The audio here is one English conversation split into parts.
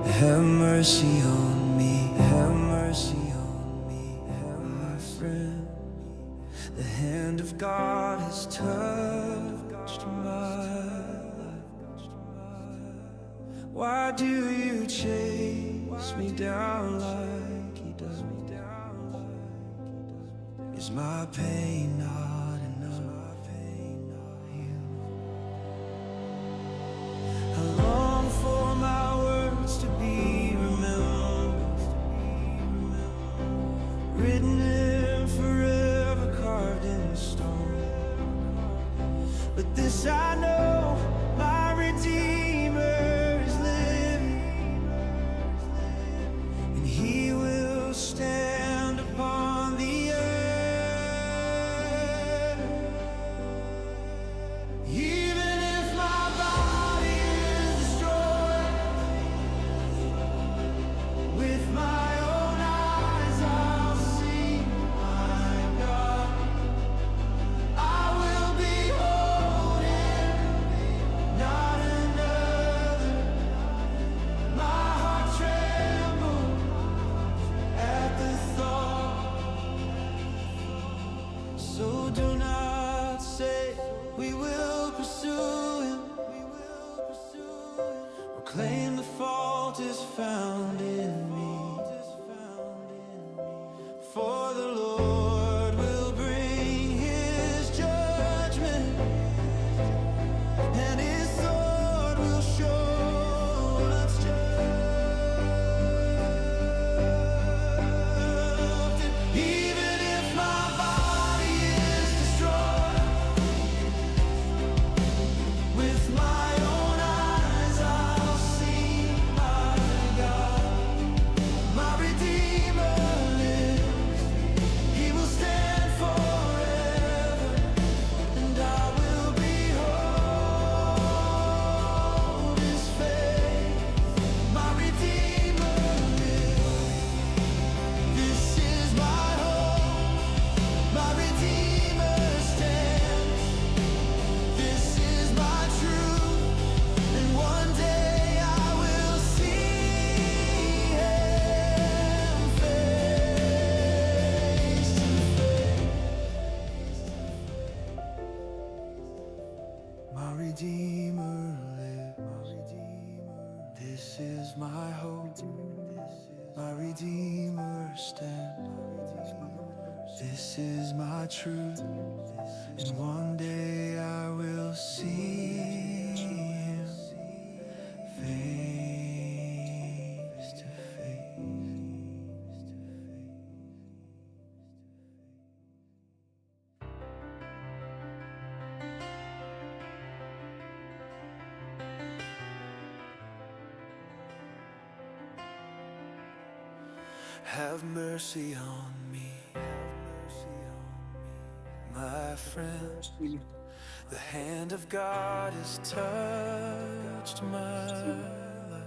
Have mercy on me, have mercy on me, my friend. The hand of God has touched my life. Why do you chase me down like he does? Is my pain not enough for you? I long for my words to be remembered, written in forever, carved in stone. But this I know, my Redeemer is living, and he will stand upon the earth. Even if my body is destroyed, with my own eyes I'll see my God. I will behold him, not another. My heart trembles at the thought. So do not say we will pursue him, or claim the fault is found in me. For the Lord will bring his judgment, and his sword will show what's just. And even if my body is destroyed, with my own eyes I'll see my God. My Redeemer lives, he will stand forever, and I will behold his face. My Redeemer lives, this is my hope. My Redeemer stands, this is my truth, and one day I will see him face to face. My Redeemer lives, this is my hope. My Redeemer stands, this is my truth, and one day I will see him face to face. Have mercy on me, my friend. The hand of God has touched my life.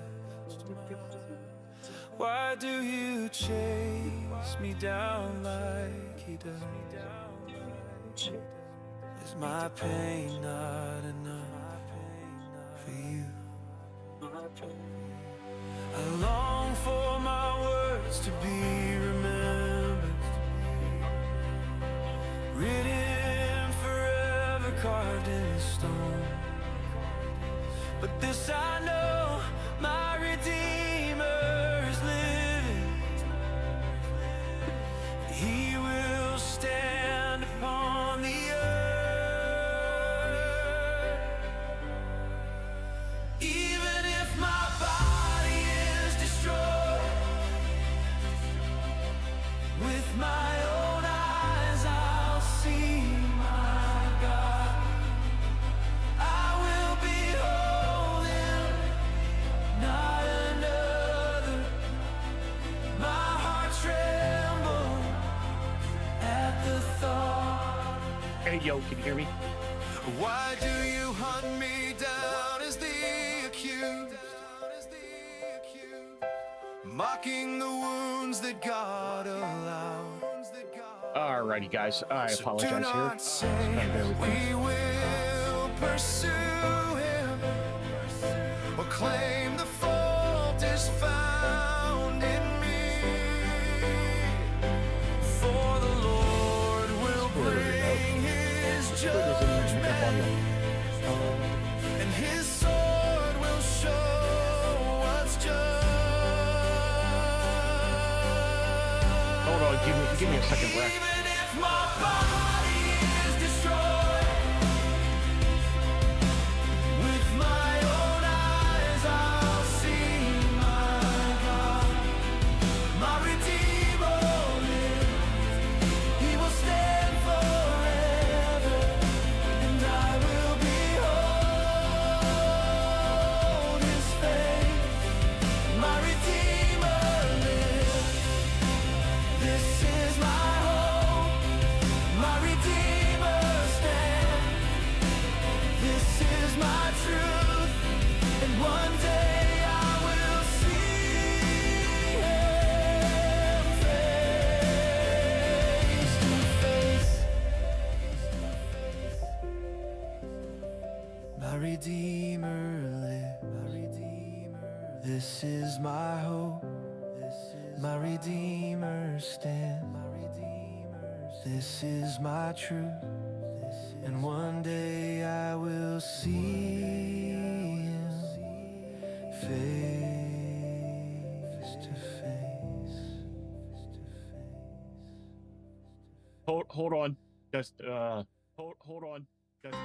Why do you chase me down like he does? Is my pain not enough for you? I long for my words to be remembered, written forever, carved in stone. But this I know, my Redeemer is living, he will stand upon the earth. Even if my body is destroyed, with my own eyes I'll see my God. I will behold him, not another. My heart trembles at the thought. Hey, yo, can you hear me? Why do you hunt me down as the accused, mocking the wounds that God allowed? Alrighty, guys. I So do apologize not here. say Bear with me. we will pursue him, or claim the fault is found on, give me a second, Reck. Even if my body is destroyed, with my own eyes I'll see my God. My Redeemer lives. He will stand forever, and I will behold His face. My Redeemer lives. This is my hope. My Redeemer stands. This is my truth, and one day I will see Him face to face. My Redeemer lives. This is my hope. My Redeemer stands. This is my truth, and one day I will see Him face to face. Hold on. Just hold on. Just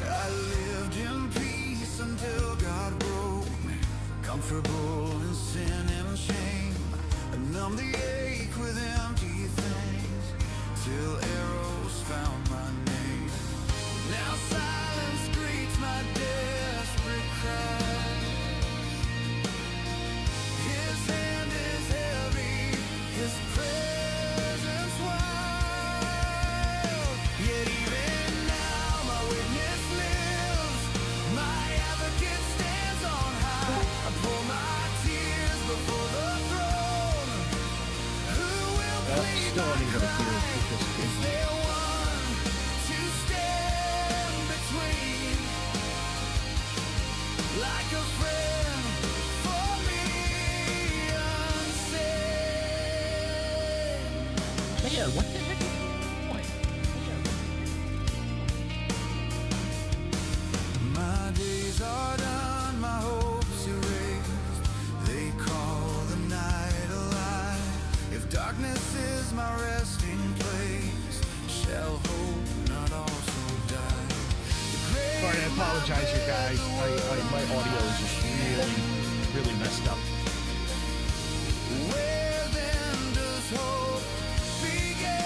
I lived in peace until God broke me, comfortable in sin and shame. I numbed the ache with empty things, till arrows found my name. Now silence greets my desperate cry. His hand is heavy, His presence wild. Yet even now my witness lives. My advocate stands on high. I pour my tears before the throne. Who will plead still my only gonna hear cry? this Is there one to stand between? Like a friend for me unsaved. man, what the heck is going on? My days are done, my hopes erased. They call the night a lie. If darkness is my resting place, shall hope not also die? The grave Sorry, I apologize, you guys. My audio is just really messed up. Where then does hope begin?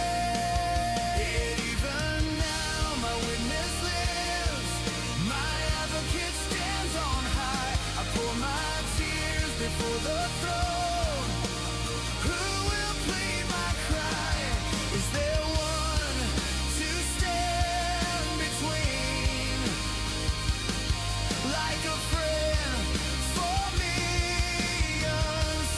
Even now my witness lives. My advocate stands on high. I pour my tears before the throne. Who will plead my cry? Is there one to stand between? Like a friend for me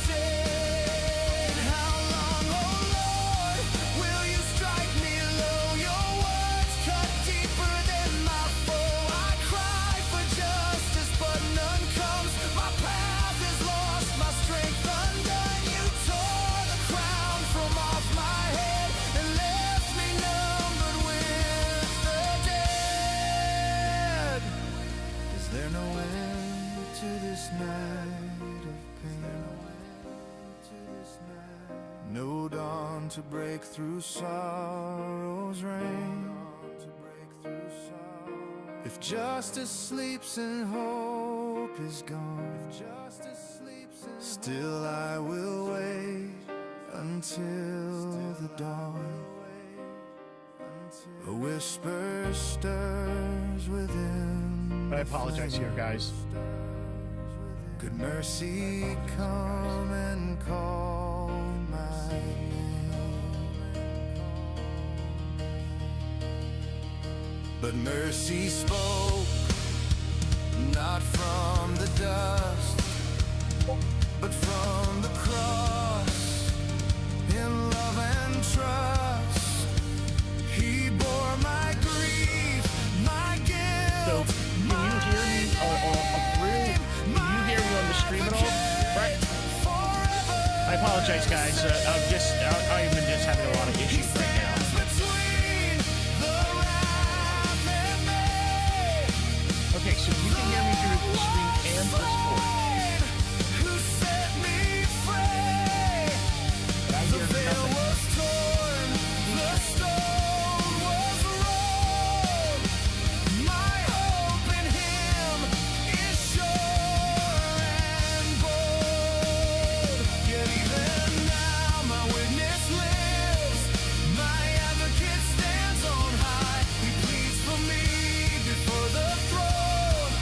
unsaved. How long, oh Lord, will you strike me low? Your words cut deeper than my foe. I cry for justice, but none comes. My path is lost, my strength undone. You tore the crown from off my head and left me numbered with the dead. Is there no end to this night of pain? No dawn to break through sorrow's reign. If justice sleeps and hope is gone, still I will wait until the dawn. A whisper stirs within. I apologize here, guys. Could mercy come and call my name? But mercy spoke, not from the dust, but from the cross. In love and trust, He bore my grief, my guilt. So, can you hear me? Can you hear me on the stream at all? Right? apologize, guys. I'm just having a lot of issues right now. between the wrath and me. Okay, so you can hear me through the stream and Discord. Who set me free? But I The hear veil nothing. was torn, the stone was rolled. My hope in Him is sure and bold. Yet even now my witness lives, my advocate stands on high. He pleads for me before the throne.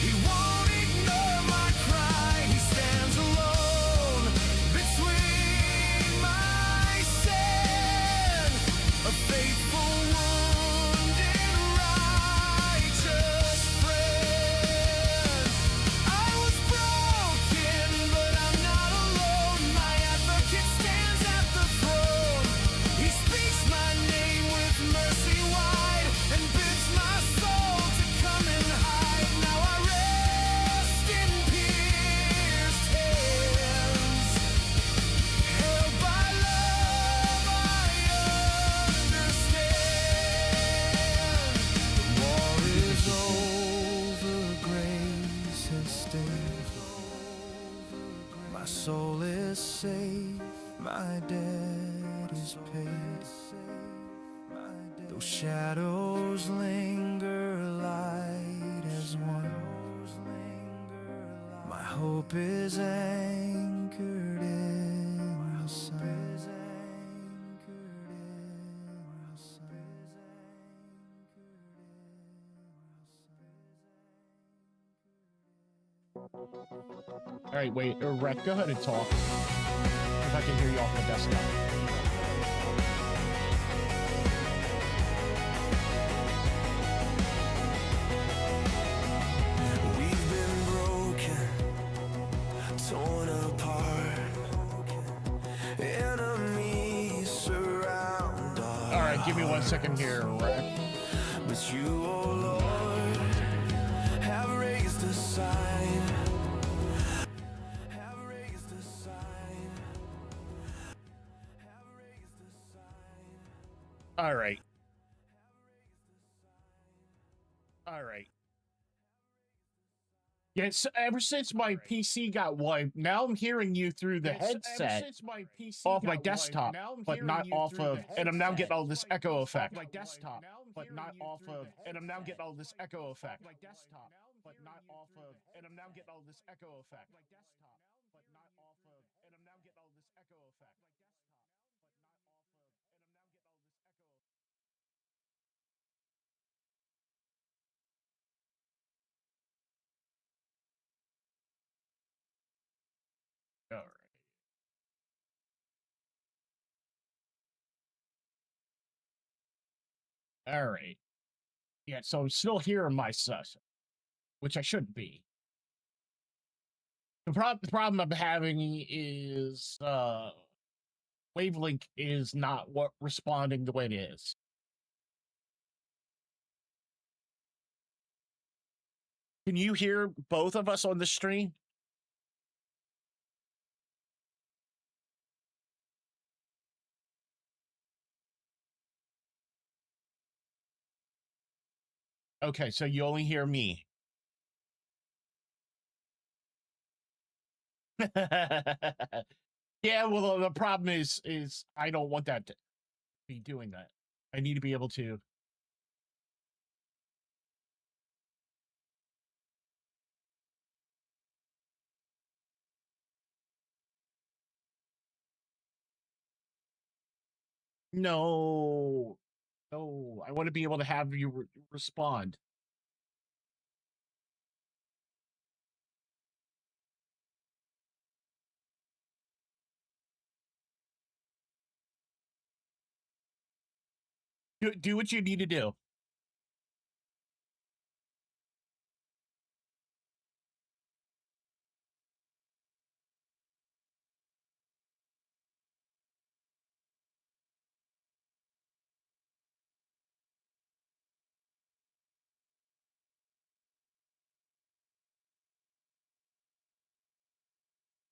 He won't ignore my cry. He stands alone between my sin. A faithful, wounded, righteous friend. I was broken, but I'm not alone. My advocate stands at the throne. He speaks my name with mercy wide and bids my soul to come and hide. Now I rest in pierced hands, held by love. I understand. The war is over, grace has stayed. My soul is safe, my debt is paid. Though shadows linger, light has won. My hope is anchored in the sun. All right, wait, Rec, go ahead and talk. If I can hear you off my desktop. We've been broken, torn apart. Enemies surround our All right, give me 1 second here, Rec. But you, oh Lord, have raised a sign. Have raised a sign. Have raised a sign. All right. All right. Yes, ever since my PC got wiped, now I'm hearing you through the headset off my desktop, but not off of, and I'm now getting all this echo effect. My desktop, but not off of, and I'm now getting all this echo effect. My desktop, but not off of, and I'm now getting all this echo effect. My desktop, but not off of, and I'm now getting all this echo effect. All right. All right. Yeah, so I'm still hearing my session, which I shouldn't be. The problem I'm having is Wavelink is not what responding the way it is. Can you hear both of us on the stream? Okay, so you only hear me. Yeah, well, the problem is I don't want that to be doing that. I need to be able to. No, no, I want to be able to have you respond. Do what you need to do.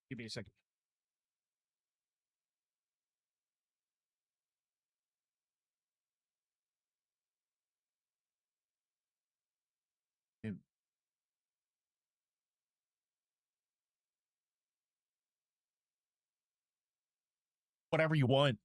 Give me a second. Whatever you want.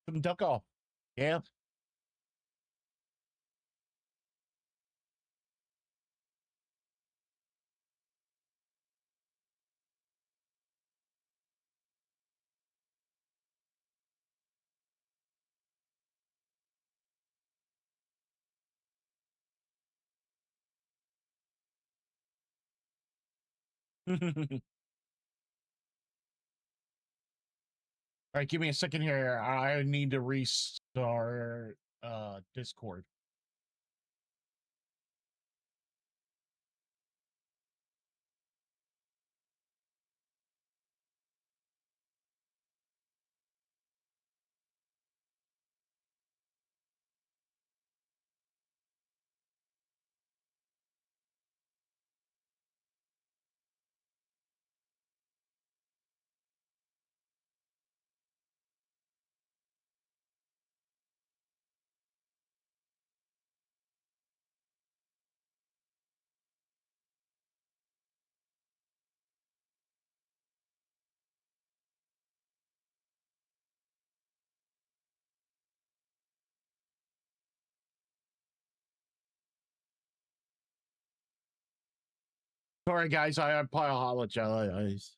Some duck off. Yeah. All right, give me a second here. I need to restart Discord. Sorry, guys. I apologize.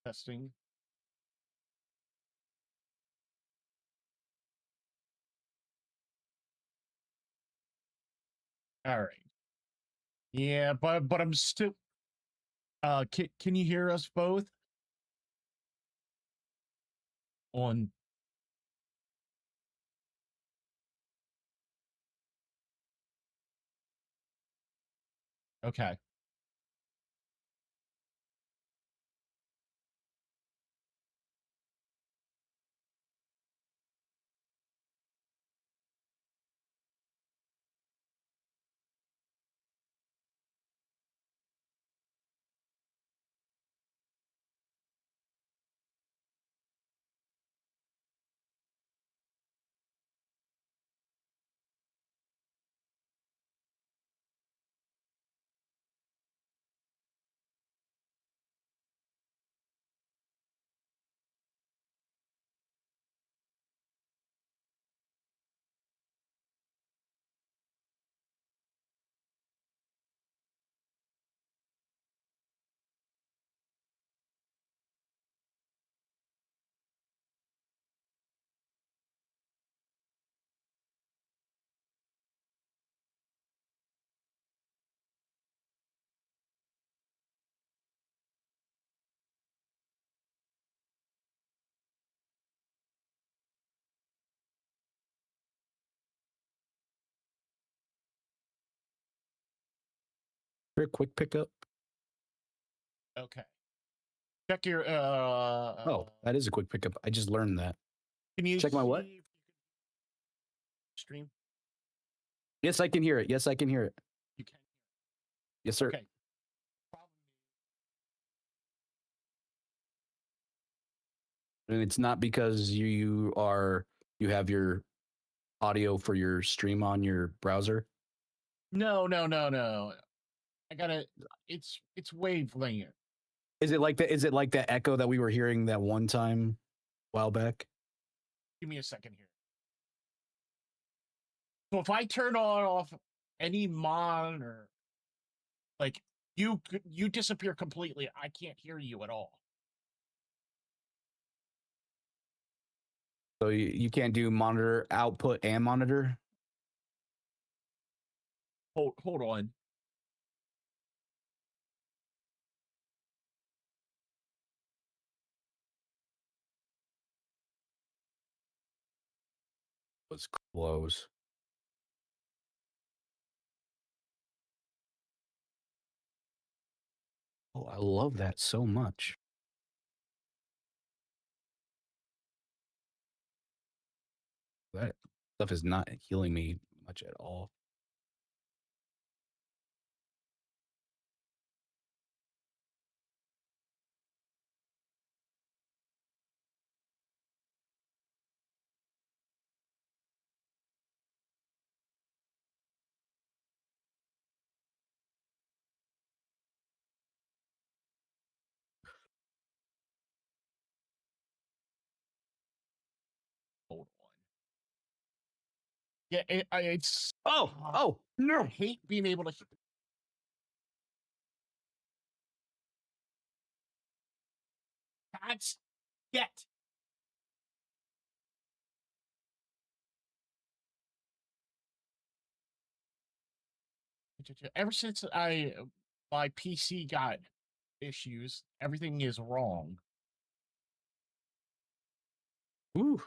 Testing. All right. Yeah, but I'm still. Can you hear us both? On. Okay. For a quick pickup. Okay. Check your. Oh, that is a quick pickup. I just learned that. Can you check my what? Stream. Yes, I can hear it. Yes, I can hear it. You can. Yes, sir. Okay. And it's not because you have your audio for your stream on your browser. No. I gotta. It's wavelength. Is it like the echo that we were hearing that one time a while back? Give me a second here. So if I turn on off any monitor, like you disappear completely. I can't hear you at all. So you can't do monitor output and monitor. Hold on. Was close. Oh, I love that so much. That stuff is not healing me much at all. Hold on. Yeah, it's. Oh no! I hate being able to. That's get. Ever since my PC got issues, everything is wrong. Ooh,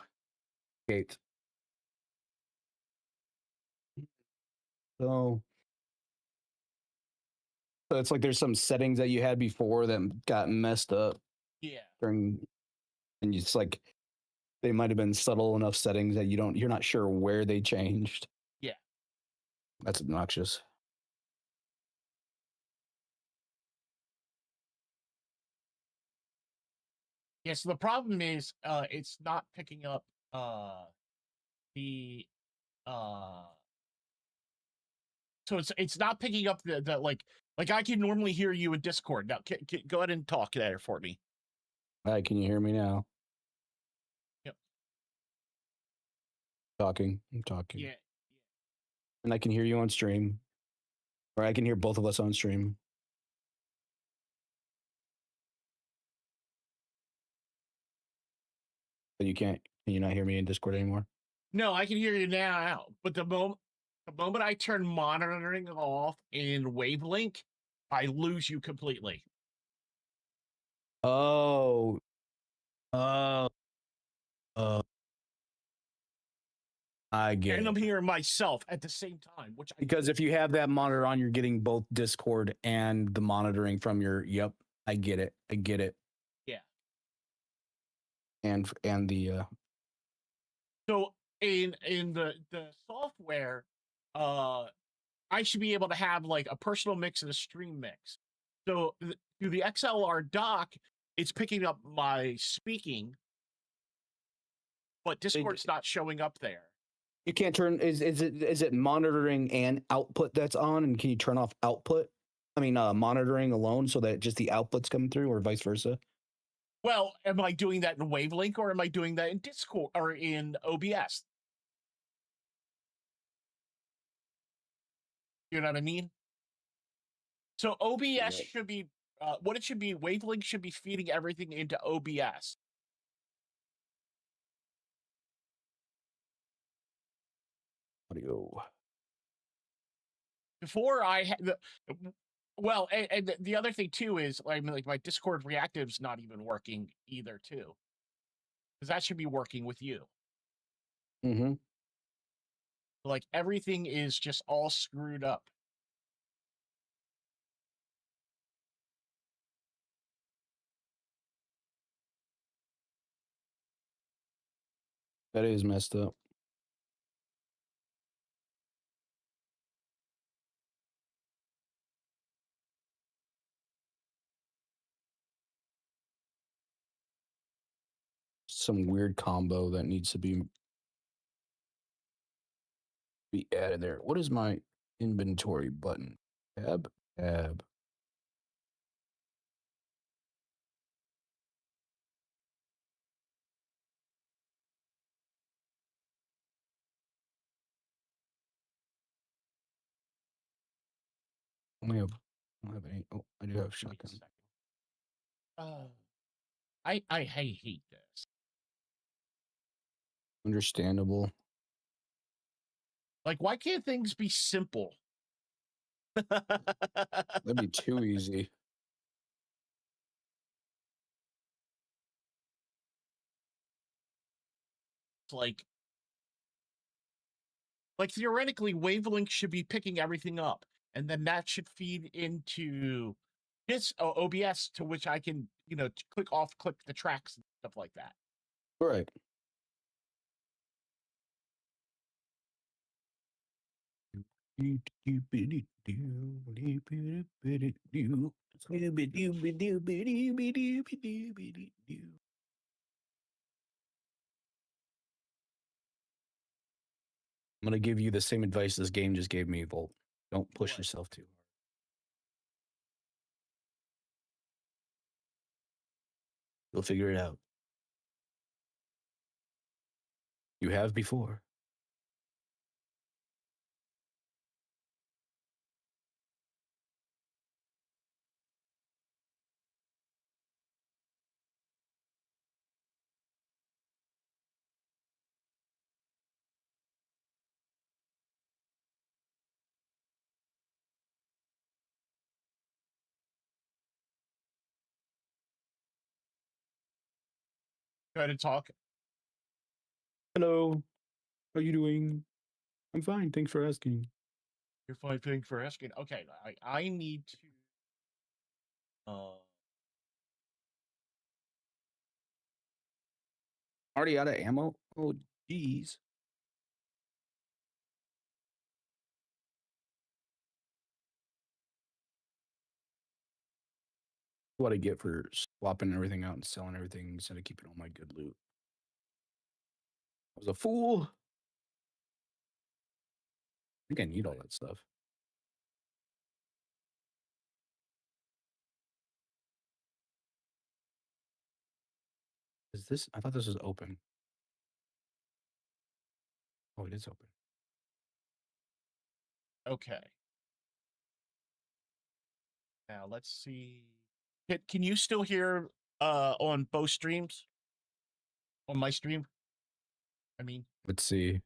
Kate. So it's like there's some settings that you had before that got messed up Yeah. during, and it's like they might have been subtle enough settings that you're not sure where they changed. Yeah. That's obnoxious. Yeah, so the problem is it's not picking up the so it's not picking up the like I can normally hear you in Discord. Now go ahead and talk there for me. All right, can you hear me now? Yep. I'm talking. Yeah. And I can hear you on stream. Or I can hear both of us on stream. But can you not hear me in Discord anymore? No, I can hear you now. But the moment I turn monitoring off in Wavelink, I lose you completely. Oh. I get And it. I'm hearing myself at the same time, which Because if you have that monitor on, you're getting both Discord and the monitoring from your. Yep, I get it. Yeah. And the. So in the software, I should be able to have like a personal mix and a stream mix. So through the XLR dock, it's picking up my speaking, but Discord's not showing up there. You can't turn. Is it monitoring and output that's on? And can you turn off output? I mean, monitoring alone, so that just the outputs come through, or vice versa. Well, am I doing that in Wavelink or am I doing that in Discord or in OBS? You know what I mean? So OBS should be what it should be. Wavelink should be feeding everything into OBS. Audio. Before I had the well, and the other thing too is I mean, like my Discord reactive's not even working either too, because that should be working with you. Mm-hmm. Like everything is just all screwed up. That is messed up. Some weird combo that needs to be added there. What is my inventory button? Tab. I don't have any. Oh, I do have shotgun. I hate this. Understandable. Like, why can't things be simple? That'd be too easy. Like theoretically, wavelength should be picking everything up, and then that should feed into this OBS, to which I can, click the tracks and stuff like that. Right. I'm gonna give you the same advice this game just gave me, Volt. Don't push What? yourself too hard. You'll figure it out. You have before. Go ahead and talk. Hello. How are you doing? I'm fine. Thanks for asking. You're fine. Thanks for asking. Okay, I need to. Already out of ammo? Oh, jeez. What I get for swapping everything out and selling everything instead of keeping all my good loot. I was a fool. I think I need all that stuff. Is this? I thought this was open. Oh, it is open. Okay. Now let's see. Can you still hear on both streams? On my stream? I mean, Let's see.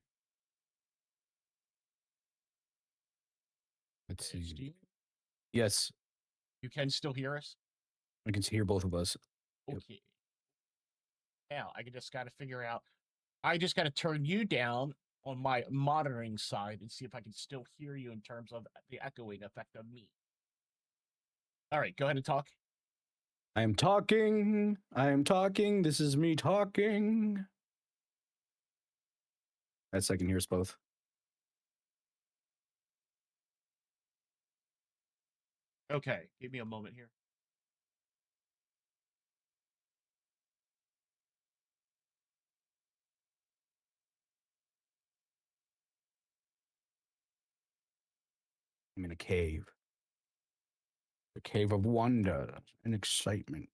Let's see. Steve, Yes, you can still hear us? I can hear both of us. Yep. Okay. Now I just got to figure out. I just got to turn you down on my monitoring side and see if I can still hear you in terms of the echoing effect of me. All right, go ahead and talk. I am talking. I am talking. This is me talking. That's I can hear us both. Okay, give me a moment here. I'm in a cave. The cave of wonder and excitement.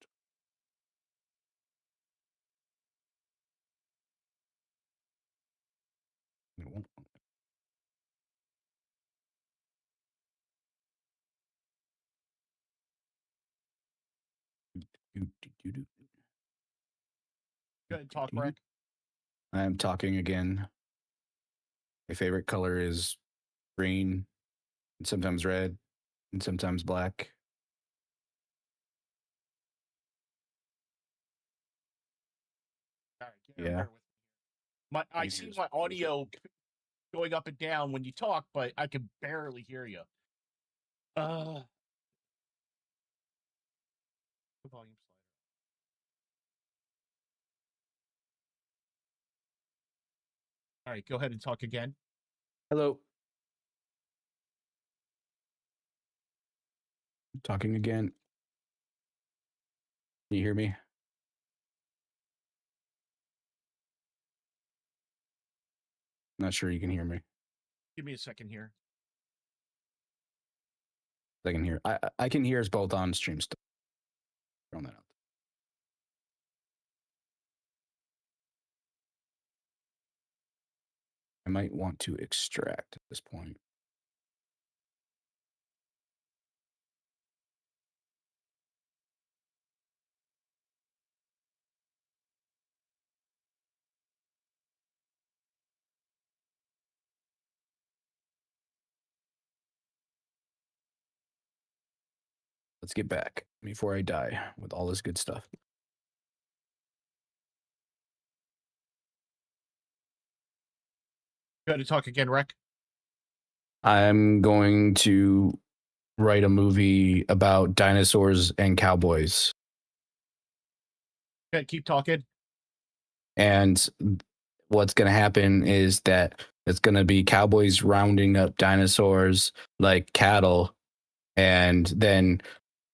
It won't. Go ahead and talk, Rick. I am talking again. My favorite color is green, and sometimes red, and sometimes black. All right, Yeah. bear with me. I see my audio going up and down when you talk, but I can barely hear you. The volume slider. All right, go ahead and talk again. Hello. Talking again. Can you hear me? Not sure you can hear me. Give me a second here. I can hear. I can hear us both on stream still. Throwing that out. I might want to extract at this point. Let's get back before I die with all this good stuff. Go ahead and talk again, Rec. I'm going to write a movie about dinosaurs and cowboys. Okay, keep talking. And what's going to happen is that it's going to be cowboys rounding up dinosaurs like cattle, and then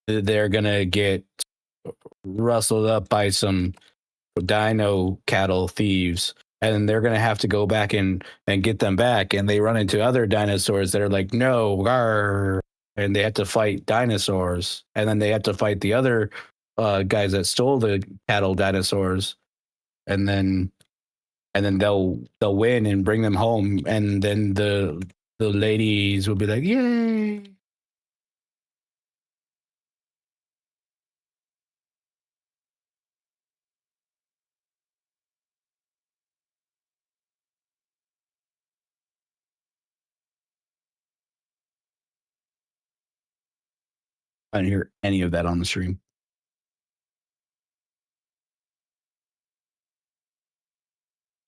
they're going to get rustled up by some dino cattle thieves, and then they're going to have to go back and get them back, and they run into other dinosaurs that are like, no, rawr, and they have to fight dinosaurs, and then they have to fight the other guys that stole the cattle dinosaurs, and then they'll win and bring them home, and then the ladies will be like, yay. I didn't hear any of that on the stream.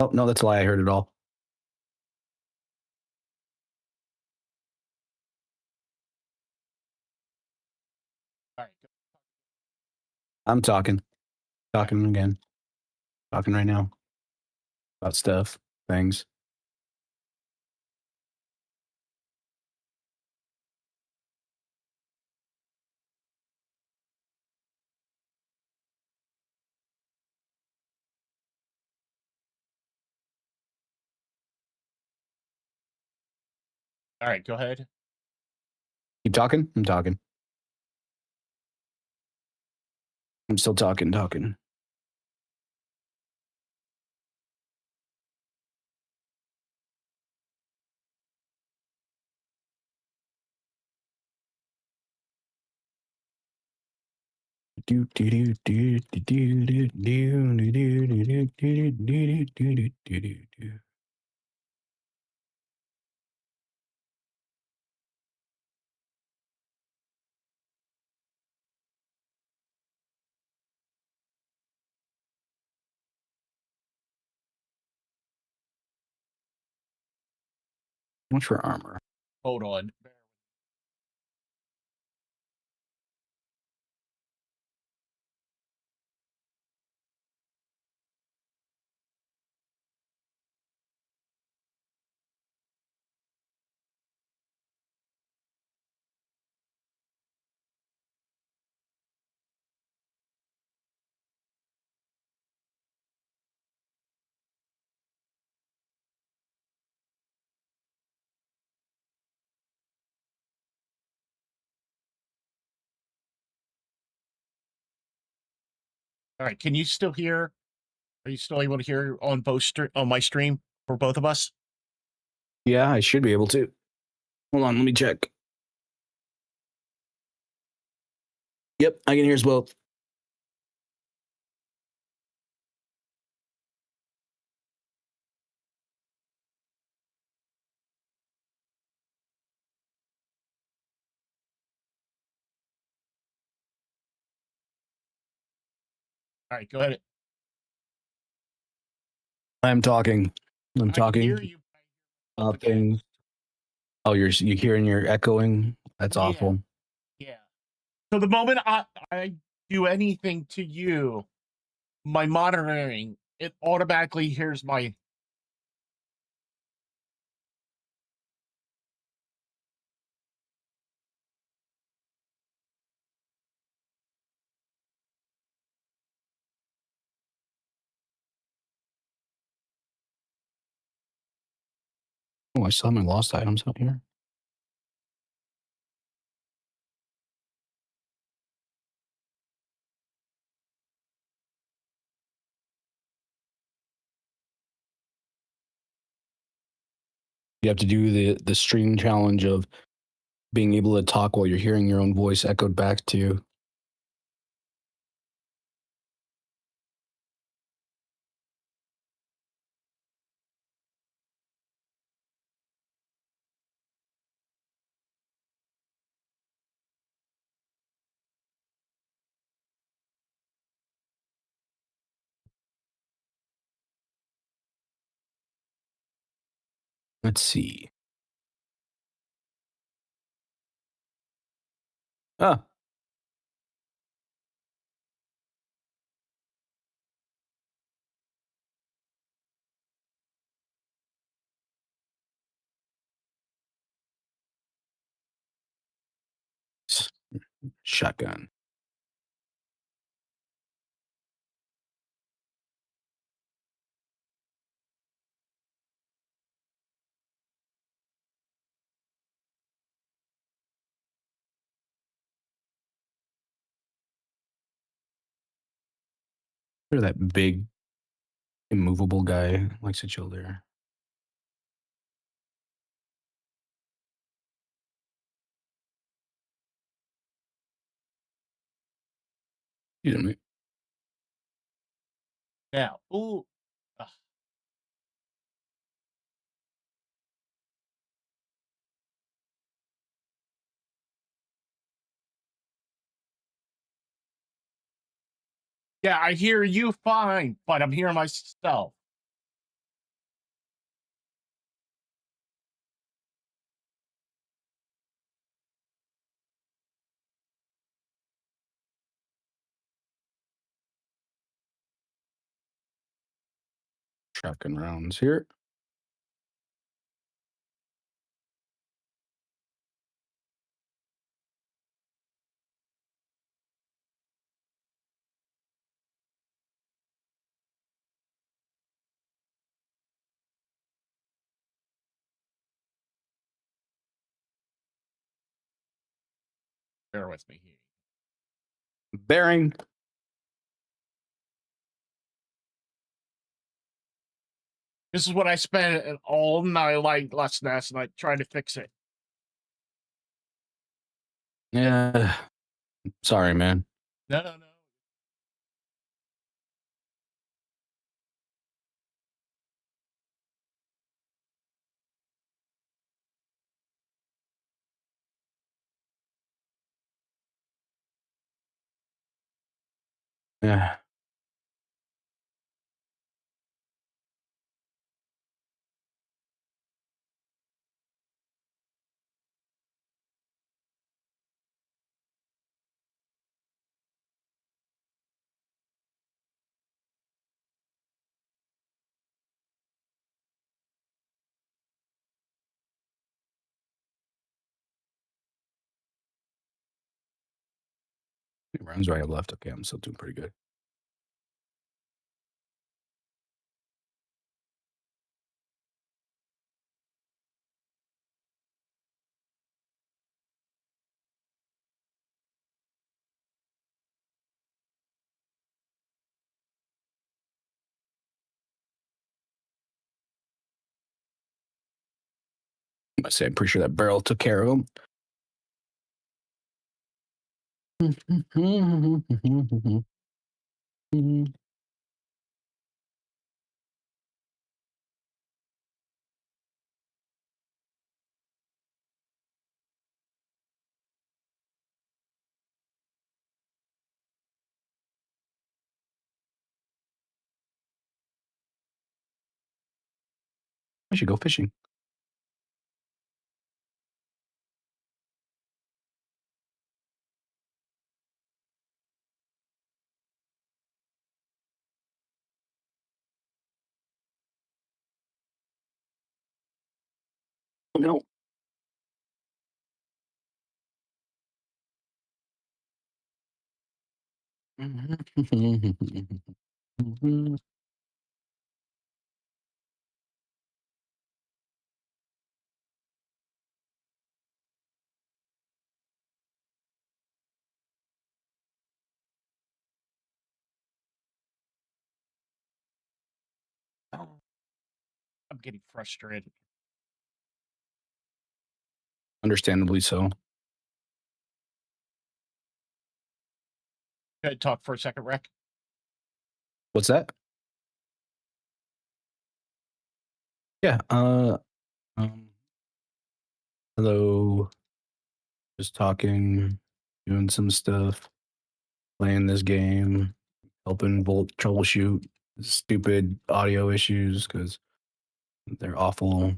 Oh no, that's a lie. I heard it all. All right. I'm talking again, talking right now about stuff, things. All right, go ahead. Keep talking. I'm talking. I'm still talking. What's for armor? Hold on. All right, can you still hear? Are you still able to hear on on my stream for both of us? Yeah, I should be able to. Hold on, let me check. Yep, I can hear us both. All right, go ahead. I'm talking. I'm I can talking hear you. about things. Oh, you hearing you're echoing? That's Yeah. awful. Yeah. So the moment I do anything to you, my monitoring, it automatically hears my. Oh, I still have my lost items out here. You have to do the stream challenge of being able to talk while you're hearing your own voice echoed back to you. Let's see. Ah, s- shotgun. Or that big immovable guy likes to chill there. Excuse me. Yeah. Ooh. Ugh. Yeah, I hear you fine, but I'm hearing myself. Shotgun rounds here. Bear with me here. Bearing. This is what I spent all night like last night trying to fix it. Yeah. Sorry, man. No, no, no. Yeah. Rounds right or left. Okay, I'm still doing pretty good. I say I'm pretty sure that barrel took care of him. I should go fishing. No. I'm getting frustrated. Understandably so. Go ahead, talk for a second, Rec. What's that? Yeah. Um, hello. Just talking, doing some stuff, playing this game, helping Volt troubleshoot stupid audio issues because they're awful.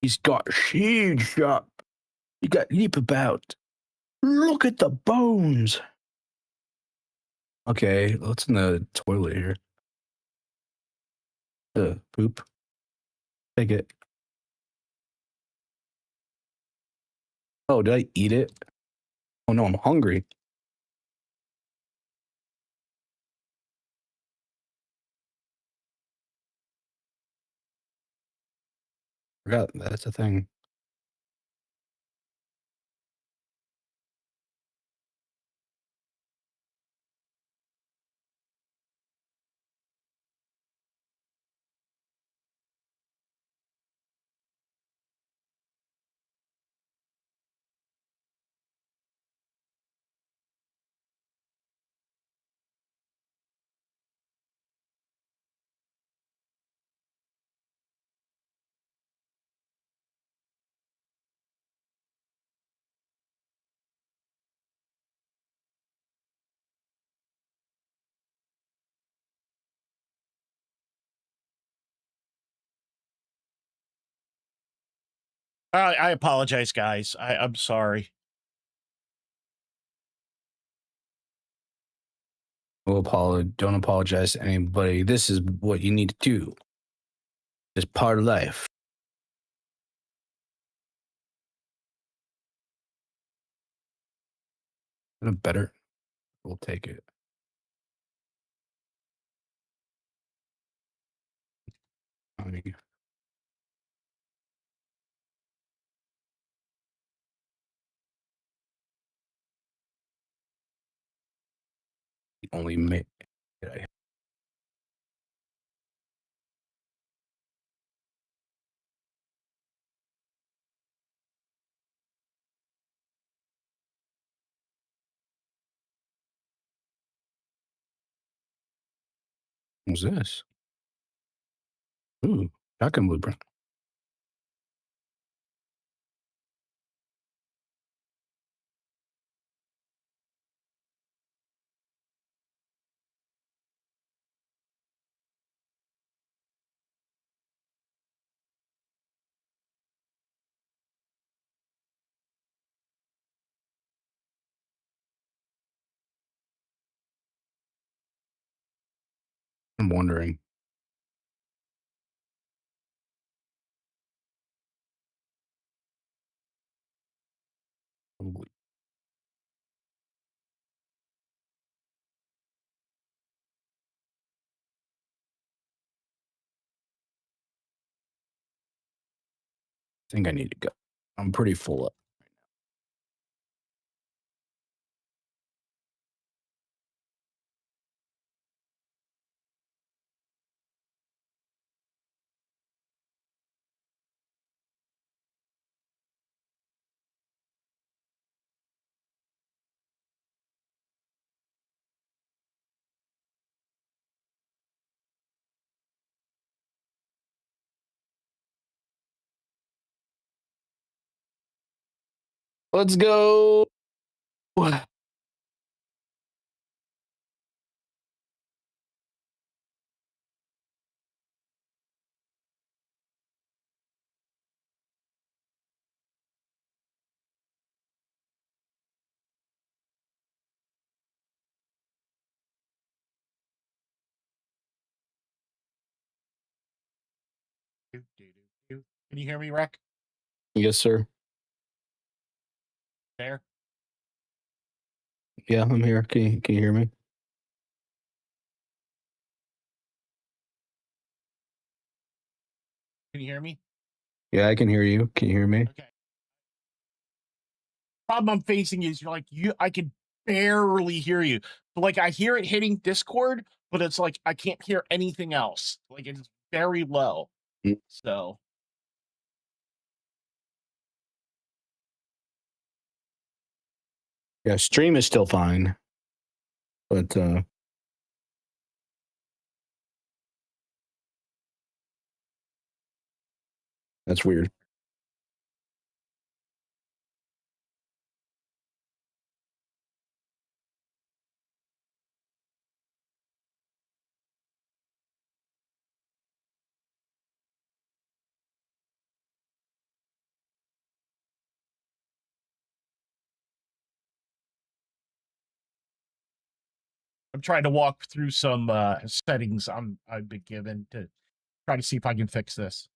He's got huge up. You got leap about. Look at the bones. Okay, what's in the toilet here? Poop. Take it. Oh, did I eat it? Oh no, I'm hungry. Forgot that's a thing. I apologize, guys. I'm sorry. Don't apologize to anybody. This is what you need to do. It's part of life. Better. We'll take it. I mean, only make. What's this? Ooh, shotgun blueprint. I'm wondering. Probably. I think I need to go. I'm pretty full up. Let's go. Can you hear me, Reck? Yes, sir. There? Yeah, I'm here. Can you hear me? Can you hear me? Yeah, I can hear you. Can you hear me? Okay. Problem I'm facing is you're like I can barely hear you. But like I hear it hitting Discord, but it's like I can't hear anything else. Like it's very low. Mm. So Yeah, stream is still fine. But that's weird. I'm trying to walk through some settings I've been given to try to see if I can fix this.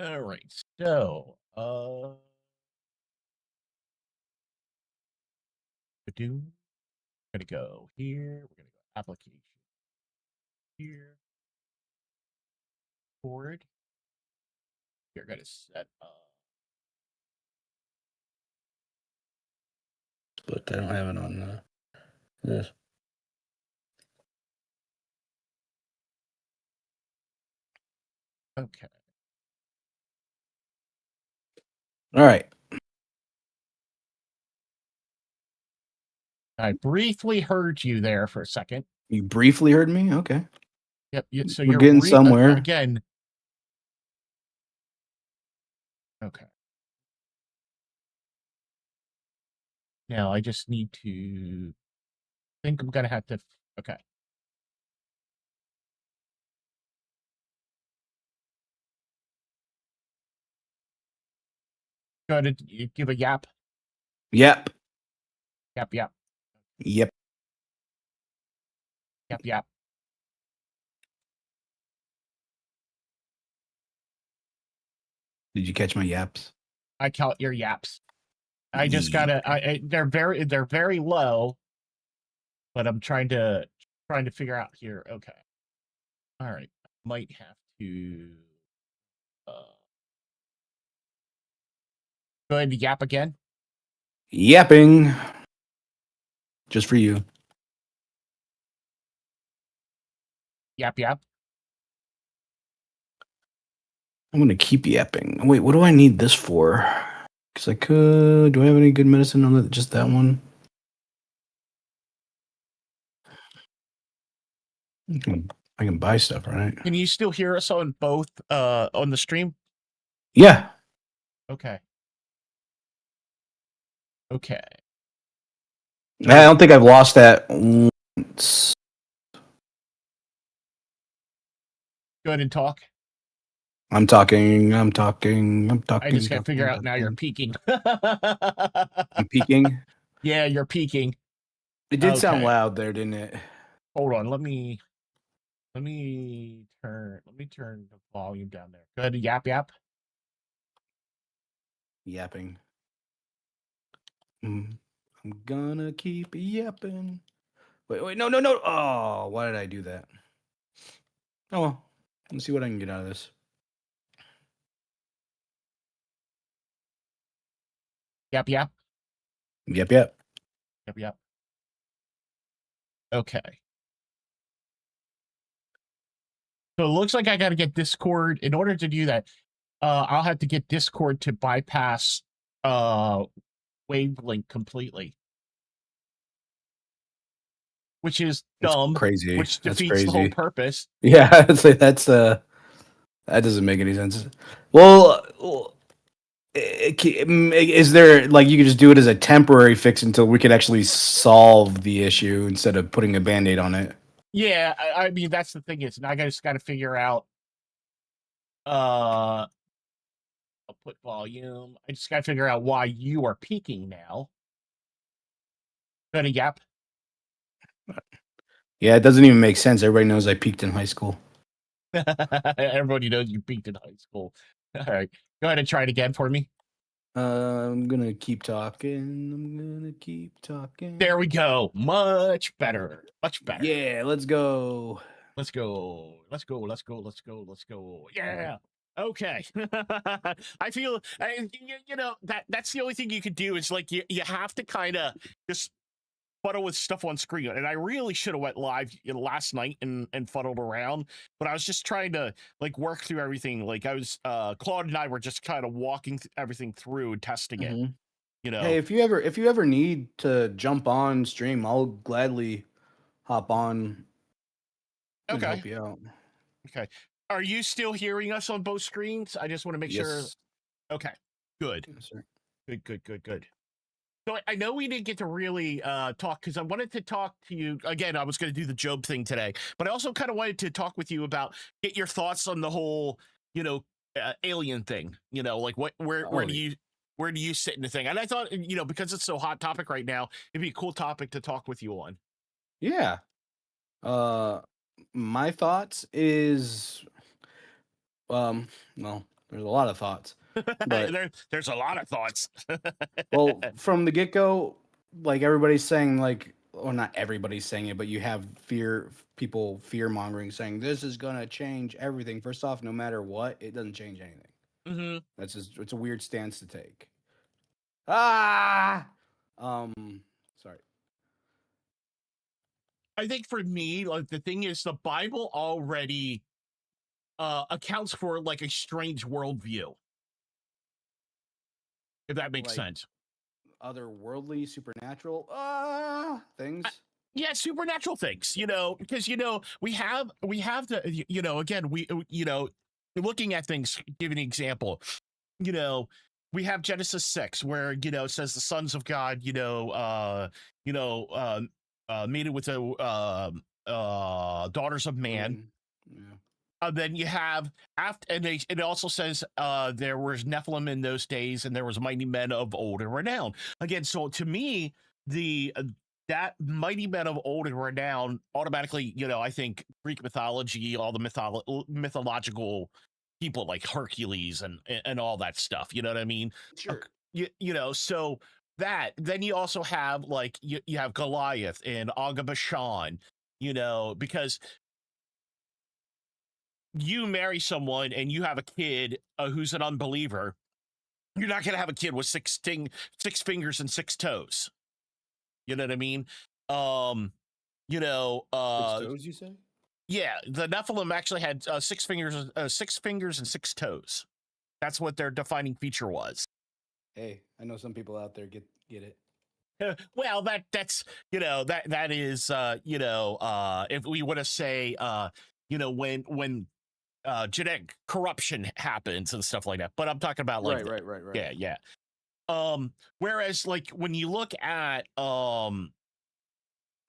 All right, so gonna go here. We're gonna go application here. Board. You're gonna set up. But I don't have it on this. Okay. All right. I briefly heard you there for a second. You briefly heard me? Okay. Yep. So We're you're getting somewhere. again. Okay. Now I just need to think I'm gonna have to. Okay. Go ahead and give a yap. Yep. Yap yap. Yep. Yap yap. Did you catch my yaps? I count your yaps. I just gotta. They're very low, but I'm trying to figure out here. Okay. All right. Might have to. Go ahead and yap again. Yapping. Just for you. Yap yap. I'm gonna keep yapping. Wait, what do I need this for? Because I could. Do I have any good medicine on just that one? I can buy stuff, right? Can you still hear us on both on the stream? Yeah. Okay. Okay. I don't think I've lost that once. Go ahead and talk. I'm talking. I just gotta figure out now you're peaking. I'm peaking. Yeah, you're peaking. It did sound loud there, didn't it? Hold on, let me turn the volume down there. Go ahead and yap yap. Yapping. I'm gonna keep yapping. Wait, no. Oh, why did I do that? Oh well. Let's see what I can get out of this. Yap yap. Yep. Yep yep. Okay. So it looks like I gotta get Discord. In order to do that, I'll have to get Discord to bypass wavelength completely. Which is dumb. Crazy. Which defeats the whole purpose. Yeah, that's that doesn't make any sense. Well, is there like you could just do it as a temporary fix until we could actually solve the issue instead of putting a band-aid on it? Yeah, I mean that's the thing is now I just got to figure out. I'll put volume. I just got to figure out why you are peaking now. Got a gap. Yeah, it doesn't even make sense. Everybody knows I peaked in high school. Everybody knows you peaked in high school. All right, go ahead and try it again for me. I'm gonna keep talking. There we go. Much better. Much better. Yeah, let's go. Let's go. Yeah. Okay. I feel, you know, that's the only thing you could do is like you have to kind of just fuddle with stuff on screen. And I really should have went live last night and fuddled around, but I was just trying to like work through everything. Like I was, Claude and I were just kind of walking everything through and testing it. You know, hey, if you ever need to jump on stream, I'll gladly hop on and help you out. Okay. Are you still hearing us on both screens? I just want to make sure. Okay. Good. Yes, sir. Good. So I know we didn't get to really talk because I wanted to talk to you again. I was going to do the Job thing today, but I also kind of wanted to talk with you about get your thoughts on the whole, alien thing. Like where Oh, where do you sit in the thing? And I thought, because it's so hot topic right now, it'd be a cool topic to talk with you on. yeah. My thoughts is, well, there's a lot of thoughts, but There's a lot of thoughts. well, from the get go, like everybody's saying, like, or not everybody's saying it, but you have people fear mongering, saying this is gonna change everything. First off, no matter what, it doesn't change anything. Mm-hmm. It's a weird stance to take. Ah, sorry. I think for me, like the thing is, the Bible already accounts for like a strange worldview, if that makes Like, sense. Otherworldly, supernatural things. Yeah, supernatural things, because we have the again looking at things, give an example, we have Genesis 6 where it says the sons of God mated with the daughters of man. Yeah. Then you have after, and it also says there was Nephilim in those days, and there was mighty men of old and renown. Again, so to me, the that mighty men of old and renown automatically, I think Greek mythology, all the mythological people like Hercules and all that stuff. You know what I mean? Sure. So that then you also have like you have Goliath and Og of Bashan. Because you marry someone and you have a kid who's an unbeliever, you're not going to have a kid with six fingers and six toes. You know what I mean? Six toes, you say? Yeah, the Nephilim actually had six fingers and six toes. That's what their defining feature was. Hey, I know some people out there get it. Well, that's that is if we want to say when genetic corruption happens and stuff like that. But I'm talking about like right. yeah. Whereas like when you look at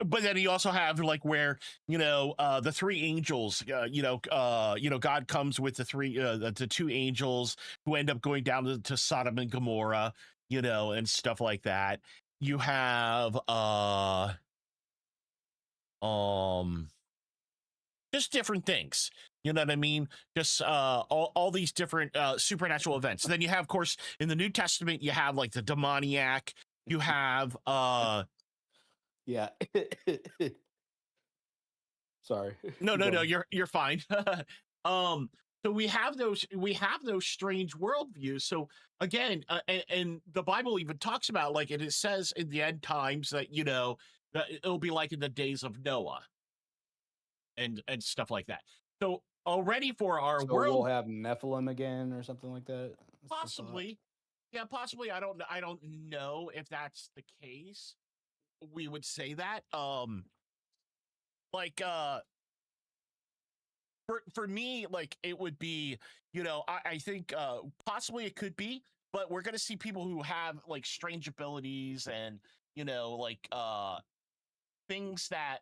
but then you also have like where the three angels God comes with the two angels who end up going down to Sodom and Gomorrah, and stuff like that. You have just different things. You know what I mean? Just all these different supernatural events. And then you have, of course, in the New Testament, you have like the demoniac. You have yeah. Sorry. no, you're fine. So we have those strange worldviews. So again, and the Bible even talks about like it says in the end times that that it'll be like in the days of Noah and stuff like that. So already for our world, we'll have Nephilim again or something like that. possibly. Yeah, possibly. I don't know if that's the case. We would say that. Like for me, like it would be, I think possibly it could be, but we're gonna see people who have like strange abilities and like things that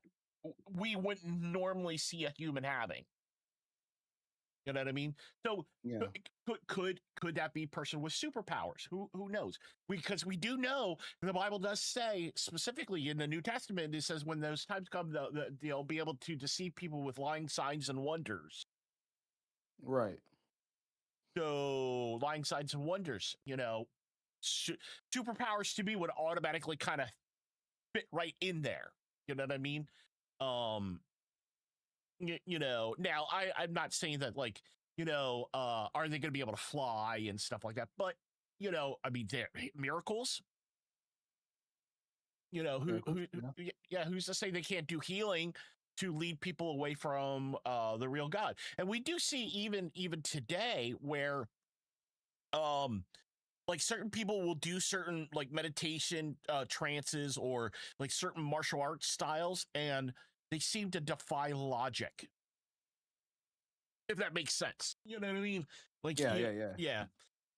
we wouldn't normally see a human having. You know what I mean? So Yeah. could that be person with superpowers? Who knows? Because we do know the Bible does say specifically in the New Testament, it says when those times come, they'll be able to deceive people with lying signs and wonders. Right. So lying signs and wonders, superpowers to me would automatically kind of fit right in there. You know what I mean? Now I'm not saying that like, are they going to be able to fly and stuff like that? But, I mean, they're miracles. Who's to say they can't do healing to lead people away from the real God? And we do see even today where like certain people will do certain like meditation trances or like certain martial arts styles, and they seem to defy logic, if that makes sense. You know what I mean? Like Yeah. yeah.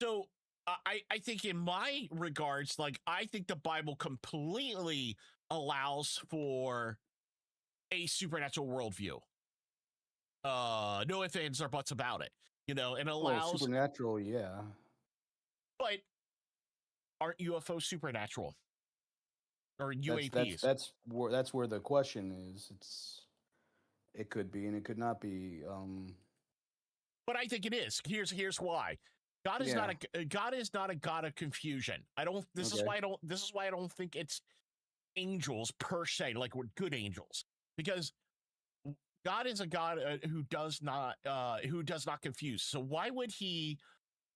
So I think in my regards, like, I think the Bible completely allows for a supernatural worldview. No ifs, ands, or buts about it. And Well, allows, supernatural, yeah. but aren't UFOs supernatural or That's that's UAPs? that's where that's where the question is. It could be and it could not be. But I think it is. Here's why. Yeah. God is not a God of confusion. I don't. Okay. This is why I don't think it's angels per se, like we're good angels, because God is a God who does not confuse. So why would he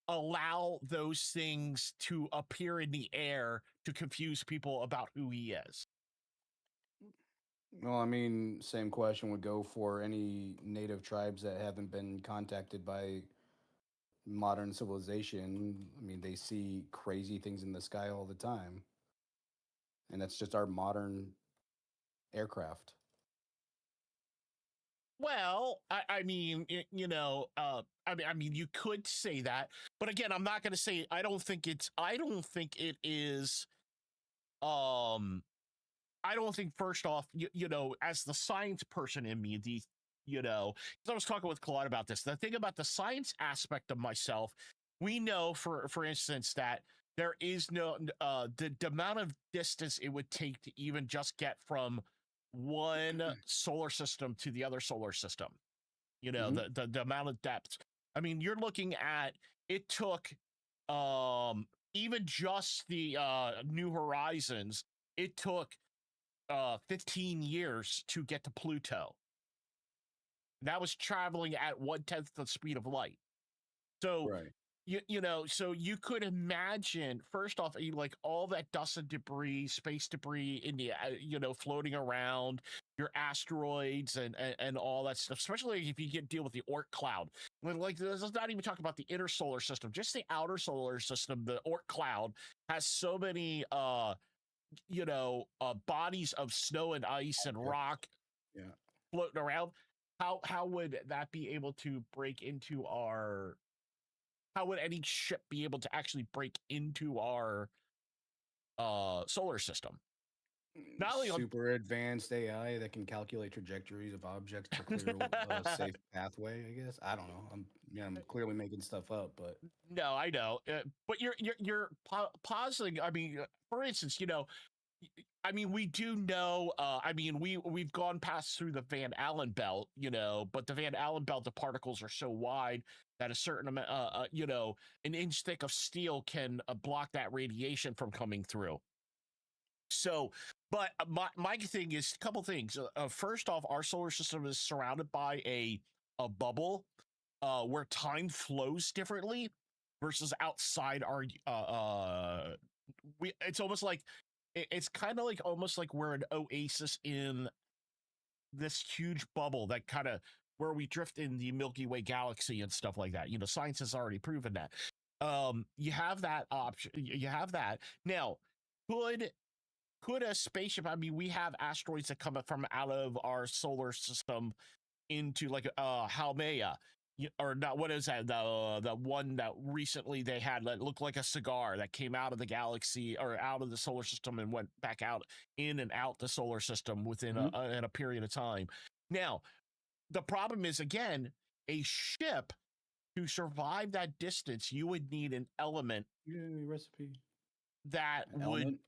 allow those things to appear in the air to confuse people about who he is? Well, I mean, same question would go for any native tribes that haven't been contacted by modern civilization. I mean, they see crazy things in the sky all the time, and that's just our modern aircraft. Well, I mean, I mean, you could say that, but again, I'm not going to say. I don't think it is. Um, I don't think, first off, as the science person in me, because I was talking with Collab about this. The thing about the science aspect of myself, we know, for instance, that there is no the amount of distance it would take to even just get from one solar system to the other solar system. Hmm. The amount of depth. I mean, you're looking at, it took even just the New Horizons, it took 15 years to get to Pluto. That was traveling at 1/10 the speed of light. So Right. so you could imagine, first off, like all that dust and debris, space debris in the floating around, your asteroids and all that stuff, especially if you deal with the Oort cloud. Like, let's not even talk about the inner solar system, just the outer solar system. The Oort cloud has so many bodies of snow and ice and Objects. rock Yeah. floating around. How would that be able to break into our how would any ship be able to actually break into our solar system? Not only on Super advanced AI that can calculate trajectories of objects to clear a safe pathway. I guess I don't know. I'm clearly making stuff up, but No, I know, but you're pausing. I mean, for instance, I mean, we do know. I mean, we've gone past through the Van Allen belt, but the Van Allen belt, the particles are so wide that a certain amount, an inch thick of steel can block that radiation from coming through. So, but my thing is a couple things. First off, our solar system is surrounded by a bubble where time flows differently versus outside our it's almost like it's kind of like almost like we're an oasis in this huge bubble that kind of where we drift in the Milky Way galaxy and stuff like that. Science has already proven that. You have that option. You have that. Now, could a spaceship, I mean, we have asteroids that come up from out of our solar system into like Haumea, or not, what is that, the one that recently they had that looked like a cigar that came out of the galaxy or out of the solar system and went back out, in and out the solar system within Mhm. in a period of time. Now, the problem is, again, a ship, to survive that distance, you would need an element Yay, recipe. that An would element.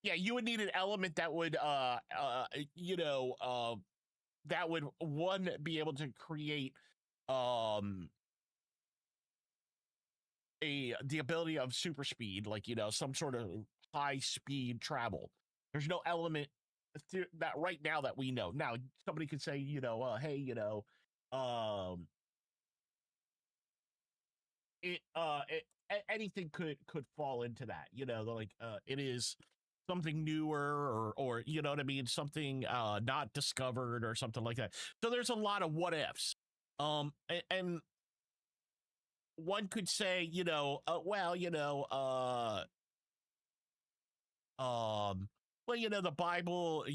yeah, you would need an element that would that would, one, be able to create um the ability of super speed, like, some sort of high speed travel. There's no element that right now that we know. Now, somebody could say, hey, um anything could fall into that, like, it is something newer, or you know what I mean, something not discovered or something like that. So there's a lot of what ifs. And one could say, well, well, the Bible,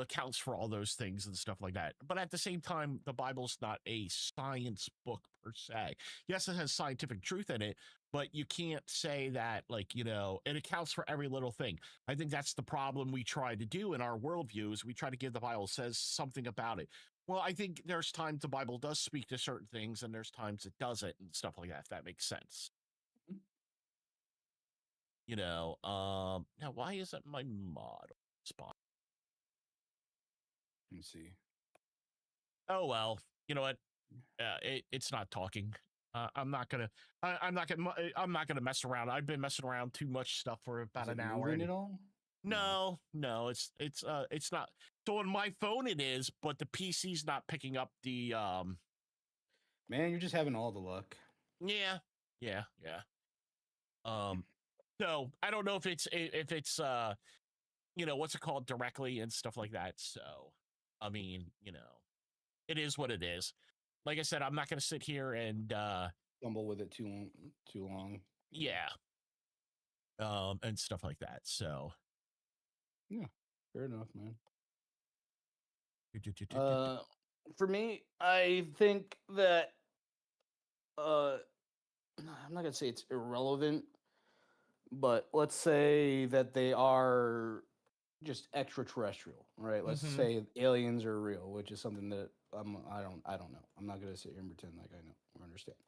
accounts for all those things and stuff like that. But at the same time, the Bible's not a science book per se. Yes, it has scientific truth in it, but you can't say that, like, you know, it accounts for every little thing. I think that's the problem we try to do in our worldview is we try to give the Bible says something about it. Well, I think there's times the Bible does speak to certain things and there's times it doesn't and stuff like that, if that makes sense. You know, now why isn't my mod spot? Let me see. Oh, well, you know what? It's not talking. I'm not gonna mess around. I've been messing around too much stuff for about Is it an hour. moving at all? No, it's not. So on my phone it is, but the PC's not picking up the Man, you're just having all the luck. Yeah. So I don't know if it's you know, what's it called directly and stuff like that. So I mean, you know, it is what it is. Like I said, I'm not gonna sit here and Fumble with it too long. yeah. And stuff like that. So yeah, fair enough, man. For me, I think that I'm not gonna say it's irrelevant, but let's say that they are just extraterrestrial, right? Let's say aliens are real, which is something that I don't know. I'm not gonna sit here and pretend like I know or understand.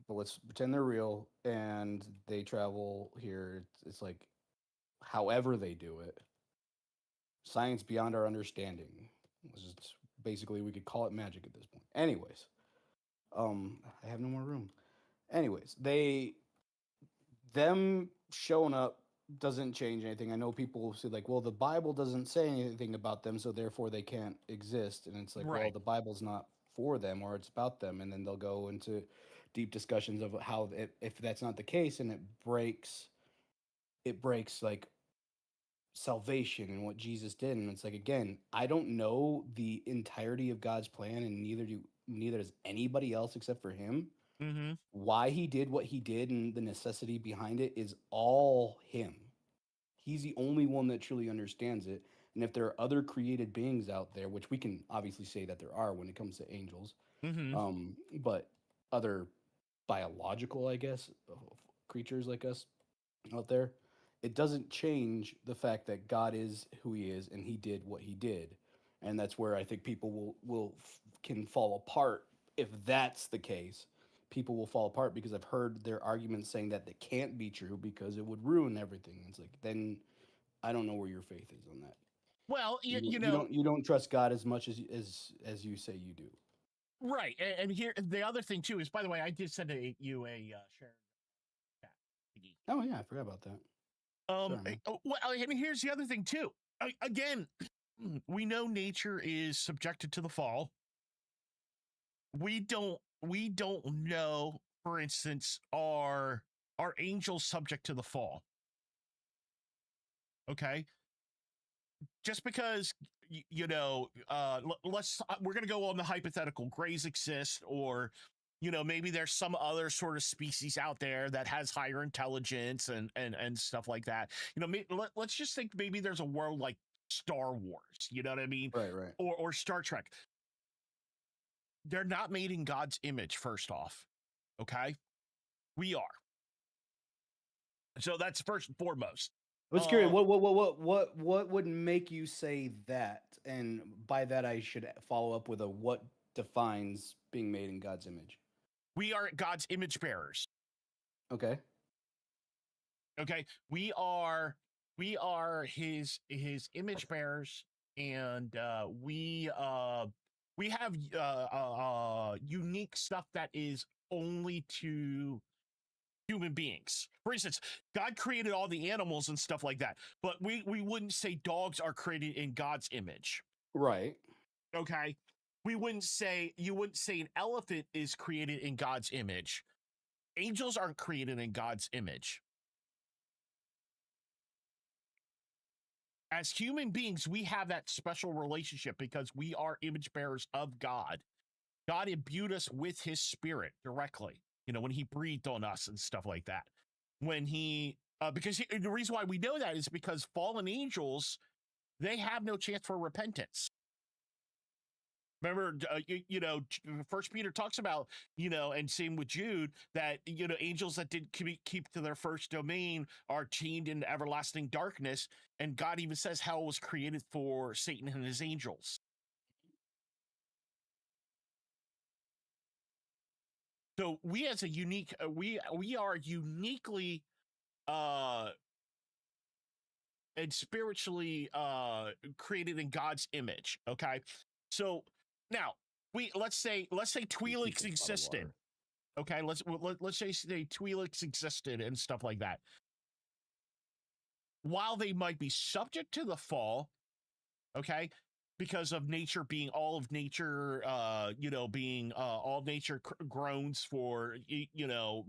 But let's pretend they're real and they travel here. It's like, however they do it, science beyond our understanding. Basically, we could call it magic at this point. Anyways, I have no more room. Anyways, them showing up doesn't change anything. I know people say like, well, the Bible doesn't say anything about them, so therefore they can't exist. And it's like, well, the Bible's not for them or it's about them. And then they'll go into deep discussions of how if that's not the case and it breaks like salvation and what Jesus did. And it's like, again, I don't know the entirety of God's plan, and neither does anybody else except for him. Why he did what he did and the necessity behind it is all him. He's the only one that truly understands it. And if there are other created beings out there, which we can obviously say that there are when it comes to angels, but other biological, I guess, creatures like us out there, it doesn't change the fact that God is who he is and he did what he did. And that's where I think people can fall apart. If that's the case, people will fall apart because I've heard their arguments saying that it can't be true because it would ruin everything. It's like, then I don't know where your faith is on that. Well, you know, you don't trust God as much as you say you do. Right. And here, the other thing too is, by the way, I did send you a share. Oh yeah, I forgot about that. Sorry, well, I mean, here's the other thing too. Again, we know nature is subjected to the fall. We don't know, for instance, are angels subject to the fall? Okay. Just because you know, we're gonna go on the hypothetical grays exist, or you know, maybe there's some other sort of species out there that has higher intelligence and stuff like that. You know, let's just think maybe there's a world like Star Wars. You know what I mean? Right. Or Star Trek. They're not made in God's image. First off, okay, we are. So that's first and foremost. I was curious, what would make you say that? And by that, I should follow up with what defines being made in God's image? We are God's image bearers. Okay. We are his image bearers, and we have unique stuff that is only to human beings. For instance, God created all the animals and stuff like that, but we wouldn't say dogs are created in God's image. Right. Okay. You wouldn't say an elephant is created in God's image. Angels aren't created in God's image. As human beings, we have that special relationship because we are image bearers of God. God imbued us with his spirit directly, you know, when he breathed on us and stuff like that. When the reason why we know that is because fallen angels, they have no chance for repentance. Remember, First Peter talks about, and same with Jude, that angels that did keep to their first domain are chained in everlasting darkness, and God even says hell was created for Satan and his angels. So we, as a unique, we are uniquely, and spiritually created in God's image. Okay, so now let's say Twi'leks existed. Okay, let's say Twi'leks existed and stuff like that. While they might be subject to the fall, okay, because of nature being all of nature, being all nature groans for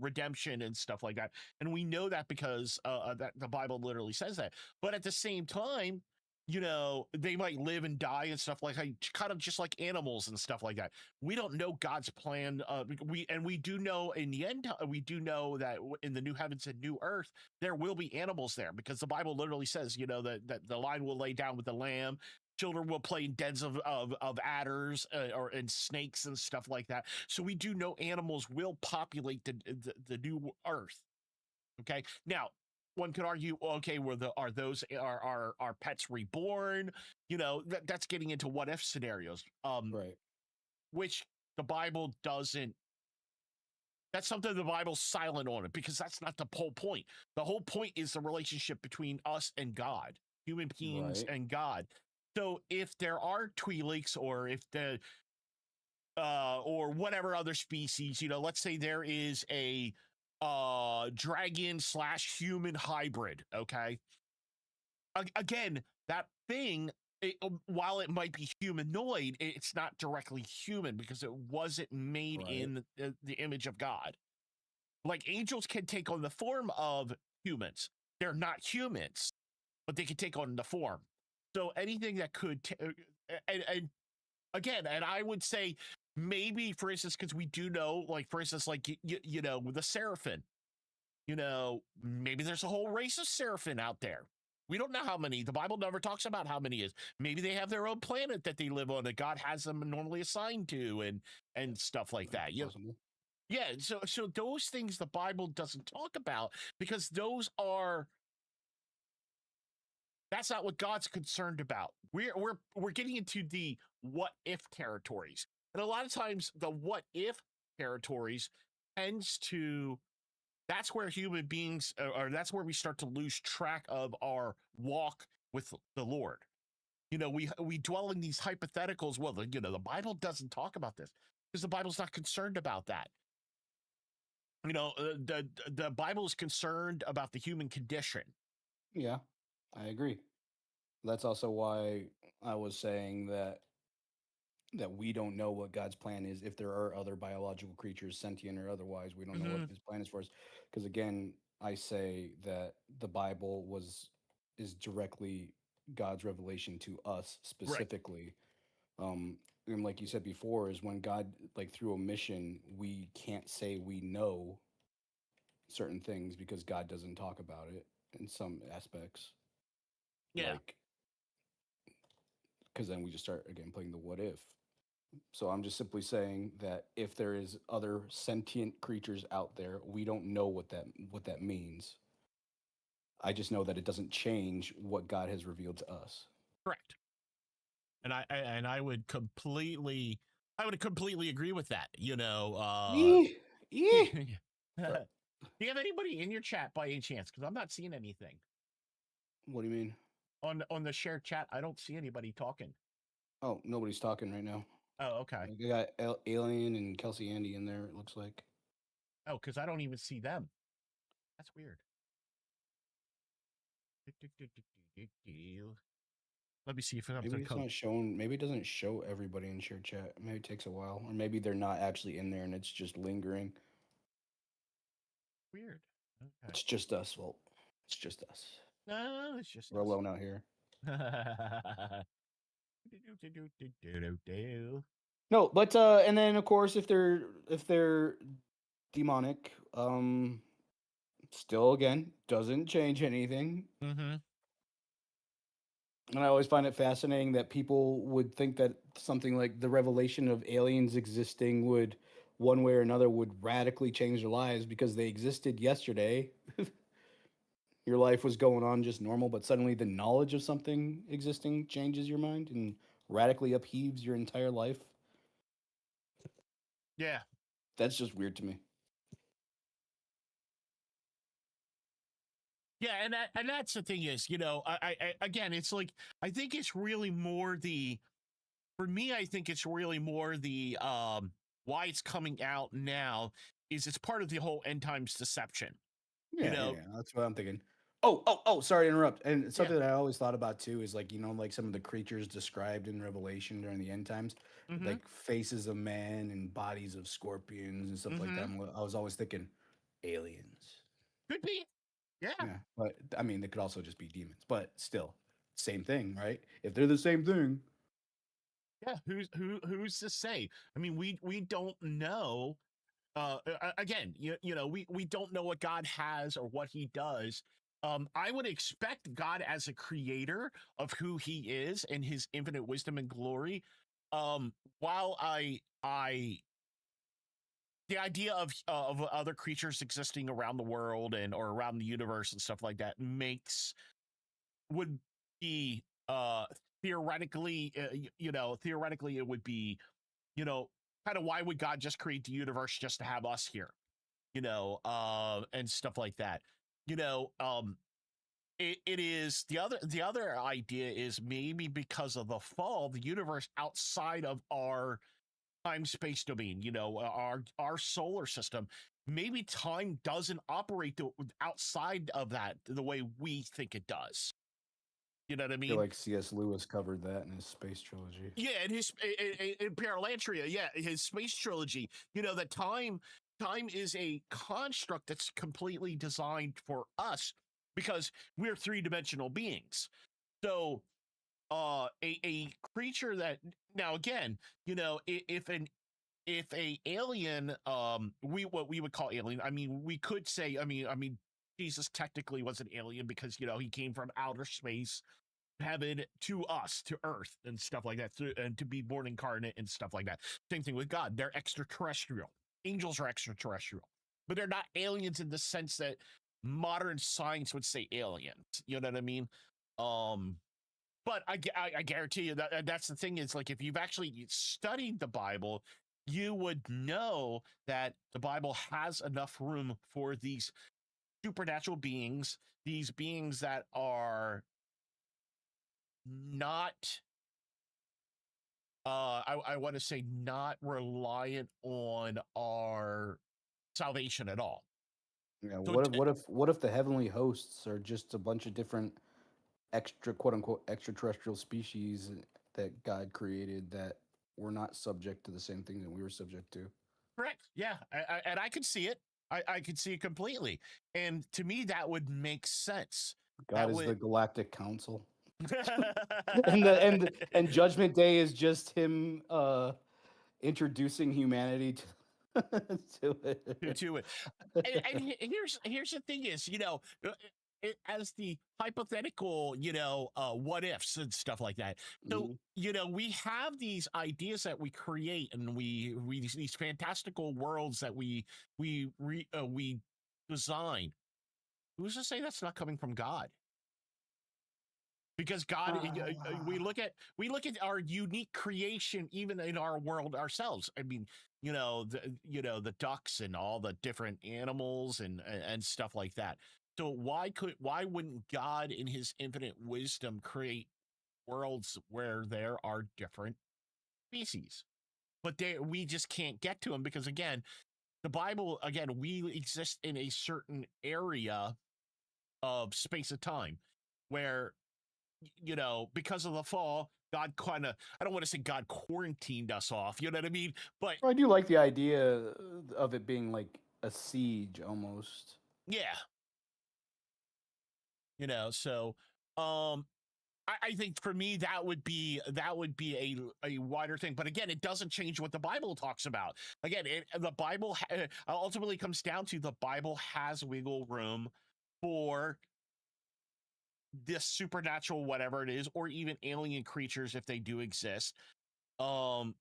redemption and stuff like that, and we know that because that the Bible literally says that. But at the same time, they might live and die and stuff like that, kind of just like animals and stuff like that. We don't know God's plan. We do know in the end, we do know that in the new heavens and new earth, there will be animals there, because the Bible literally says, that the lion will lay down with the lamb. Children will play in dens of adders and snakes and stuff like that. So we do know animals will populate the new earth. Okay. Now, one could argue, okay, are pets reborn? That's getting into what if scenarios. Right. Which the Bible doesn't. That's something the Bible's silent on it, because that's not the whole point. The whole point is the relationship between us and God, human beings and God. So if there are Twi'leks, or if or whatever other species, let's say there is a dragon / human hybrid. Okay. Again, that thing, while it might be humanoid, it's not directly human, because it wasn't made in the image of God. Like angels can take on the form of humans. They're not humans, but they can take on the form. So anything that could, and again, and I would say maybe, for instance, because we do know, like, for instance, like, with the seraphim, maybe there's a whole race of seraphim out there. We don't know how many. The Bible never talks about how many is. Maybe they have their own planet that they live on that God has them normally assigned to, and stuff like that. Yeah. So those things the Bible doesn't talk about, because that's not what God's concerned about. We're getting into the what if territories. And a lot of times the what if territories that's where human beings, or that's where we start to lose track of our walk with the Lord. We dwell in these hypotheticals. Well, the Bible doesn't talk about this, because the Bible's not concerned about that. The Bible is concerned about the human condition. Yeah, I agree. That's also why I was saying that we don't know what God's plan is. If there are other biological creatures, sentient or otherwise, we don't know what his plan is for us. Because again, I say that the Bible is directly God's revelation to us specifically. And like you said before, is when God, like, through a mission, we can't say we know certain things because God doesn't talk about it in some aspects. Yeah. Like, because then we just start again playing the what if. So I'm just simply saying that if there is other sentient creatures out there, we don't know what that means. I just know that it doesn't change what God has revealed to us. Correct. And I would completely agree with that. Yeah. Do you have anybody in your chat by any chance? Because I'm not seeing anything. What do you mean? On the shared chat, I don't see anybody talking. Oh, nobody's talking right now. Oh, okay. We got Alien and Kelsey Andy in there, it looks like. Oh, because I don't even see them. That's weird. Let me see if Maybe it's not showing. Maybe it doesn't show everybody in shared chat. Maybe it takes a while, or maybe they're not actually in there and it's just lingering. Weird. Okay. It's just us. Well, it's just us. No, it's just we're alone out here. No, but and then of course if they're demonic, still again doesn't change anything. And I always find it fascinating that people would think that something like the revelation of aliens existing would, one way or another, would radically change their lives because they existed yesterday. Your life was going on just normal, but suddenly the knowledge of something existing changes your mind and radically upheaves your entire life. Yeah. That's just weird to me. Yeah, and that's the thing is, I again, it's like I think it's really more for me, I think it's really more why it's coming out now is it's part of the whole end times deception. You Yeah, know, yeah, that's what I'm thinking. Oh, sorry to interrupt. And yeah. something that I always thought about too is like, like some of the creatures described in Revelation during the end times, Mm-hmm. like faces of men and bodies of scorpions and stuff like that. Mm-hmm. I was always thinking aliens. Could be. Yeah. Yeah, but I mean, they could also just be demons, but still, same thing, right? If they're the same thing, Yeah. Who's to say? I mean, we don't know. Again, we don't know what God has or what he does. I would expect God as a creator of who he is and his infinite wisdom and glory. While the idea of other creatures existing around the world and or around the universe and stuff like that would be theoretically, theoretically it would be, kind of why would God just create the universe just to have us here? And stuff like that. It is the other idea is maybe because of the fall, the universe outside of our time space domain, our solar system, maybe time doesn't operate outside of that the way we think it does. You know what I I feel mean? like C.S. Lewis covered that in his space trilogy. Yeah, and his in Paralantria, yeah, his space trilogy. That time is a construct that's completely designed for us because we're three-dimensional beings. So, a creature that now again, if a alien, what we would call alien. I mean, we could say, I mean, Jesus technically was an alien because he came from outer space heaven to us, to earth and stuff like that, and to be born incarnate and stuff like that. Same thing with God. They're extraterrestrial. Angels are extraterrestrial, but they're not aliens in the sense that modern science would say aliens. You know what I mean? But I guarantee you that's the thing is like if you've actually studied the Bible, you would know that the Bible has enough room for these supernatural beings, these beings that are not I want to say not reliant on our salvation at all. Yeah, So what if the heavenly hosts are just a bunch of different extra quote unquote extraterrestrial species that God created that were not subject to the same thing that we were subject to? correct. Yeah. And I could see it. I could see it completely. And to me, that would make sense. God That is the would galactic council. And Judgment Day is just him introducing humanity to it. to it. Here's the thing is, as the hypothetical, what ifs and stuff like that. So, Mhm. we have these ideas that we create and we these fantastical worlds that we design. Who's to say that's not coming from God? Because God, we look at our unique creation, even in our world ourselves. I mean, the ducks and all the different animals and stuff like that. So why wouldn't God, in His infinite wisdom, create worlds where there are different species? But we just can't get to them because again, the Bible, again, we exist in a certain area of space and time where because of the fall, God kind of, I don't want to say God quarantined us off, you know what I mean? But I do like the idea of it being like a siege almost. yeah, so um I think for me that would be a wider thing. But again, it doesn't change what the Bible talks about. Again, the Bible ultimately comes down to the Bible has wiggle room for this supernatural whatever it is, or even alien creatures if they do exist. Why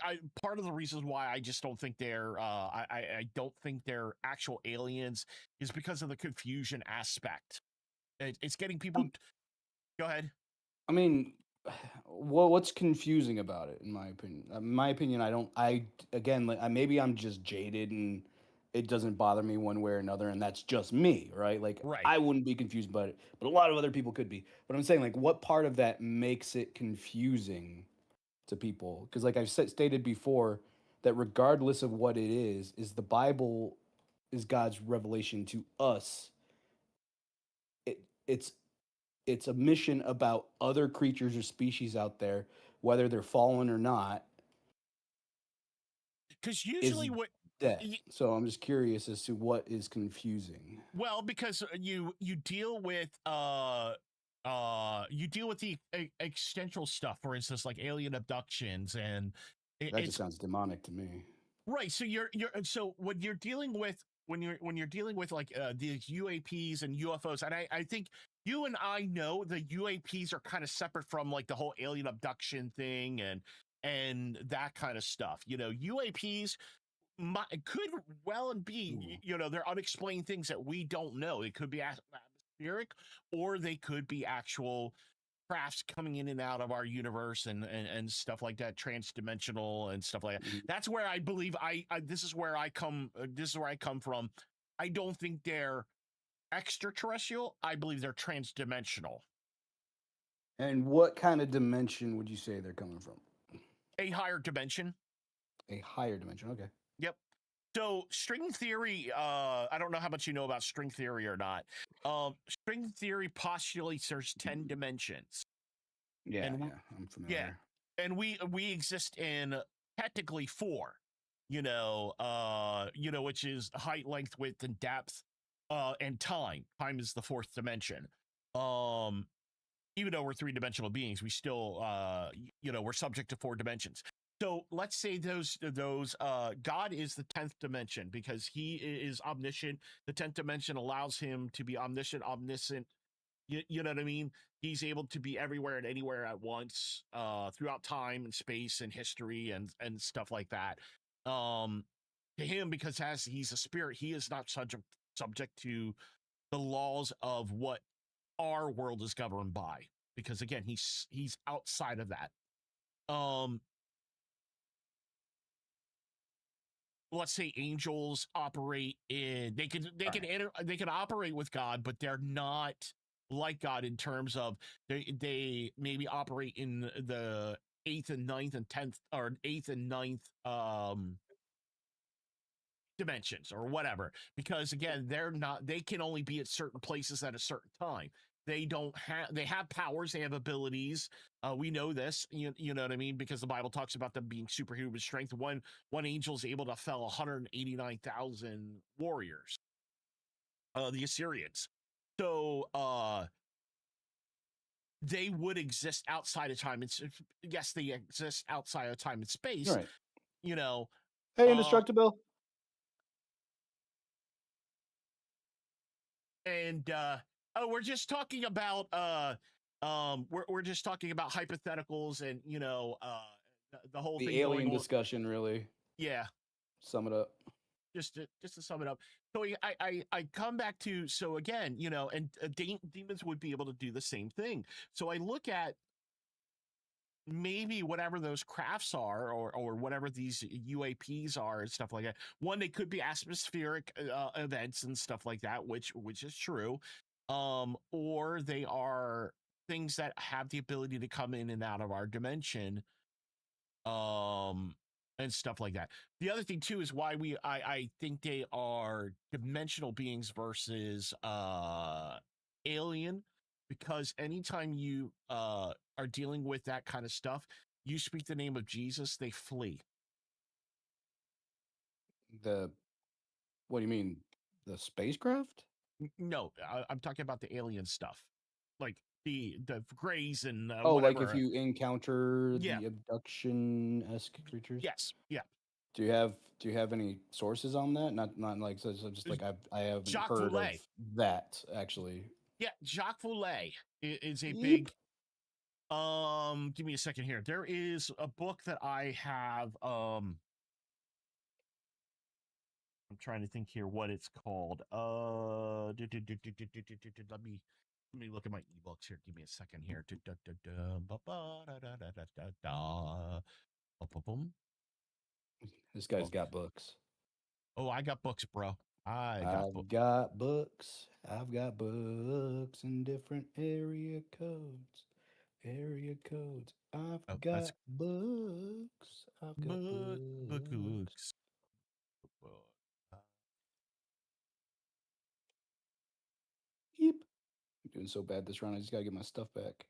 I part of the reasons why I just don't think they're I don't think they're actual aliens is because of the confusion aspect. It's getting people. Go ahead. I mean, well, what's confusing about it, in my opinion? In my opinion, I don't. I again, like, maybe I'm just jaded and it doesn't bother me one way or another, and that's just me, right? Like, Right. I wouldn't be confused about it, but a lot of other people could be. But I'm saying, like, what part of that makes it confusing to people? Because, like I've stated before, that regardless of what it is the Bible is God's revelation to us. It's it's a mission about other creatures or species out there, whether they're fallen or not, Because is usually what that. So I'm just curious as to what is confusing. well, because you deal with you deal with the existential stuff, for instance, like alien abductions, and That just it's sounds demonic to me. right. So you're so when you're dealing with when you're dealing with like these UAPs and UFOs, and I think you and I know the UAPs are kind of separate from like the whole alien abduction thing and that kind of stuff. You know, UAPs could well and be, Ooh. you know, they're unexplained things that we don't know. It could be atmospheric, or they could be actual crafts coming in and out of our universe and stuff like that, transdimensional and stuff like that. Mhm. That's where I believe this is where I come. This is where I come from. I don't think they're extraterrestrial. I believe they're transdimensional. And what kind of dimension would you say they're coming from? A higher dimension. A higher dimension. Okay. Yep. So string theory, I don't know how much you know about string theory or not. String theory postulates there's 10 dimensions. Yeah, And yeah, I'm familiar. and we exist in technically 4, which is height, length, width, and depth, and time. Time is the 4th dimension. Even though we're 3-dimensional beings, we still we're subject to 4 dimensions. So let's say those God is the 10th dimension because he is omniscient. The 10th dimension allows him to be omniscient, omniscient. You know what I mean? He's able to be everywhere and anywhere at once, throughout time and space and history and stuff like that. To him, because as he's a spirit, he is not subject to the laws of what our world is governed by, because again, he's outside of that. Let's say angels operate in they can operate with God, but they're not like God in terms of they maybe operate in the 8th and 9th and 10th, or 8th and 9th dimensions or whatever, because again, they can only be at certain places at a certain time. They have powers, they have abilities. We know this, you know what I mean, because the Bible talks about them being superhuman strength. One angel is able to fell 189,000 warriors, the Assyrians. So they would exist outside of time. Yes, they exist outside of time and space. Right. You know, Hey, Indestructible. and we're just talking about we're just talking about hypotheticals and the whole The thing going alien on. discussion, really. Yeah, Sum it up. just to sum it up. So I come back to, so again, and demons would be able to do the same thing. So I look at maybe whatever those crafts are, or whatever these UAPs are and stuff like that. One, they could be atmospheric events and stuff like that, which is true. Or they are things that have the ability to come in and out of our dimension, and stuff like that. The other thing too is why I think they are dimensional beings versus alien, because anytime you are dealing with that kind of stuff, you speak the name of Jesus, they flee. What do you mean? The spacecraft? No, I'm talking about the alien stuff, like the Greys and Oh, like if whatever. you encounter Yeah. the abduction-esque creatures? Yes. Yeah. Do you have any sources on that? Not like, so just like I haven't Jacques heard Voulet. of that, actually. Yeah, Jacques Voulet is a Yep. big. Give me a second here. There is a book that I have. I'm trying to think here what it's called. Let me look at my ebooks here. Give me a second here. Boom. This guy's Book. got books. Oh, I got books, bro. I got books. got books. I've got books in different area codes. Area codes. I've Oh, got that's books. I've got books. books. Yep. I'm doing so bad this round. I just gotta get my stuff back.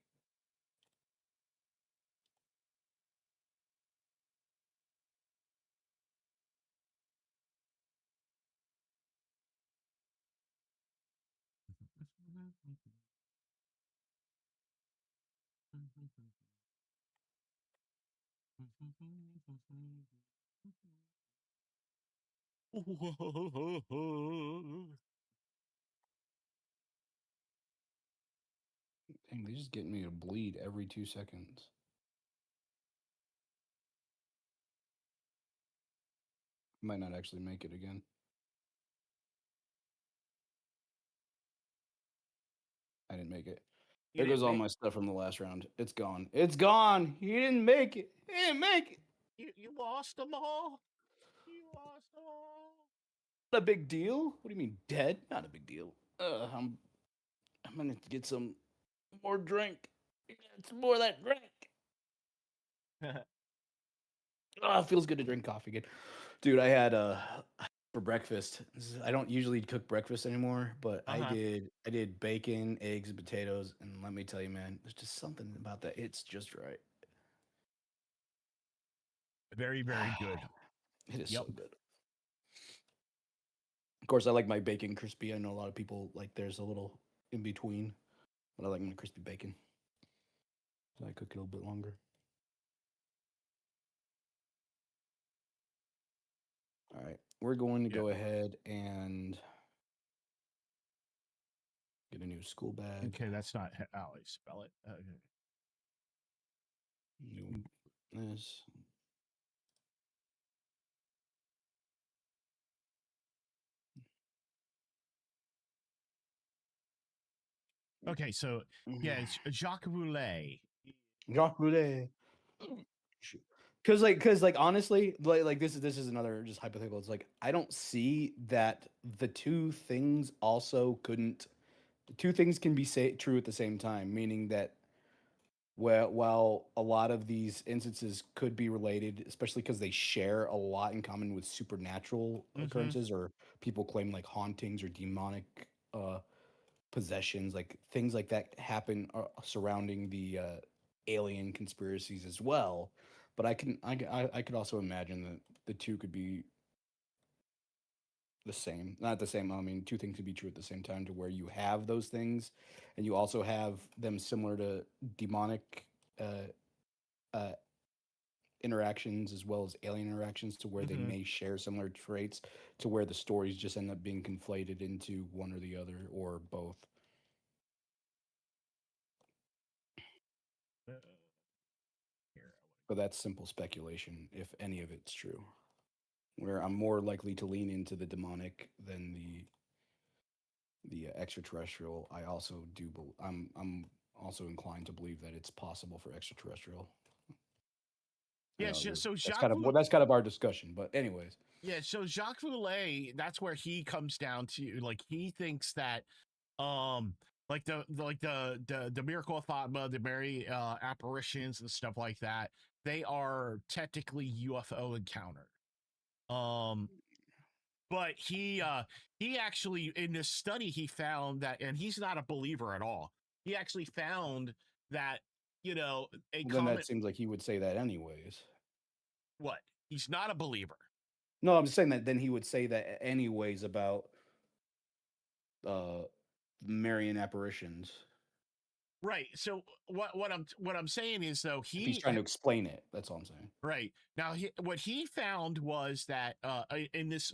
Dang, they just getting me to bleed every 2 seconds. Might not actually make it again. I didn't make it. There goes all my stuff from the last round. It's gone. It's gone. You didn't make it. You didn't make it. You lost them all. You lost them all. Not a big deal. What do you mean dead? Not a big deal. I'm gonna get some more drink. Some more of that drink. Oh, it feels good to drink coffee again. Dude, I had for breakfast. I don't usually cook breakfast anymore, but I did bacon, eggs, and potatoes, and let me tell you, man, there's just something about that. It's just right. Very, very good. It is so good. Of course, I like my bacon crispy. I know a lot of people like there's a little in between, but I like my crispy bacon. So I cook it a little bit longer. All right, we're going to go ahead and get a new school bag. Okay, that's not how I spell it. New this. Okay, so yeah, it's Jacques Voulet. Jacques Voulet. Because honestly, like this is another just hypothetical. It's like I don't see that the two things also couldn't. The two things can be true at the same time, meaning that while a lot of these instances could be related, especially because they share a lot in common with supernatural occurrences, or people claim like hauntings or demonic possessions, like things like that happen surrounding the alien conspiracies as well. But I could also imagine that the two could be the same, not the same. I mean, two things could be true at the same time, to where you have those things, and you also have them similar to demonic interactions as well as alien interactions, to where they may share similar traits, to where the stories just end up being conflated into one or the other or both. But that's simple speculation, if any of it's true. Where I'm more likely to lean into the demonic than the extraterrestrial. I also do. I'm also inclined to believe that it's possible for extraterrestrial. Yeah, so that's kind of our discussion. But anyways. Yeah, so Jacques Voulet, that's where he comes down to, like, he thinks that like the miracle of Fatima, the Mary apparitions and stuff like that, they are technically UFO encounters. But he actually, in this study, he found that, and he's not a believer at all. He actually found that, then that seems like he would say that anyways. What? He's not a believer. No, I'm just saying that then he would say that anyways about Marian apparitions. Right. So what I'm saying is, though, he's trying to explain it. That's all I'm saying. Right. Now, what he found was that in this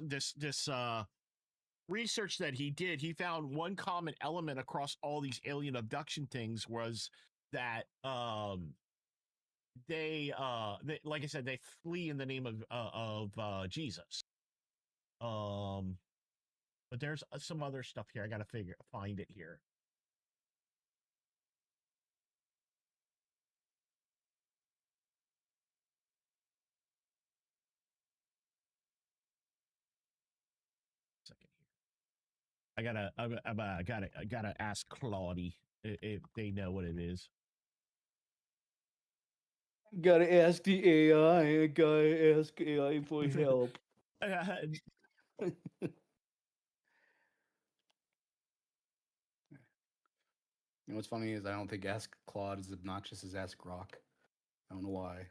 research that he did, he found one common element across all these alien abduction things was that they like I said, they flee in the name of Jesus. But there's some other stuff here. I gotta find it here. Second here. I gotta ask Claudie if they know what it is. Gotta ask the AI. Gotta ask AI for help. You know what's funny is I don't think Ask Claude is obnoxious as Ask Grok. I don't know why.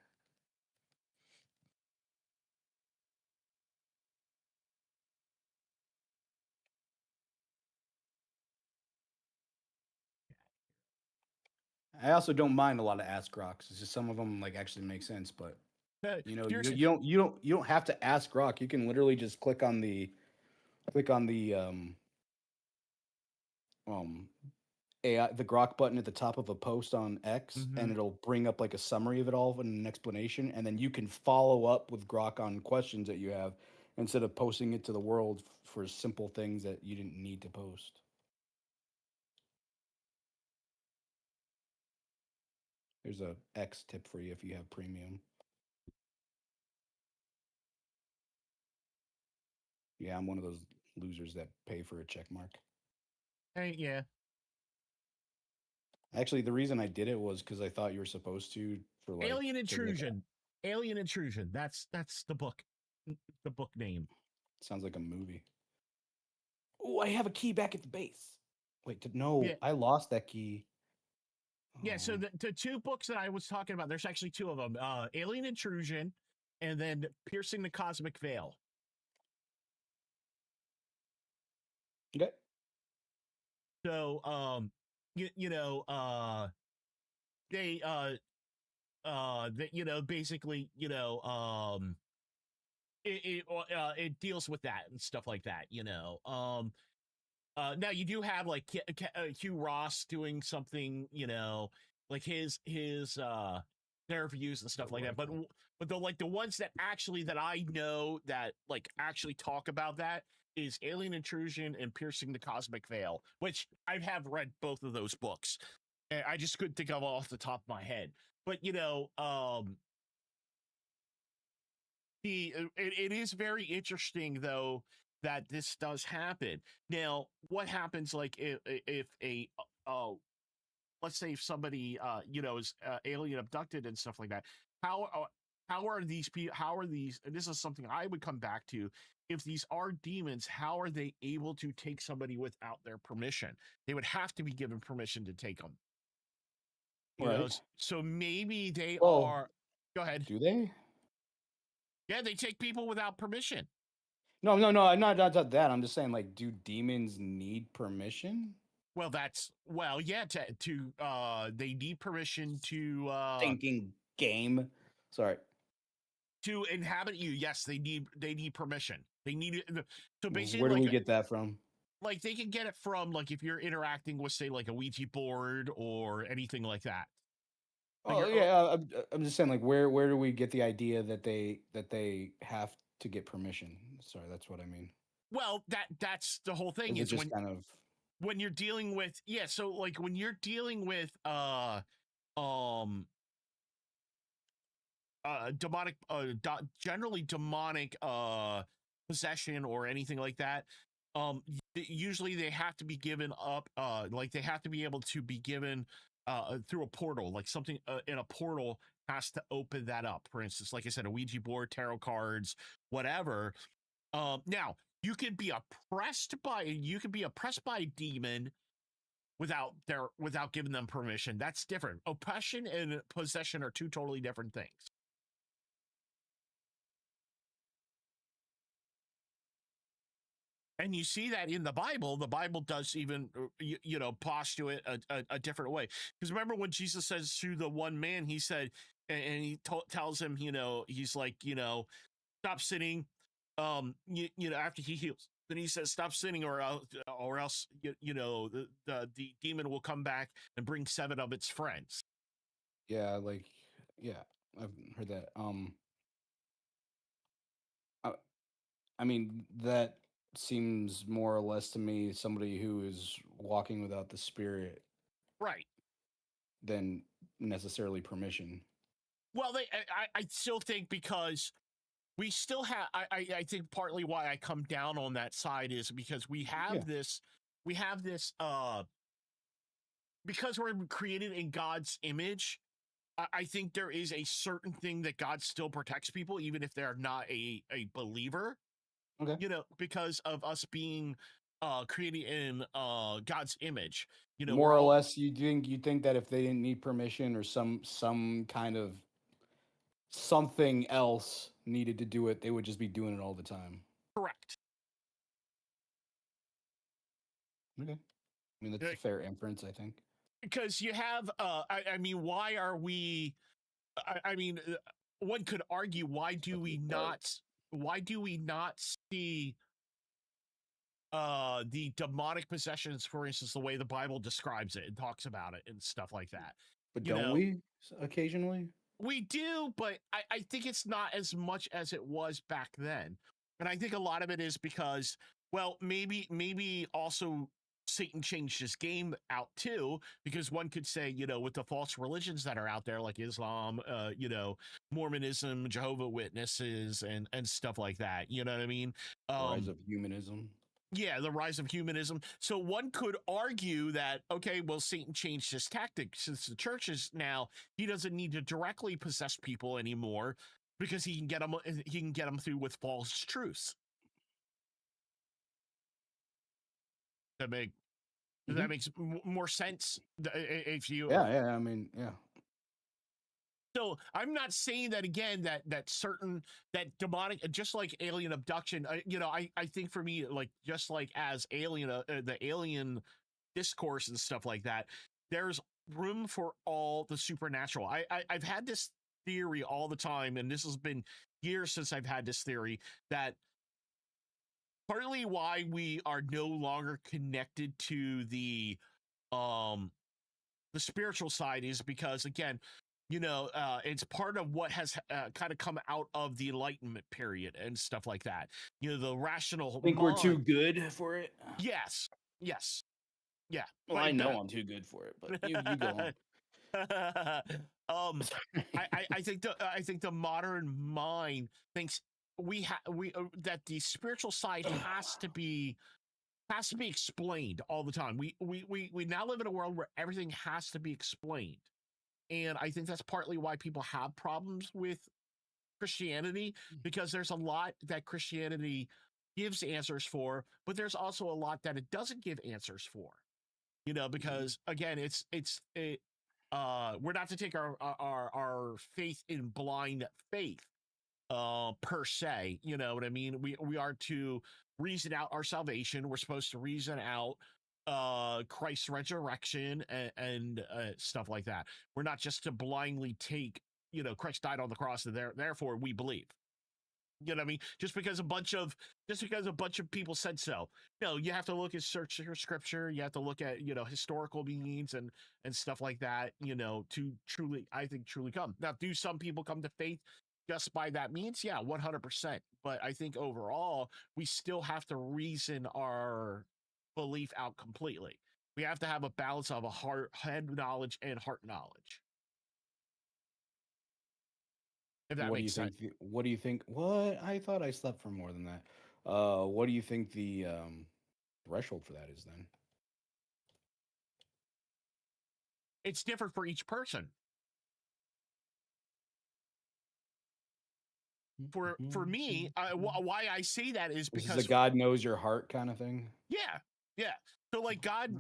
I also don't mind a lot of Ask Groks. It's just some of them like actually make sense, but you know, you don't have to ask Grok. You can literally just click on the AI, the Grok button at the top of a post on X, and it'll bring up like a summary of it all and an explanation, and then you can follow up with Grok on questions that you have instead of posting it to the world for simple things that you didn't need to post. There's a X tip for you if you have premium. Yeah, I'm one of those losers that pay for a check mark. Hey, yeah. Actually, the reason I did it was because I thought you were supposed to for like Alien Intrusion. Alien Intrusion. That's the book. The book name. Sounds like a movie. Oh, I have a key back at the base. Wait, no, Yeah. I lost that key. Yeah, so the two books that I was talking about, there's actually two of them. Alien Intrusion and then Piercing the Cosmic Veil. Okay. So they basically, it deals with that and stuff like that, now you do have like Hugh Ross doing something, like his their views and stuff like that. But the ones that I know that like actually talk about that is Alien Intrusion and Piercing the Cosmic Veil, which I have read both of those books. And I just couldn't think of off the top of my head. But it is very interesting though that this does happen. Now, what happens like if a let's say if somebody is alien abducted and stuff like that? How are these people? How are these? And this is something I would come back to. If these are demons, how are they able to take somebody without their permission? They would have to be given permission to take them. So maybe they are. Go ahead. Do they? Yeah, they take people without permission. No, not that. I'm just saying, like, do demons need permission? Well, yeah. They need permission to thinking game. Sorry. To inhabit you. Yes, they need permission. They need it. So basically, where do we get that from? Like they can get it from like if you're interacting with say like a Ouija board or anything like that. Oh yeah, I'm just saying like where do we get the idea that they have to get permission? Sorry, that's what I mean. Well, that's the whole thing is just kind of when you're dealing with so like when you're dealing with demonic generally demonic possession or anything like that, usually they have to be given up like they have to be able to be given through a portal, like something in a portal has to open that up. For instance, like I said, a Ouija board, tarot cards, whatever. Now you could be oppressed by a demon without giving them permission. That's different. Oppression and possession are two totally different things. And you see that in the Bible. The Bible does even, postulate a different way. Because remember when Jesus says to the one man, he said, and he tells him, he's like, stop sitting, after he heals Then he says, "Stop sinning, or else the demon will come back and bring 7 of its friends." Yeah, like yeah, I've heard that. I, I mean that seems more or less to me somebody who is walking without the spirit Right. than necessarily permission. Well, I still think, because we still have, I think partly why I come down on that side is because we have Yeah. this, because we're created in God's image. I think there is a certain thing that God still protects people, even if they're not a believer, Okay. because of us being created in God's image. More We're or all less, you think that if they didn't need permission or some kind of something else needed to do it, they would just be doing it all the time. correct. Okay. I mean, that's a fair inference, I think. Because you have, I mean, why are we? I mean, one could argue, why do we not? Why do we not see the demonic possessions, for instance, the way the Bible describes it and talks about it and stuff like that? But You don't know, we occasionally? we do, but I think it's not as much as it was back then. And I think a lot of it is because, well, maybe also Satan changed his game out too, because one could say, with the false religions that are out there, like Islam, Mormonism, Jehovah Witnesses, and stuff like that. You know what I mean? The rise of humanism. Yeah, the rise of humanism. So one could argue that, okay, well, Satan changed his tactic, since the church is now, he doesn't need to directly possess people anymore, because he can get them through with false truths. That make that makes more sense if you. Yeah. I mean, yeah. So I'm not saying that, again, that demonic, just like alien abduction. I think for me, like, just like as alien, the alien discourse and stuff like that, there's room for all the supernatural. I've had this theory all the time, and this has been years since I've had this theory, that partly why we are no longer connected to the spiritual side is because, again, it's part of what has kind of come out of the Enlightenment period and stuff like that. The rational Think we're too mind. good for it? Yes. Yeah. Well, I know I'm too good for it, but you go on. I think the modern mind thinks that the spiritual side has to be explained all the time. We now live in a world where everything has to be explained. And I think that's partly why people have problems with Christianity, because there's a lot that Christianity gives answers for, but there's also a lot that it doesn't give answers for. Because, again, we're not to take our faith in blind faith, per se. You know what I mean? We are to reason out our salvation. We're supposed to reason out Christ's resurrection and stuff like that. We're not just to blindly take, Christ died on the cross, and therefore we believe. You know what I mean? Just because a bunch of people said so. No, you have to look at search your scripture. You have to look at, historical meanings and stuff like that, to truly, I think, truly come. Now, do some people come to faith just by that means? Yeah, 100%. But I think overall, we still have to reason our belief out completely. We have to have a balance of a head knowledge and heart knowledge. If that makes sense. What do you think? What? I thought I slept for more than that. What do you think the threshold for that is then? It's different for each person. For me, why I say that is because This is a God knows your heart kind of thing. Yeah. So, like, God,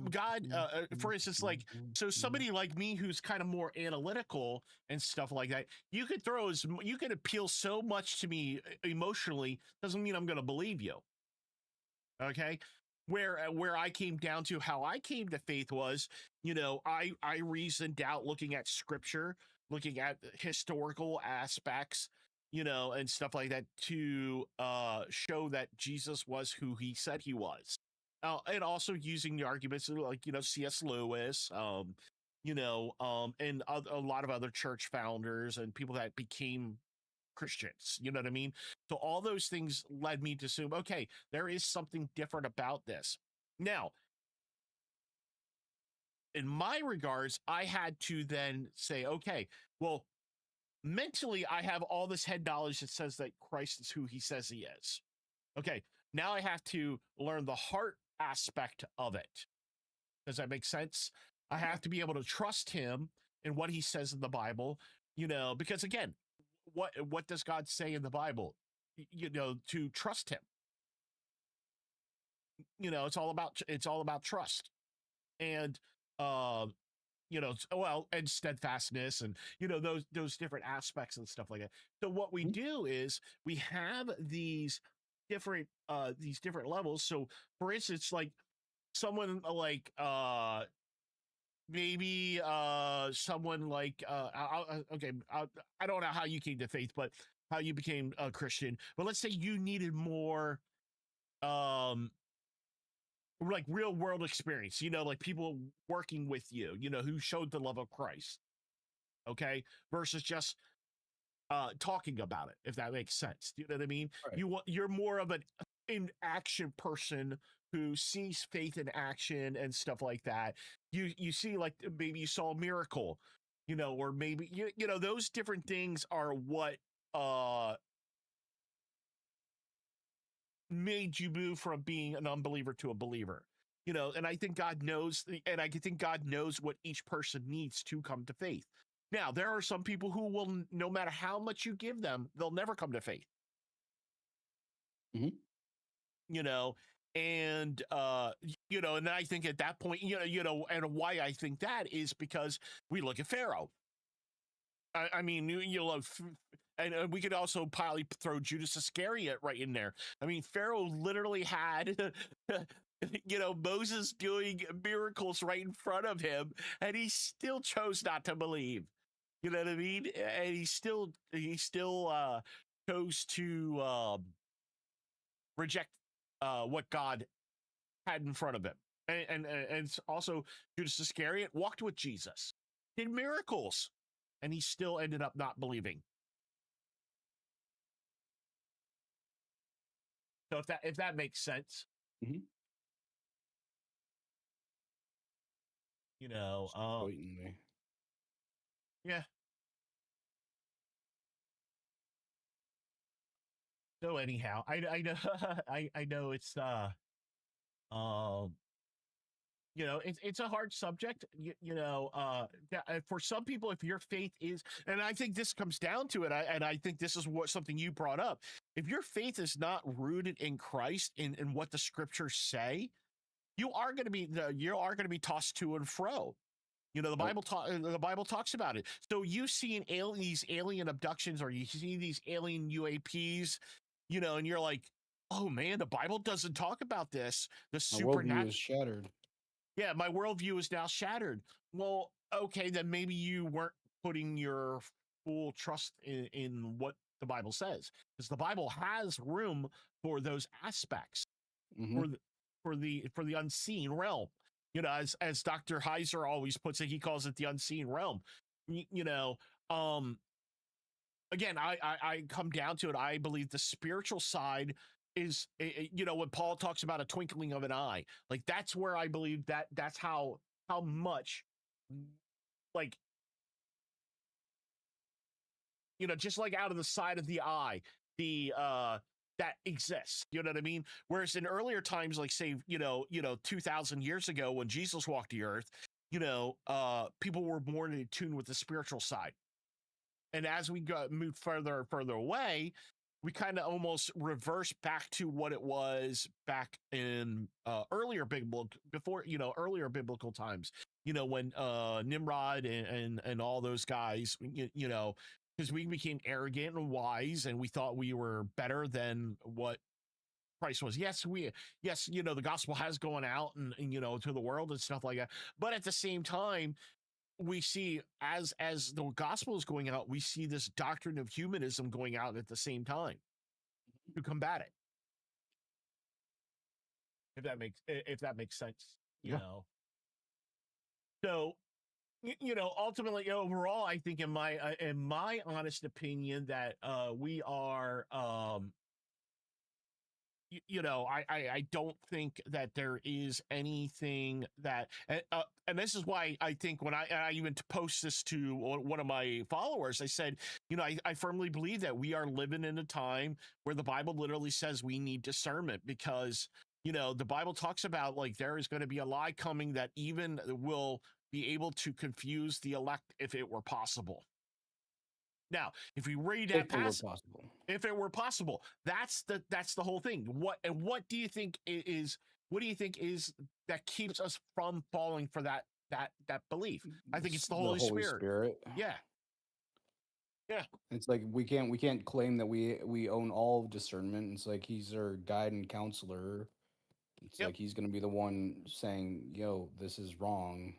for instance, like, so somebody like me who's kind of more analytical and stuff like that, you could appeal so much to me emotionally, doesn't mean I'm going to believe you. Okay. Where I came down to how I came to faith was, I reasoned out looking at scripture, looking at historical aspects, and stuff like that to show that Jesus was who he said he was. And also using the arguments of like, C.S. Lewis, and a lot of other church founders and people that became Christians, you know what I mean? So all those things led me to assume, okay, there is something different about this. Now, in my regards, I had to then say, okay, well, mentally, I have all this head knowledge that says that Christ is who he says he is. Okay, now I have to learn the heart aspect of it. Does that make sense? I have to be able to trust him in what he says in the Bible, because again, what does God say in the Bible? To trust him. It's all about trust. And and steadfastness and those different aspects and stuff like that. So what we do is we have these different levels. So for instance, like someone like maybe someone like I don't know how you came to faith, but how you became a Christian. But let's say you needed more like real world experience, like people working with you, who showed the love of Christ. Okay. Versus just talking about it, if that makes sense. Do you know what I mean? Right. You're more of an in action person who sees faith in action and stuff like that. You see, like maybe you saw a miracle, or maybe those different things are what made you move from being an unbeliever to a believer. And I think God knows, and I think God knows what each person needs to come to faith. Now, there are some people who will, no matter how much you give them, they'll never come to faith. Mm-hmm. And and I think at that point, and why I think that is because we look at Pharaoh. I mean, and we could also probably throw Judas Iscariot right in there. I mean, Pharaoh literally had, Moses doing miracles right in front of him, and he still chose not to believe. You know what I mean? And he still chose to reject what God had in front of him. And also Judas Iscariot walked with Jesus, did miracles, and he still ended up not believing. So if that makes sense. Mm-hmm. Yeah. So anyhow, I know I know it's it's a hard subject, for some people, if your faith is, and I think this comes down to it, and I think this is something you brought up. If your faith is not rooted in Christ, in what the scriptures say, you are going to be tossed to and fro. The Bible talks about it. So you see these alien abductions, or you see these alien UAPs, and you're like, oh man, the Bible doesn't talk about this. The supernatural is shattered. Yeah, my worldview is now shattered. Well, okay, then maybe you weren't putting your full trust in what the Bible says, because the Bible has room for those aspects, mm-hmm. for the unseen realm. As Dr. Heiser always puts it, he calls it the unseen realm. Again, I come down to it. I believe the spiritual side is, when Paul talks about a twinkling of an eye, like that's where I believe that's how much, like, just like out of the side of the eye, that exists, you know what I mean? Whereas in earlier times, like say, 2,000 years ago when Jesus walked the earth, people were more in tune with the spiritual side. And as we moved further and further away, we kind of almost reverse back to what it was back in earlier biblical times, when Nimrod and all those guys, because we became arrogant and wise, and we thought we were better than what Christ was. Yes, the gospel has gone out and to the world and stuff like that. But at the same time, we see as the gospel is going out, we see this doctrine of humanism going out at the same time to combat it. If that makes sense, you Yeah. know. So, ultimately, overall, I think in my honest opinion that we are, I don't think that there is anything that, and this is why I think when I even post this to one of my followers, I said, I firmly believe that we are living in a time where the Bible literally says we need discernment, because, the Bible talks about, like, there is going to be a lie coming that even will be able to confuse the elect if it were possible. Now, if we read that If it were passage, possible. if it were possible, that's the whole thing. What do you think is that keeps us from falling for that belief? I think it's the Holy Spirit. Yeah. Yeah. It's like we can't claim that we own all of discernment. It's like he's our guide and counselor. It's Yep. like he's going to be the one saying, "Yo, this is wrong."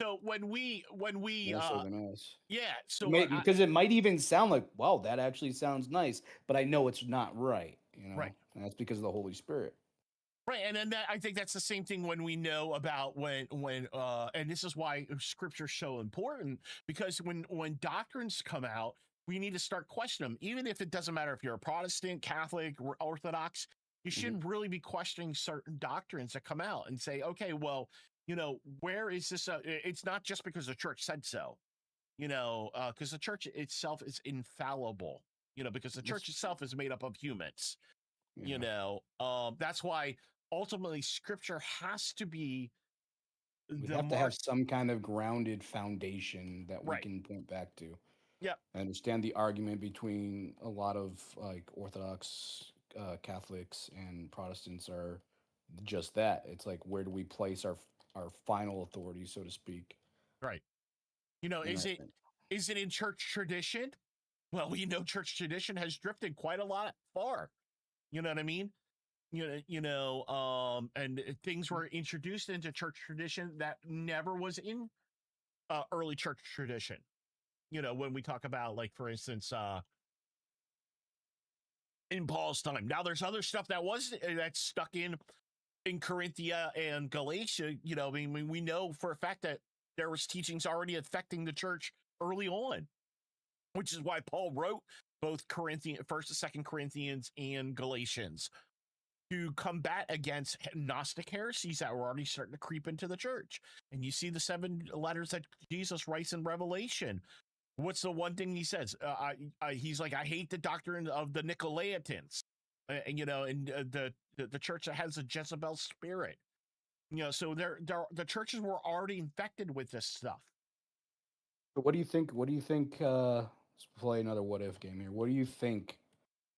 So when we More so than us. yeah, so Because it might even sound like, wow, that actually sounds nice, but I know it's not right, Right. And that's because of the Holy Spirit. Right, and then I think that's the same thing when we know about when and this is why scripture's so important, because when doctrines come out, we need to start questioning them, even if it doesn't matter if you're a Protestant, Catholic, or Orthodox. You should really be questioning certain doctrines that come out and say, okay, well, where is this? It's not just because the church said so, because the church itself is infallible, because the church itself is made up of humans. Yeah. That's why ultimately scripture has to be We the have to have mark. some kind of grounded foundation that we Right. can point back to. Yep. I understand the argument between a lot of like Orthodox Catholics and Protestants are just that. It's like, where do we place our final authority, so to speak? Right. And Is I it think in church tradition? Well, church tradition has drifted quite a lot far. You know what I mean? And things were introduced into church tradition that never was in early church tradition. When we talk about, like, for instance, in Paul's time. Now there's other stuff that's stuck in Corinthia and Galatia. We know for a fact that there was teachings already affecting the church early on, which is why Paul wrote both First and Second Corinthians and Galatians, to combat against Gnostic heresies that were already starting to creep into the church. And you see the 7 letters that Jesus writes in Revelation. What's the one thing he says? He's like, I hate the doctrine of the Nicolaitans, and the church that has a Jezebel spirit. So the churches were already infected with this stuff. So what do you think? Let's play another what if game here. What do you think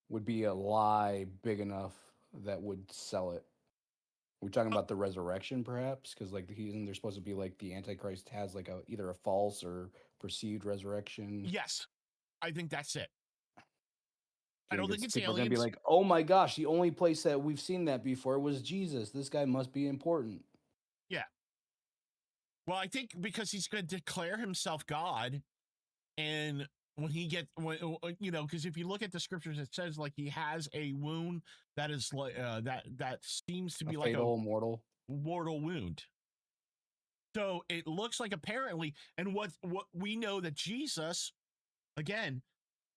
would be a lie big enough that would sell it? We're talking about the resurrection, perhaps, because like isn't there supposed to be like the Antichrist has like either a false or perceived resurrection? Yes, I think that's it. I don't think Because it's people are gonna be aliens. like, "Oh my gosh, the only place that we've seen that before was Jesus. This guy must be important." Yeah. Well, I think because he's going to declare himself God, and when because if you look at the scriptures, it says, like, he has a wound that is like that seems to A be like a fatal, mortal. mortal wound. So it looks like, apparently, and what we know, that Jesus, again,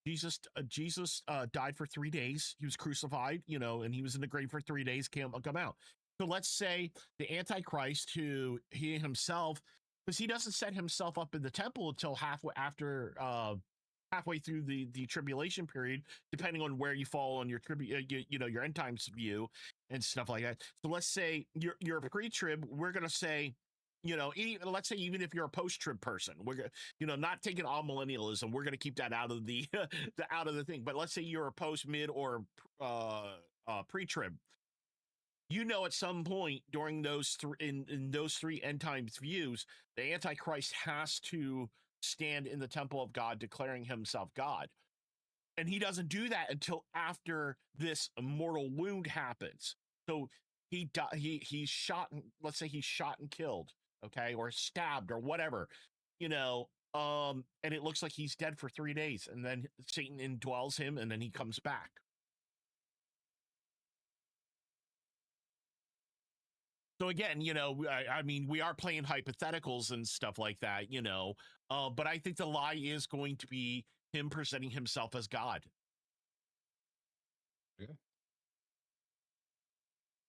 Jesus died for 3 days. He was crucified, and he was in the grave for 3 days, come out. So let's say the Antichrist, who he himself, because he doesn't set himself up in the temple until halfway through the tribulation period, depending on where you fall on your your end times view and stuff like that. So let's say you're a pre-trib. We're gonna say, let's say even if you're a post-trib person, we're gonna, not taking all millennialism. We're gonna keep that out of the out of the thing. But let's say you're a post, mid, or pre-trib. At some point during those in those 3 end times views, the Antichrist has to stand in the temple of God, declaring himself God. And he doesn't do that until after this mortal wound happens. So he's shot. Let's say he's shot and killed. okay, or stabbed or whatever, you know, and it looks like he's dead for 3 days, and then Satan indwells him, and then he comes back. So again, you know, I mean, we are playing hypotheticals and stuff like that, you know, but I think the lie is going to be him presenting himself as God. Yeah.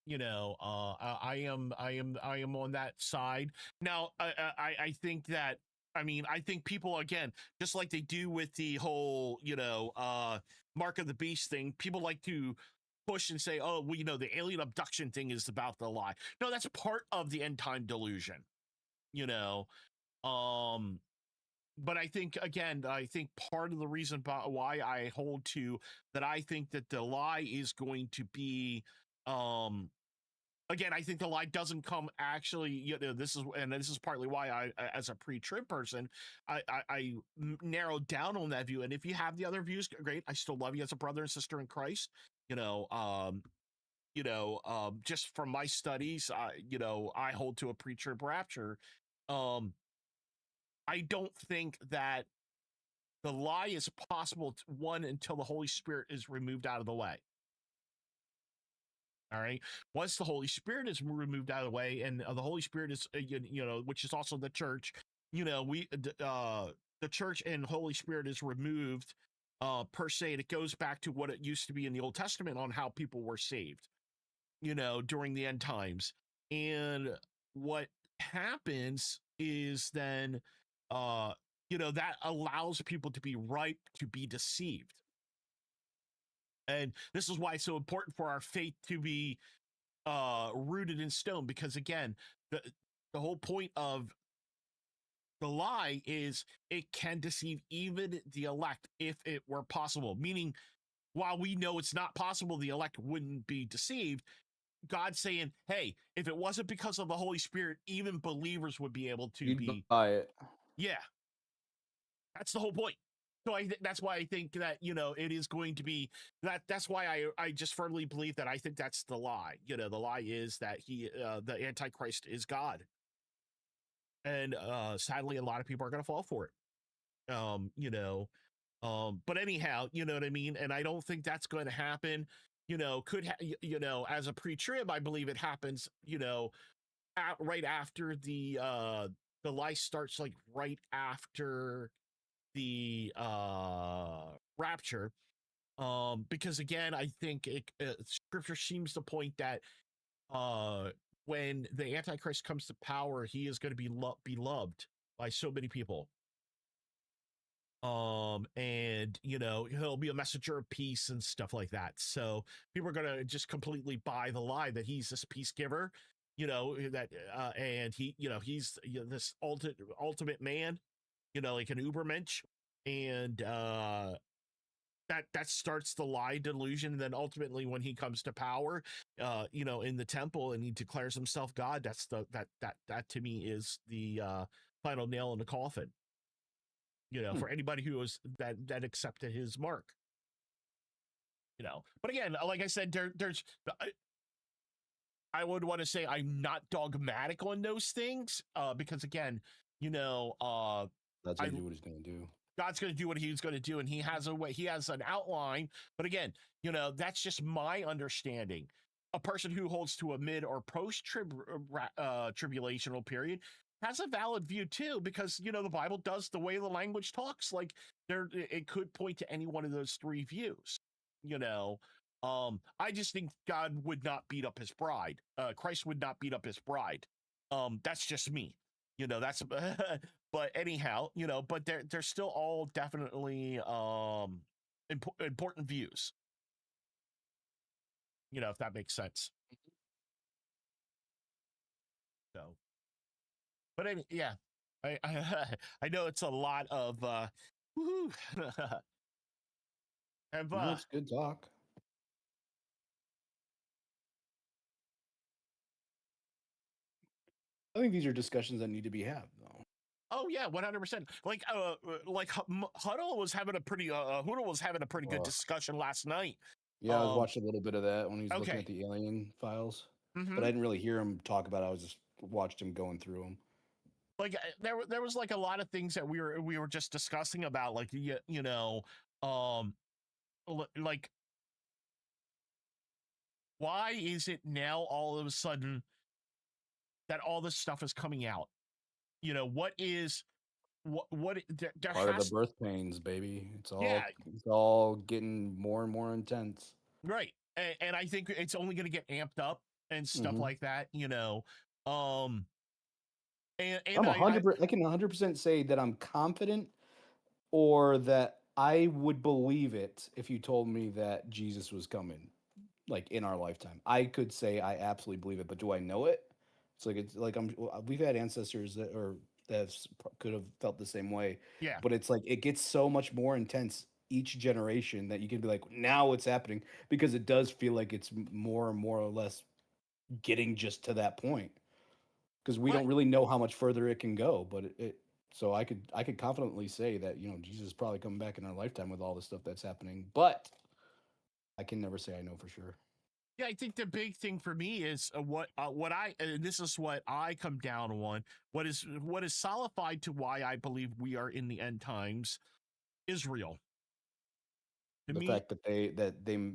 You know, I am on that side. Now, I think that, I mean, I think people, again, just like they do with the whole, you know, Mark of the Beast thing, people like to push and say, oh, well, you know, the alien abduction thing is about the lie. No, that's part of the end time delusion, you know. But I think, again, I think part of the reason why I hold to that, I think that the lie is going to be, again, I think the lie doesn't come actually, you know, this is partly why I, as a pre-trib person, I narrowed down on that view. And if you have the other views, great. I still love you as a brother and sister in Christ. Just from my studies, you know, I hold to a pre-trib rapture. I don't think that the lie is possible, one, until the Holy Spirit is removed out of the way. All right. Once the Holy Spirit is removed out of the way, and the Holy Spirit is, you know, which is also the church, you know, the church and Holy Spirit is removed, per se, and it goes back to what it used to be in the Old Testament on how people were saved, you know, during the end times. And what happens is then, you know, that allows people to be ripe to be deceived. And this is why it's so important for our faith to be rooted in stone, because again, the whole point of the lie is it can deceive even the elect if it were possible. Meaning, while we know it's not possible the elect wouldn't be deceived, God's saying, hey, if it wasn't because of the Holy Spirit, even believers would be able to be. Buy it. Yeah, that's the whole point. So that's why I think that, you know, it is going to be that. That's why I just firmly believe that. I think that's the lie. You know, the lie is that the Antichrist is God, and sadly, a lot of people are going to fall for it. You know, but anyhow, you know what I mean. And I don't think that's going to happen. You know, you know, as a pre-trib, I believe it happens. You know, right after the lie starts, like right after the rapture, because again, I think scripture seems to point that when the Antichrist comes to power, he is going to be beloved by so many people, and you know, he'll be a messenger of peace and stuff like that. So people are going to just completely buy the lie that he's this peace giver, you know, that and he, you know, he's, you know, this ultimate man, you know, like an ubermensch. And that starts the lie delusion. And then ultimately, when he comes to power, you know, in the temple, and he declares himself God, that's that to me is the final nail in the coffin, you know, for anybody who was that accepted his mark, you know. But again, like I said, there's I would want to say I'm not dogmatic on those things, because again, you know, That's gonna do what he's gonna do. God's going to do what he's going to do, and he has a way, he has an outline. But again, you know, that's just my understanding. A person who holds to a mid or post tribulational period has a valid view too, because, you know, the Bible does, the way the language talks, like it could point to any one of those three views, you know. I just think God would not beat up his bride. Christ would not beat up his bride. That's just me. You know, that's but anyhow, you know, but they're still all definitely important views. You know, if that makes sense. So, but yeah, I know it's a lot of woohoo. And No, it's good talk. I think these are discussions that need to be had, though. Oh yeah, 100%. Like Huddle was having a pretty Hoodle was having a pretty good discussion last night. Yeah, I was watching a little bit of that when he was looking Okay. at the alien files, but Mhm. I didn't really hear him talk about it. I was just watched him going through them. like there was like a lot of things that we were just discussing about, like you know, like why is it now all of a sudden that all this stuff is coming out? You know, there Part of the has, birth pains, baby. yeah, It's all getting more and more intense. right. And I think it's only going to get amped up and stuff Hmm. like that, you know. Um and I'm I 100%. I can 100% say that I'm confident, or that I would believe it if you told me that Jesus was coming, like in our lifetime. I could say I absolutely believe it, but do I know it? It's like we've had ancestors that could have felt the same way, yeah. but it's like it gets so much more intense each generation that you can be like, now it's happening, because it does feel like it's more and more or less getting just to that point, because we don't Right. really know how much further it can go. But so I could confidently say that, Jesus is probably coming back in our lifetime with all the stuff that's happening, but I can never say I know for sure. Yeah, I think the big thing for me is what I, and this is what I come down on, what is solidified to why I believe we are in the end times, Israel. To The me, fact that they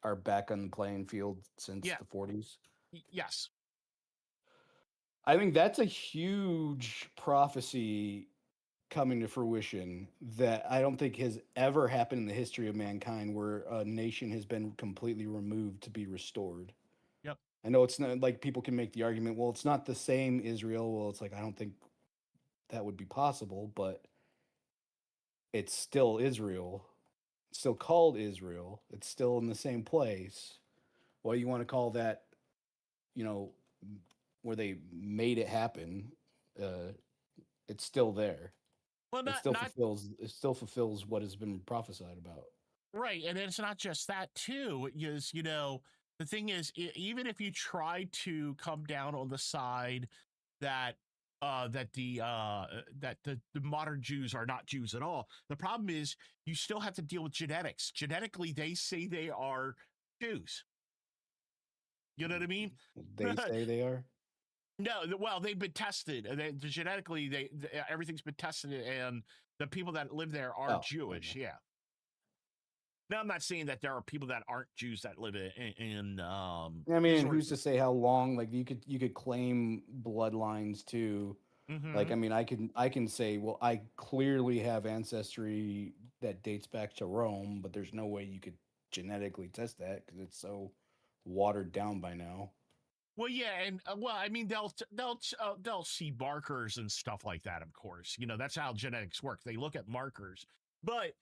are back on the playing field since yeah, the 40s. yes. I think that's a huge prophecy coming to fruition that I don't think has ever happened in the history of mankind, where a nation has been completely removed to be restored. Yep. I know it's not like people can make the argument, well, it's not the same Israel. Well, it's like, I don't think that would be possible, but it's still Israel. It's still called Israel. It's still in the same place. What you want to call that, you know, where they made it happen, uh, it's still there. Well, It not still not fulfills it still fulfills what has been prophesied about. right, and it's not just that too. Is, you know, the thing is, even if you try to come down on the side that the modern Jews are not Jews at all, the problem is you still have to deal with genetics. Genetically, they say they are Jews. You know what I mean? They say they are. No, well, they've been tested. Genetically, everything's been tested, and the people that live there are Oh, Jewish. okay. Yeah. Now, I'm not saying that there are people that aren't Jews that live in I mean, Israel. who's to say how long? Like, you could claim bloodlines too. Like, Mm-hmm. I mean, I can say, well, I clearly have ancestry that dates back to Rome, but there's no way you could genetically test that because it's so watered down by now. Well, yeah, and well, I mean, they'll see markers and stuff like that. Of course, you know that's how genetics work. They look at markers, but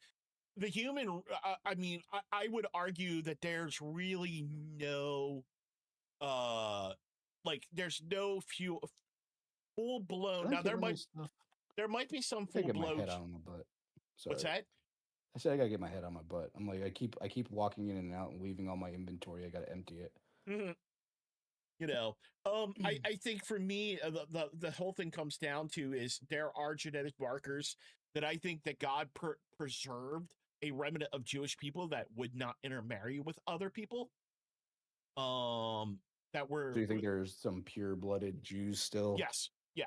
the human, I mean, I would argue that there's really no, uh, like there's no full blown. Did I Now get my stuff? there might be some I gotta full get my blown. head out of my butt. What's Sorry. that? I said I gotta get my head on my butt. I'm like, I keep walking in and out and leaving all my inventory. I gotta empty it. Mhm. You know, I think for me, the whole thing comes down to is there are genetic markers that I think that God preserved a remnant of Jewish people that would not intermarry with other people. Um, that Do were, you think there's some pure-blooded Jews still, yes, yeah, yeah,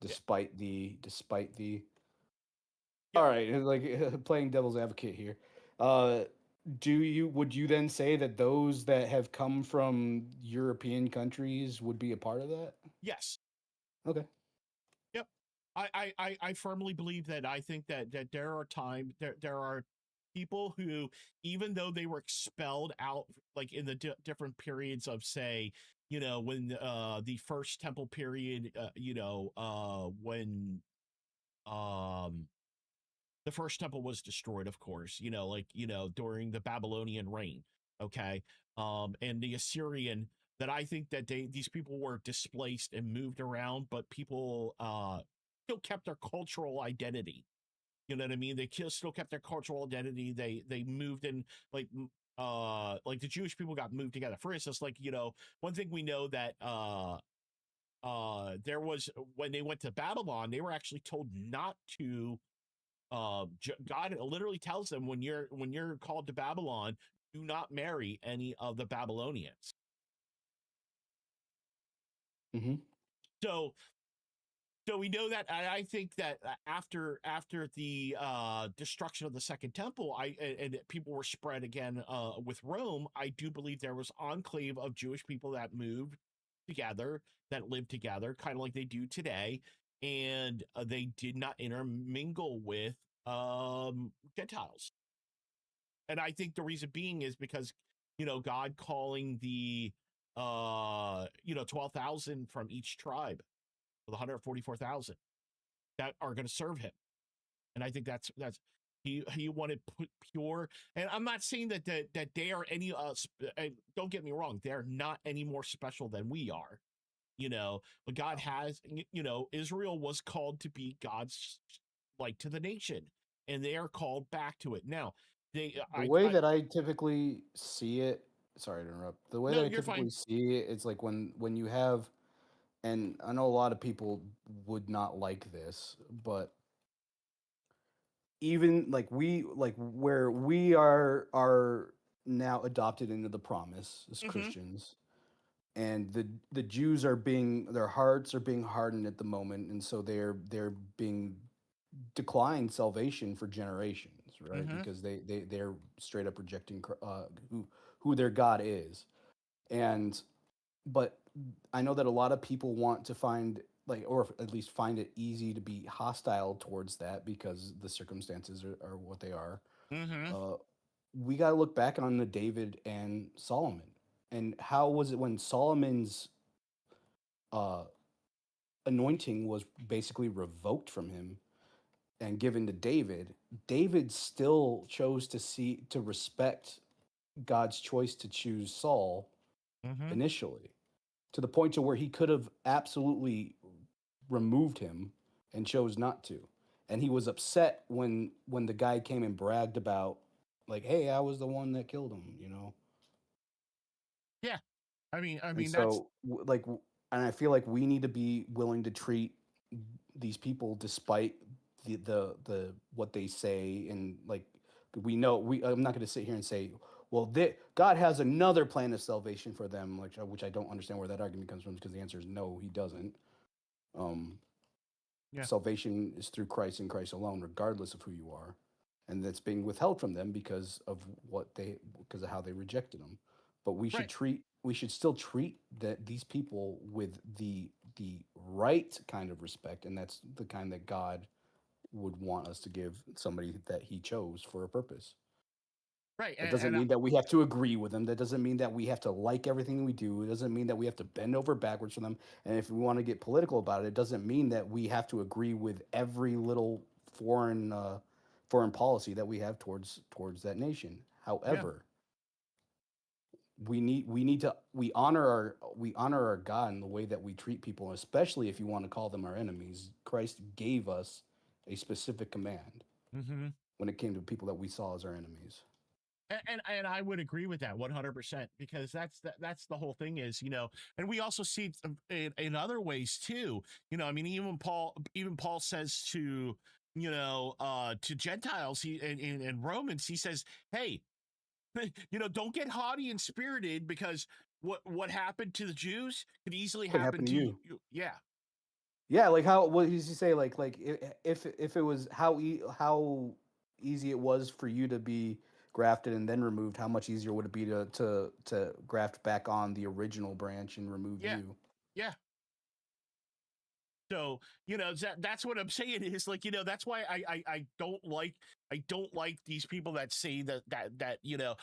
despite the? All yep, right, like, playing devil's advocate here. Uh, would you then say that those that have come from European countries would be a part of that? yes. Okay. Yep. I firmly believe that. I think that there are there are people who, even though they were expelled out, like in the different periods of, say, you know, when the first temple period, when um the first temple was destroyed, of course, you know, like, you know, during the Babylonian reign, okay, and the Assyrian, that I think that these people were displaced and moved around, but people still kept their cultural identity. You know what I mean? They still kept their cultural identity. They moved in, like, like the Jewish people got moved together. For instance, like, you know, one thing we know that there was, when they went to Babylon, they were actually told not to, God literally tells them, when you're called to Babylon, do not marry any of the Babylonians. Hmm. So So we know that I think that after the destruction of the Second Temple, and people were spread again with Rome. I do believe there was enclave of Jewish people that moved together, that lived together, kind of like they do today, and they did not intermingle with Gentiles. And I think the reason being is because God calling the 12,000 from each tribe, the 144,000 that are going to serve him. And I think that's he wanted pure. And I'm not saying that they are any don't get me wrong, they're not any more special than we are, but God has, Israel was called to be God's light to the nation, and they are called back to it. Now, The way that I typically see it, sorry to interrupt. The way No, that I you're typically fine. see it, it's like when you have, and I know a lot of people would not like this, but even like where we are now adopted into the promise as Mhm. Christians, and the Jews are being, their hearts are being hardened at the moment, and so they're being declined salvation for generations, right? Mhm. Because they're straight up rejecting who their God is. And but I know that a lot of people want to find, like, or at least find it easy to be hostile towards that because the circumstances are what they are. Mhm. We got to look back on the David and Solomon, and how was it when Solomon's uh anointing was basically revoked from him and given to David, David still chose to respect God's choice to choose Saul Mhm. initially, to the point to where he could have absolutely removed him and chose not to. And he was upset when the guy came and bragged about, like, hey, I was the one that killed him. Yeah. I And mean that's so and I feel like we need to be willing to treat these people despite the what they say, and like we know, I'm not going to sit here and say, well, God has another plan of salvation for them, like, which I don't understand where that argument comes from, because the answer is no, he doesn't. um yeah. Salvation is through Christ and Christ alone, regardless of who you are, and that's being withheld from them because of how they rejected him. But Right. we should still treat these people with the right kind of respect, and that's the kind that God would want us to give somebody that He chose for a purpose. Right. That doesn't mean that we have to agree with them. That doesn't mean that we have to like everything we do. It doesn't mean that we have to bend over backwards for them. And if we want to get political about it, it doesn't mean that we have to agree with every little foreign policy that we have towards that nation. Yeah. However, we honor our God in the way that we treat people, especially if you want to call them our enemies. Christ gave us a specific command Mhm. when it came to people that we saw as our enemies. And I would agree with that 100%, because that's the whole thing is, and we also see it in other ways too. I mean, even Paul says to Gentiles, and Romans, he says, hey, don't get haughty and spirited, because what happened to the Jews could easily Could happen happen to to you. you. Yeah. Yeah, like how, what does he say? Like if it was how easy it was for you to be grafted and then removed, how much easier would it be to graft back on the original branch and remove Yeah. you? Yeah. So, that's what I'm saying is, like, that's why I don't like these people that say that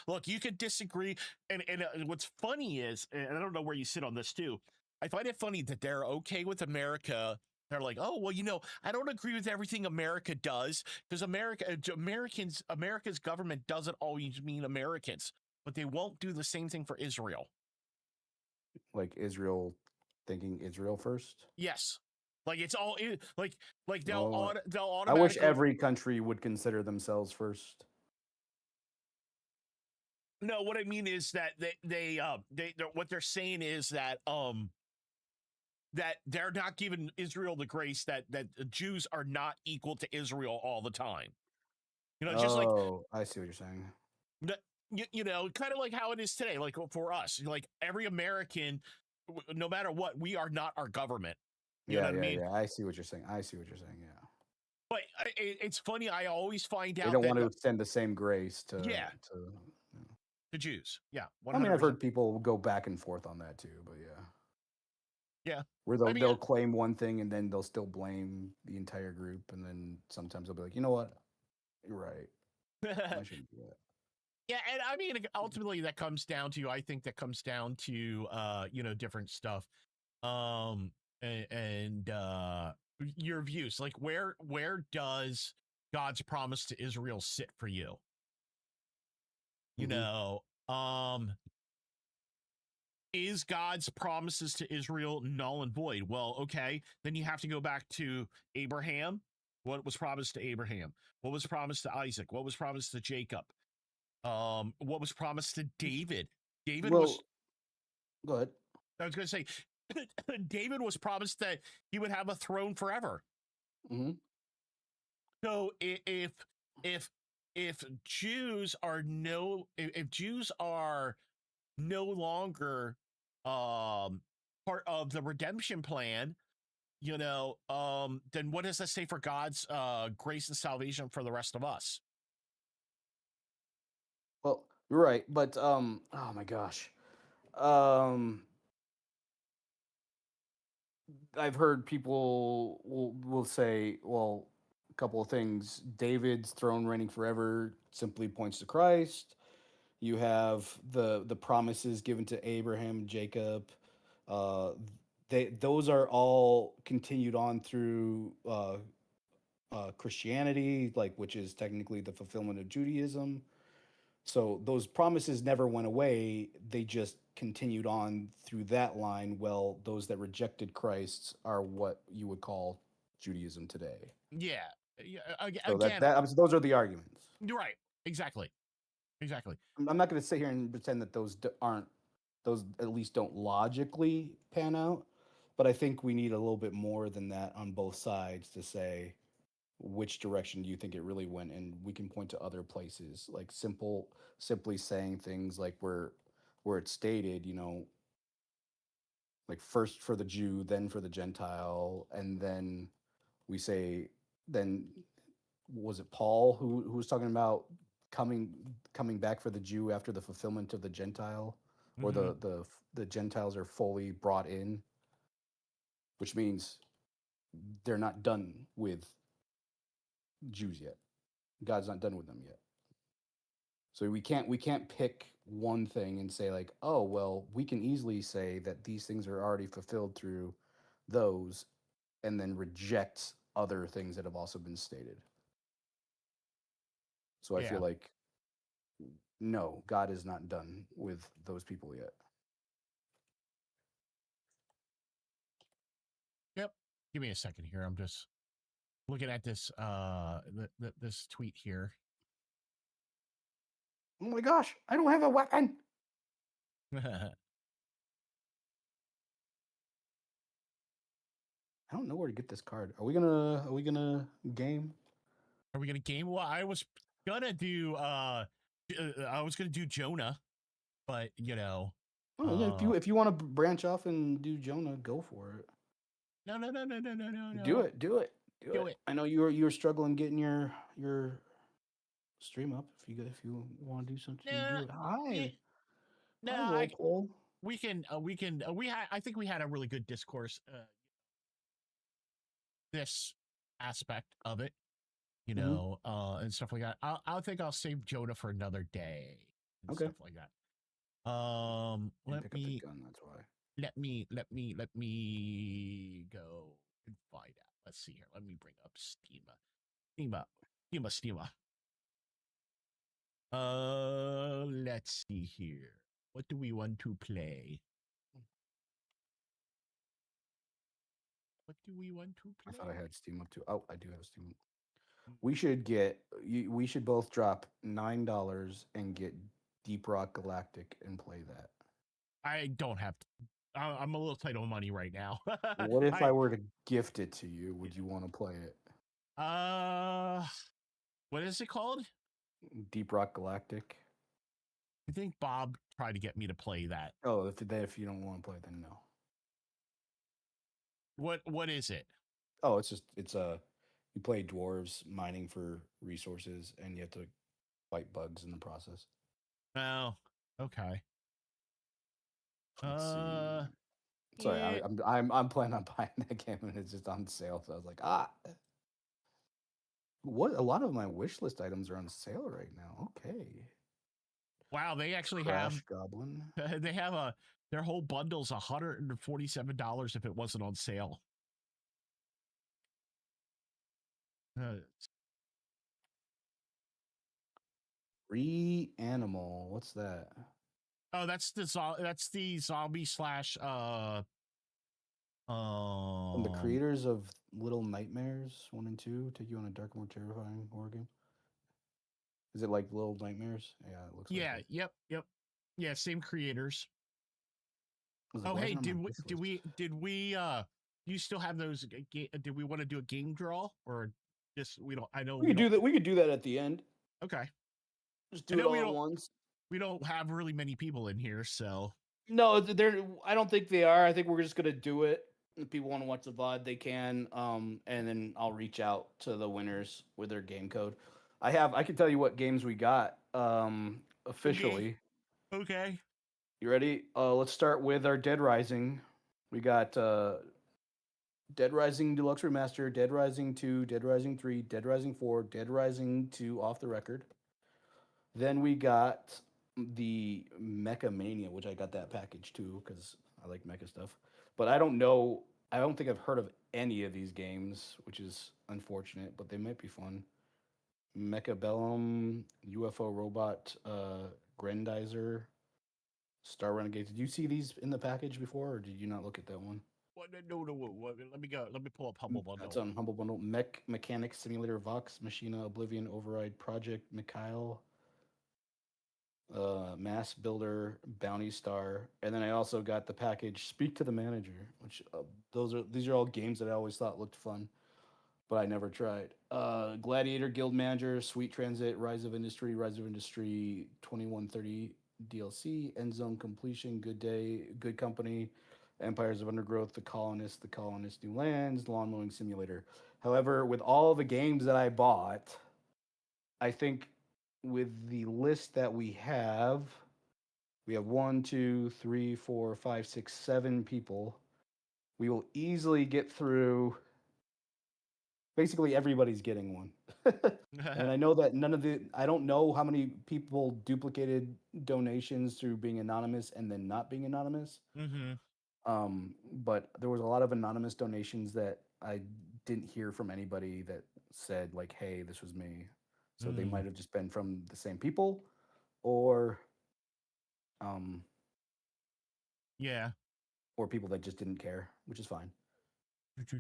look, you could disagree. And what's funny is, and I don't know where you sit on this too, I find it funny that they're okay with America. They're like, oh, well, I don't agree with everything America does, because America's government doesn't always mean Americans, but they won't do the same thing for Israel. Like Israel, thinking Israel first. Yes. Like it's all like Oh, they'll I wish automatically. every country would consider themselves first. No, what I mean is that what they're saying is that they're not giving Israel the grace that Jews are not equal to Israel all the time. Just like Oh, I see what you're saying. kind of like how it is today. Like for us, like every American, no matter what, we are not our government. You know Yeah, what I yeah, mean? yeah. I see what you're saying. I see what you're saying. Yeah. But it's funny. I always find They out don't that want to extend the same grace yeah, to. the Jews. Yeah, I mean, I've 100%. heard people go back and forth on that too, but yeah, Yeah, where I mean, they'll claim one thing and then they'll still blame the entire group, and then sometimes they'll be like, you know what, you're right, I shouldn't do that. yeah, and I mean, ultimately, that comes down to I think that comes down to different stuff, um, and your views. Like, where does God's promise to Israel sit for you? You Mhm. know, is God's promises to Israel null and void? Well, okay, then you have to go back to Abraham. What was promised to Abraham? What was promised to Isaac? What was promised to Jacob? What was promised to David? David was, Well, go ahead. I was going to say, David was promised that he would have a throne forever. Hmm. So if Jews are if Jews are no longer part of the redemption plan, then what does that say for God's grace and salvation for the rest of us? Well, you're right, but oh my gosh, um, I've heard people will say, well, a couple of things. David's throne reigning forever simply points to Christ. You have the promises given to Abraham, Jacob. Uh, those are all continued on through Christianity, like which is technically the fulfillment of Judaism. So those promises never went away. They just continued on through that line. Well, those that rejected Christ are what you would call Judaism today. Yeah, yeah. So Again, those are the arguments. you're right. Exactly. Exactly. I'm not going to sit here and pretend that aren't those at least don't logically pan out, but I think we need a little bit more than that on both sides to say which direction do you think it really went, and we can point to other places like simply saying things like where it's stated, like first for the Jew, then for the Gentile, and then we say then was it Paul who was talking about coming back for the Jew after the fulfillment of the Gentile, or Hmm. the Gentiles are fully brought in, which means they're not done with Jews yet. God's not done with them yet. So we can't pick one thing and say like, oh well, we can easily say that these things are already fulfilled through those, and then reject other things that have also been stated. So I feel Yeah. like no, God is not done with those people yet. Yep. Give me a second here. I'm just looking at this this tweet here. Oh my gosh, I don't have a weapon. Are I don't know where to get this card. Are we gonna game? we gonna game? Well, I was gonna do Jonah, but Oh yeah, if you want to branch off and do Jonah, go for it. no. Do Do it. it. I know you were struggling getting your stream up. If you want to do something, Nah, do it. yeah, no, Hi, Walpole. I think we had a really good discourse, this aspect of it, Hmm. and stuff like that. I think I'll save Jonah for another day and Okay. stuff like that. Didn't pick up the gun. That's why. Let me go and find out. Let's see here. Let me bring up Steama. Steama. Let's see here. What do we want to play? What do we want to I play? thought I had Steam up too. Oh, I do have Steam up. We should both drop $9 and get Deep Rock Galactic and play that. I don't have to. I'm a little tight on money right now. What if I I were to gift it to you? Would you want to play it? uh what is it called? Deep Rock Galactic. I think Bob tried to get me to play that. Oh, if you don't want to play, then no. What is it? Oh, it's you play dwarves mining for resources, and you have to fight bugs in the process. Oh, okay. Let's see. Sorry, Yeah. I'm planning on buying that game, and it's just on sale. So I was like, what? A lot of my wish list items are on sale right now. Okay. Wow, they actually Crash have Goblin. they have their whole bundle's $147 if it wasn't on sale. Reanimal. What's that? Oh, that's the zombie slash From the creators of Little Nightmares 1 and 2, take you on a dark, more terrifying horror game. Is it like Little Nightmares? Yeah, it looks like it. Yep. Yeah, same creators. I was like, Oh, why hey, isn't it on my wish list? did we do you still have those did we want to do a game draw or just we don't I know We we could do don't that. We could do that at the end. Okay. Just I do it know all at once. we don't have really many people in here, so No, they're. I don't think they are. I think we're just gonna do it. If people want to watch the VOD, they can. And then I'll reach out to the winners with their game code. I can tell you what games we got. Officially. Okay. You ready? Let's start with our Dead Rising. We got Dead Rising Deluxe Remaster, Dead Rising 2, Dead Rising 3, Dead Rising 4, Dead Rising 2 Off the Record. Then we got the Mecha Mania, which I got that package too because I like mecha stuff. But I don't know. I don't think I've heard of any of these games, which is unfortunate. But they might be fun. Mecha Bellum, UFO Robot, Grendizer, Star Renegades. Did you see these in the package before, or did you not look at that one? What no let me go. Let me pull up Humble Bundle. That's on Humble Bundle. Mechanics Simulator, Vox Machina, Oblivion, Override, Project, Mikhail, Mass Builder, Bounty Star, and then I also got the package Speak to the Manager, which these are all games that I always thought looked fun, but I never tried. Gladiator, Guild Manager, Sweet Transit, Rise of Industry 2130 DLC, End Zone Completion, Good Day, Good Company, Empires of Undergrowth, The Colonist New Lands, Lawn Mowing Simulator. However, with all the games that I bought, I think with the list that we have 1, 2, 3, 4, 5, 6, 7 people. We will easily get through. Basically, everybody's getting one. And I know that I don't know how many people duplicated donations through being anonymous and then not being anonymous. Mm-hmm. But there was a lot of anonymous donations that I didn't hear from anybody that said like, "Hey, this was me." So they might have just been from the same people, or Yeah. or people that just didn't care, which is fine. So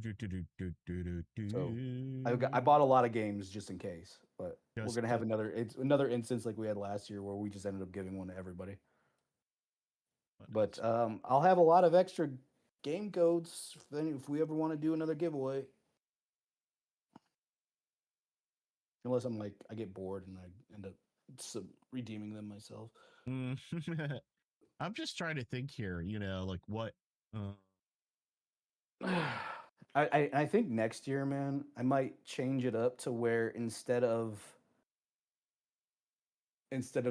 I bought a lot of games just in case, but we're gonna have another instance like we had last year where we just ended up giving one to everybody. But I'll have a lot of extra game codes if we ever want to do another giveaway. Unless I'm like I get bored and I end up redeeming them myself. I'm just trying to think here, like what I think next year, man, I might change it up to where instead of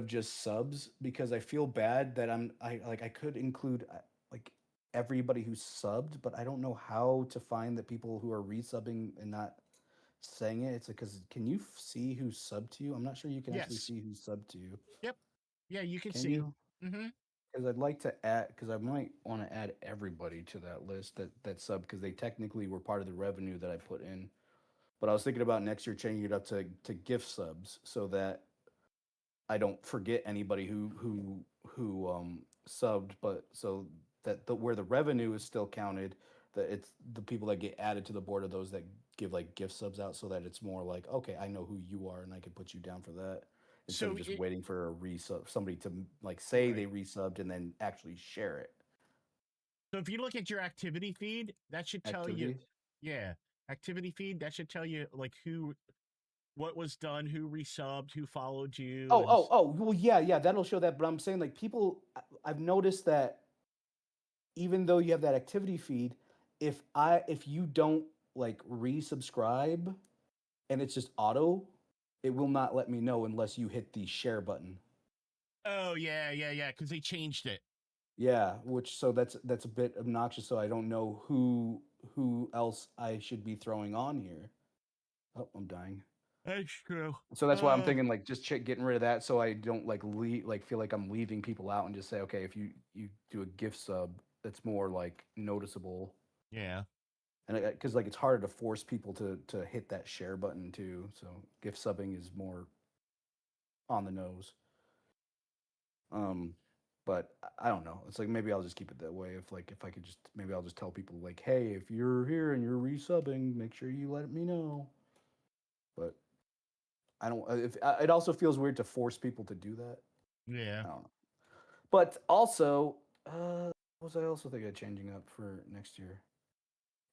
just subs, because I feel bad that I could include like everybody who's subbed, but I don't know how to find the people who are resubbing and not saying it. It's because can you see who's subbed to you? I'm not sure you can actually see who's subbed to you. Yep. Yeah, you can see. You? Mm-hmm. Because I'd like to add, because I might want to add everybody to that list that sub, because they technically were part of the revenue that I put in. But I was thinking about next year changing it up to gift subs so that I don't forget anybody who subbed, but so that where the revenue is still counted, that it's the people that get added to the board of those that give like gift subs out, so that it's more like, okay, I know who you are and I can put you down for that instead of just waiting for a resub, somebody to like say they resubbed and then actually share it. So if you look at your activity feed, that should tell you, activity feed, that should tell you like what was done, who resubbed, who followed you. Well, yeah, that'll show that. But I'm saying like people, I've noticed that even though you have that activity feed, if you don't like resubscribe and it's just auto, it will not let me know unless you hit the share button. Oh yeah, because they changed it. Yeah, which so that's a bit obnoxious. So I don't know who else I should be throwing on here. Oh, I'm dying. That's true. So that's why I'm thinking like just getting rid of that, so I don't like feel like I'm leaving people out, and just say, okay, if you do a gift sub, that's more like noticeable. Yeah. And because like it's harder to force people to hit that share button too. So gift subbing is more on the nose. But I don't know. It's like maybe I'll just keep it that way. If I could just maybe I'll just tell people like, hey, if you're here and you're resubbing, make sure you let me know. But I don't. If it also feels weird to force people to do that. Yeah. I don't know. But also, what was I also thinking of changing up for next year?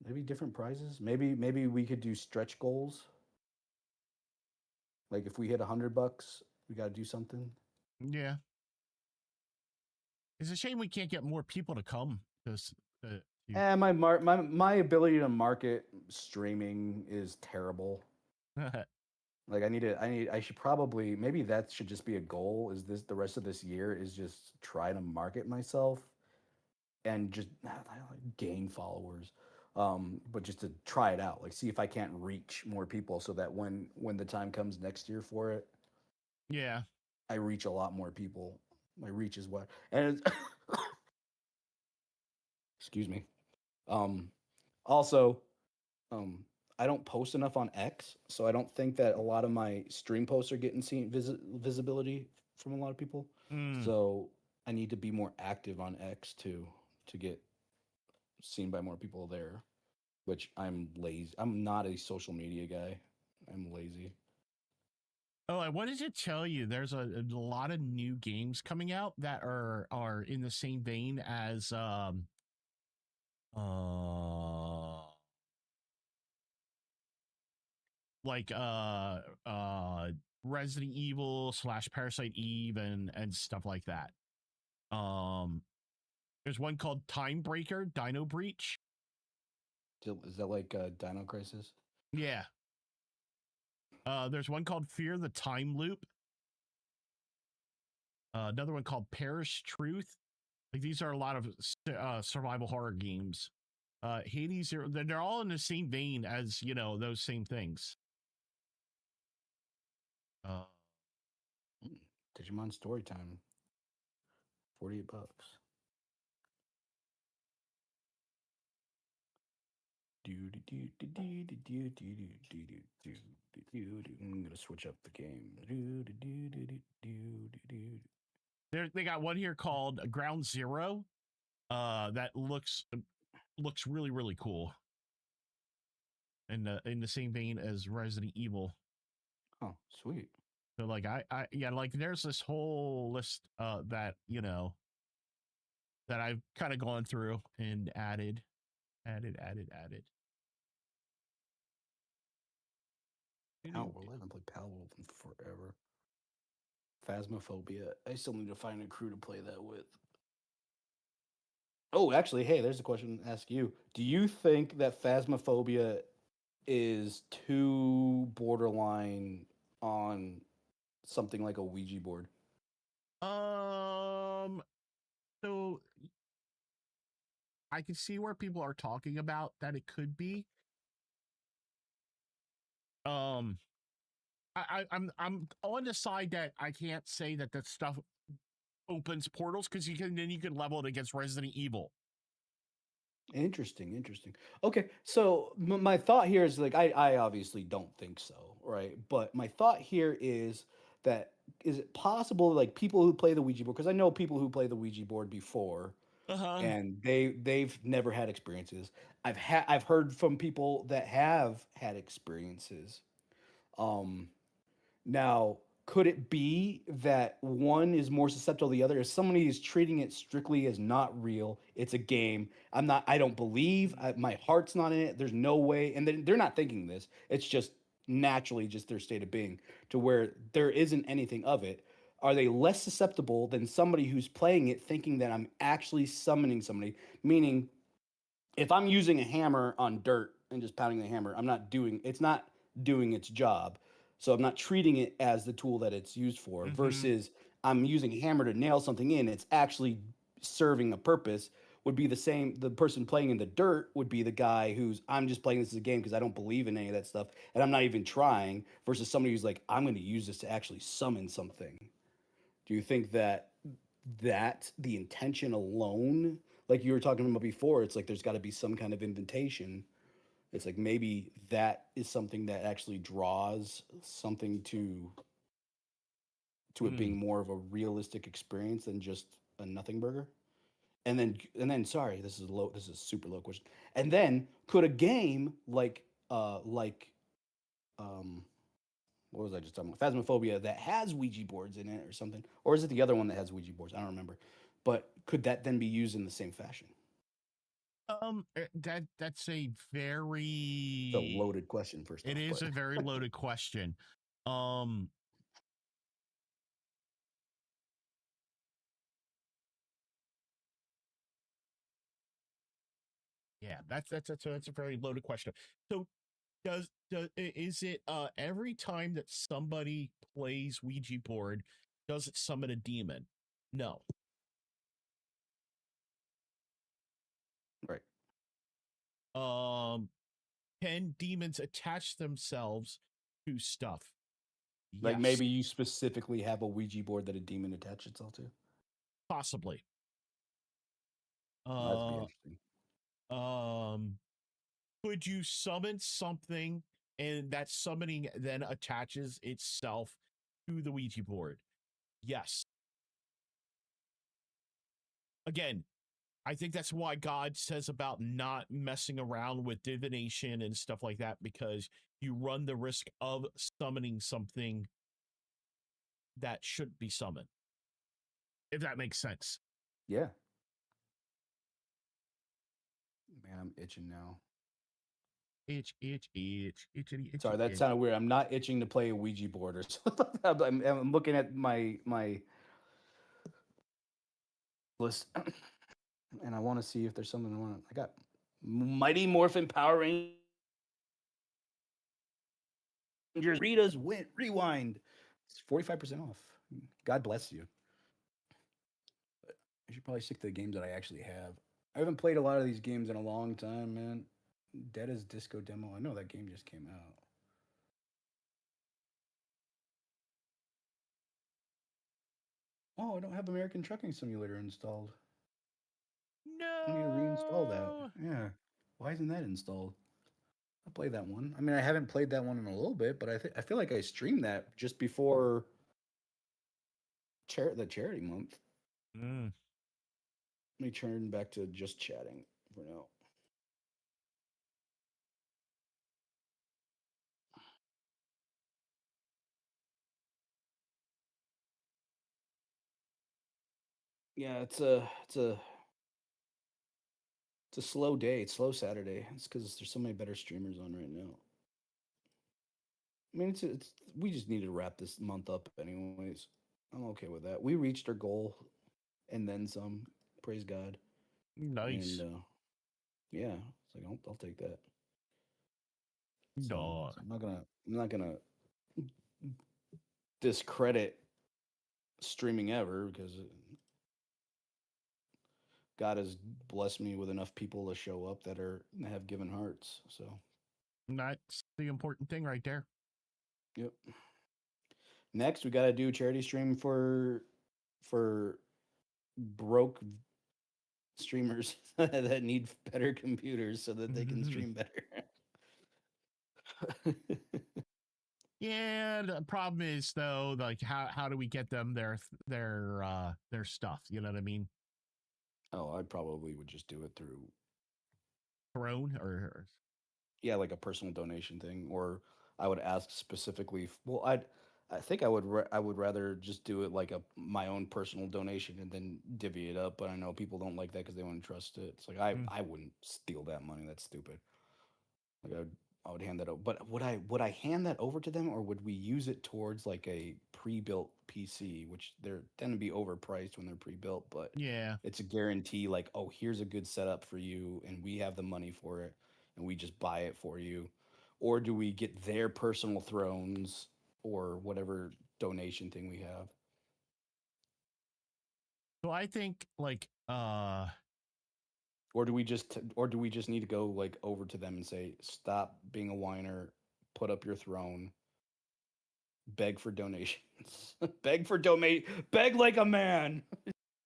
Maybe different prizes. Maybe we could do stretch goals. Like if we hit $100, we got to do something. Yeah. It's a shame we can't get more people to come. My ability to market streaming is terrible. Like I should probably maybe that should just be a goal. Is this the rest of this year is just try to market myself and just gain followers. But just to try it out, like see if I can't reach more people so that when the time comes next year for it, Yeah. I reach a lot more people. My reach is what, and excuse me. Also, I don't post enough on X, so I don't think that a lot of my stream posts are getting visibility from a lot of people. So I need to be more active on X to get seen by more people there. Which I'm lazy. I'm not a social media guy. I'm lazy. Oh, I wanted to tell you, there's a lot of new games coming out that are in the same vein as like Resident Evil / Parasite Eve and stuff like that. There's one called Time Breaker, Dino Breach. Is that like Dino Crisis? Yeah. There's one called Fear the Time Loop. Another one called Perish Truth. Like these are a lot of survival horror games. Hades, they're all in the same vein as, you know, those same things. Digimon Storytime. $48. I'm gonna switch up the game. They got one here called Ground Zero. That looks really, really cool. In the same vein as Resident Evil. Oh, sweet. So like yeah, like there's this whole list that, you know, that I've kind of gone through and added. Hell, I haven't played Palworld in forever. Phasmophobia. I still need to find a crew to play that with. Oh, actually, hey, there's a question to ask you. Do you think that Phasmophobia is too borderline on something like a Ouija board? So I can see where people are talking about that it could be. I'm on the side that I can't say that that stuff opens portals because you can level it against Resident Evil. Interesting. Okay, so my thought here is like I obviously don't think so, right? But my thought here is that is it possible like people who play the Ouija board, because I know people who play the Ouija board before and they've never had experiences. I've heard from people that have had experiences. Now, could it be that one is more susceptible to the other? If somebody is treating it strictly as not real, it's a game. I don't believe, my heart's not in it. There's no way. And they're not thinking this. It's just naturally just their state of being to where there isn't anything of it. Are they less susceptible than somebody who's playing it thinking that I'm actually summoning somebody? Meaning, if I'm using a hammer on dirt and just pounding the hammer, it's not doing its job. So I'm not treating it as the tool that it's used for versus I'm using a hammer to nail something in, it's actually serving a purpose. Would be the same. The person playing in the dirt would be the guy who's, I'm just playing this as a game because I don't believe in any of that stuff and I'm not even trying, versus somebody who's like, I'm going to use this to actually summon something. Do you think that the intention alone, like you were talking about before, it's like there's got to be some kind of invitation. It's like maybe that is something that actually draws something to it being more of a realistic experience than just a nothing burger. And then sorry, this is a super low question. And then could a game like um what was I just talking about? Phasmophobia that has Ouija boards in it or something. Or is it the other one that has Ouija boards? I don't remember. But could that then be used in the same fashion? That's a It's a very loaded question, first it off. is a very loaded question. Um yeah, that's a very loaded question. So is it every time that somebody plays Ouija board, does it summon a demon? No. Right. Can demons attach themselves to stuff? Like Yes, maybe you specifically have a Ouija board that a demon attached itself to. possibly. That'd be Uh interesting. um could you summon something and that summoning then attaches itself to the Ouija board? Yes. Again, I think that's why God says about not messing around with divination and stuff like that, because you run the risk of summoning something that shouldn't be summoned. If that makes sense. Yeah. Man, I'm itching now. Itchy. Sorry, that sounded weird. I'm not itching to play a Ouija board or something. I'm looking at my list, and I want to see if there's something I want. I got Mighty Morphin Power Rangers. Rita's Rewind. It's 45% off. God bless you. I should probably stick to the games that I actually have. I haven't played a lot of these games in a long time, man. Dead as Disco Demo. I know that game just came out. Oh, I don't have American Trucking Simulator installed. I need to reinstall that. No. Yeah. Why isn't that installed? I'll play that one. I mean, I haven't played that one in a little bit, but I feel like I streamed that just before the charity month. Mm. Let me turn back to just chatting for now. Yeah, it's a slow day. It's slow Saturday. It's because there's so many better streamers on right now. I mean, we just need to wrap this month up, anyways. I'm okay with that. We reached our goal, and then some. Praise God. Nice. And yeah, it's like I'll take that. No. So I'm not gonna discredit streaming ever because God has blessed me with enough people to show up that have given hearts. So That's the important thing right there. yep. Next, we got to do a charity stream for broke streamers that need better computers so that they can stream better. Yeah, the problem is though, like how do we get them their stuff? You know what I mean? Oh, I probably would just do it through Throne or yeah, like a personal donation thing, or I would ask specifically. Well, I think I would rather just do it like my own personal donation and then divvy it up. But I know people don't like that because they wouldn't trust it. It's like I wouldn't steal that money. That's stupid. Like I would hand that over. But would I hand that over to them, or would we use it towards like a pre-built PC, which they're tend to be overpriced when they're pre-built, but Yeah. it's a guarantee like, oh, here's a good setup for you and we have the money for it and we just buy it for you. Or do we get their personal thrones or whatever donation thing we have? So I think like Or do we just need to go like over to them and say, stop being a whiner, put up your throne, beg for donations, beg like a man.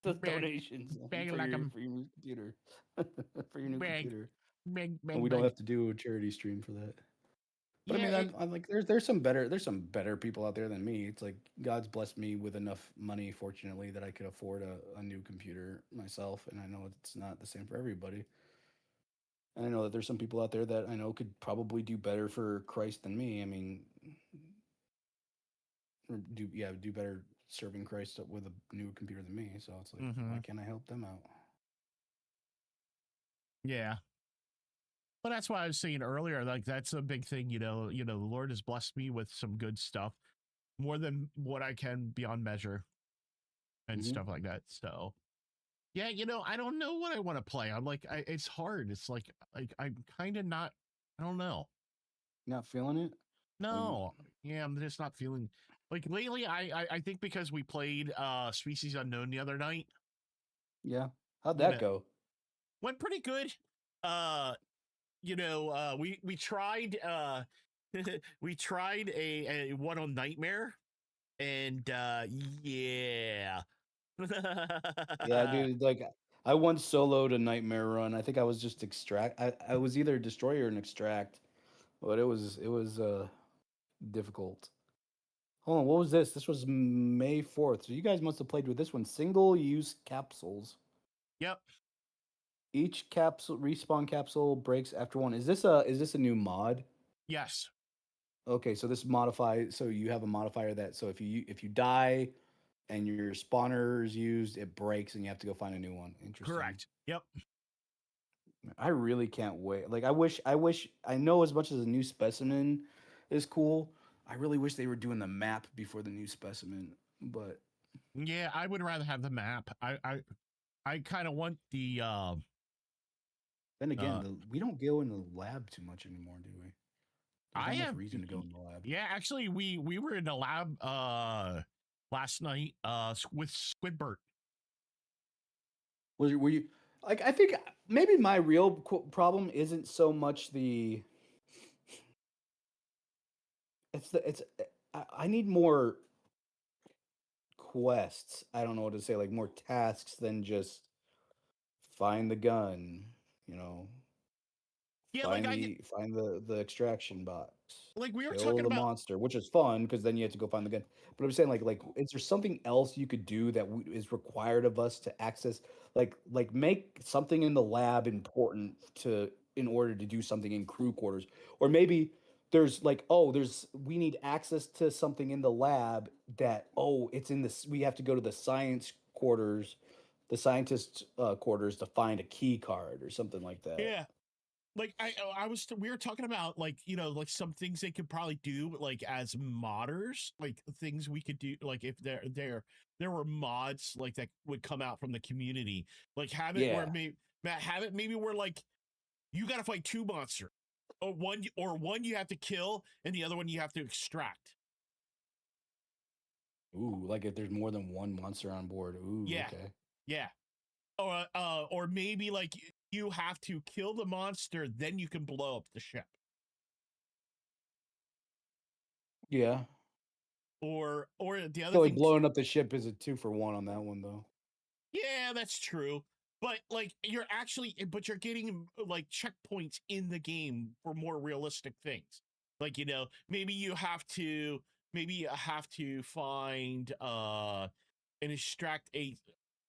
The donations beg for like your a new computer, for your new beg, computer, beg, and we beg, don't beg. have to do a charity stream for that. But I Yeah, mean, I'm like, there's some better people out there than me. It's like God's blessed me with enough money, fortunately, that I could afford a new computer myself, and I know it's not the same for everybody. And I know that there's some people out there that I know could probably do better for Christ than me. I mean, or do better serving Christ with a new computer than me. So it's like, why can't I help them out? yeah. But that's why I was saying earlier, like that's a big thing, the Lord has blessed me with some good stuff, more than what I can beyond measure and stuff like that. So yeah, I don't know what I want to play. I'm like, it's hard. It's like I'm kind of not, I don't know. Not feeling it? No, yeah, I'm just not feeling like lately. I think because we played Species Unknown the other night. Yeah. How'd that go? Went pretty good. We tried we tried a one on Nightmare, and yeah. Yeah, dude, like I once soloed a nightmare run. I think I was just extract I was either destroyer or an extract, but it was difficult. Hold on, what was this? This was May 4th. So you guys must have played with this one. Single use capsules. Yep. Each capsule respawn capsule breaks after one. Is this a new mod? Yes. Okay, so this modify so you have a modifier that so if you die and your spawner is used, it breaks and you have to go find a new one. Interesting. Correct. Yep. I really can't wait. Like I know as much as a new specimen is cool. I really wish they were doing the map before the new specimen, but Yeah, I would rather have the map. I kind of want the then again, we don't go in the lab too much anymore, do we? There's not much reason to go in the lab. Yeah, actually we were in the lab last night with Squidbert. Were you like I think maybe my real problem isn't so much it's I need more quests. I don't know what to say, like more tasks than just find the gun, you know, Yeah, like find the extraction box. Like we were Kill talking the about. monster, which is fun because then you have to go find the gun. But I'm saying like is there something else you could do that is required of us to access like make something in the lab important to in order to do something in crew quarters, or maybe there's like we need access to something in the lab that it's in this we have to go to the science quarters, the scientist quarters to find a key card or something like that. Yeah. Like we were talking about like like some things they could probably do like as modders, like things we could do like if there were mods like that would come out from the community, like have it where maybe we're like you got to fight two monsters, or one you have to kill and the other one you have to extract. Ooh, like if there's more than one monster on board. Ooh, Yeah. okay. Yeah. Or maybe like you have to kill the monster, then you can blow up the ship. Yeah. Or the other So like thing. blowing up the ship is a 2-for-1 on that one though. Yeah, that's true. But like you're getting like checkpoints in the game for more realistic things. Like maybe you have to find and extract a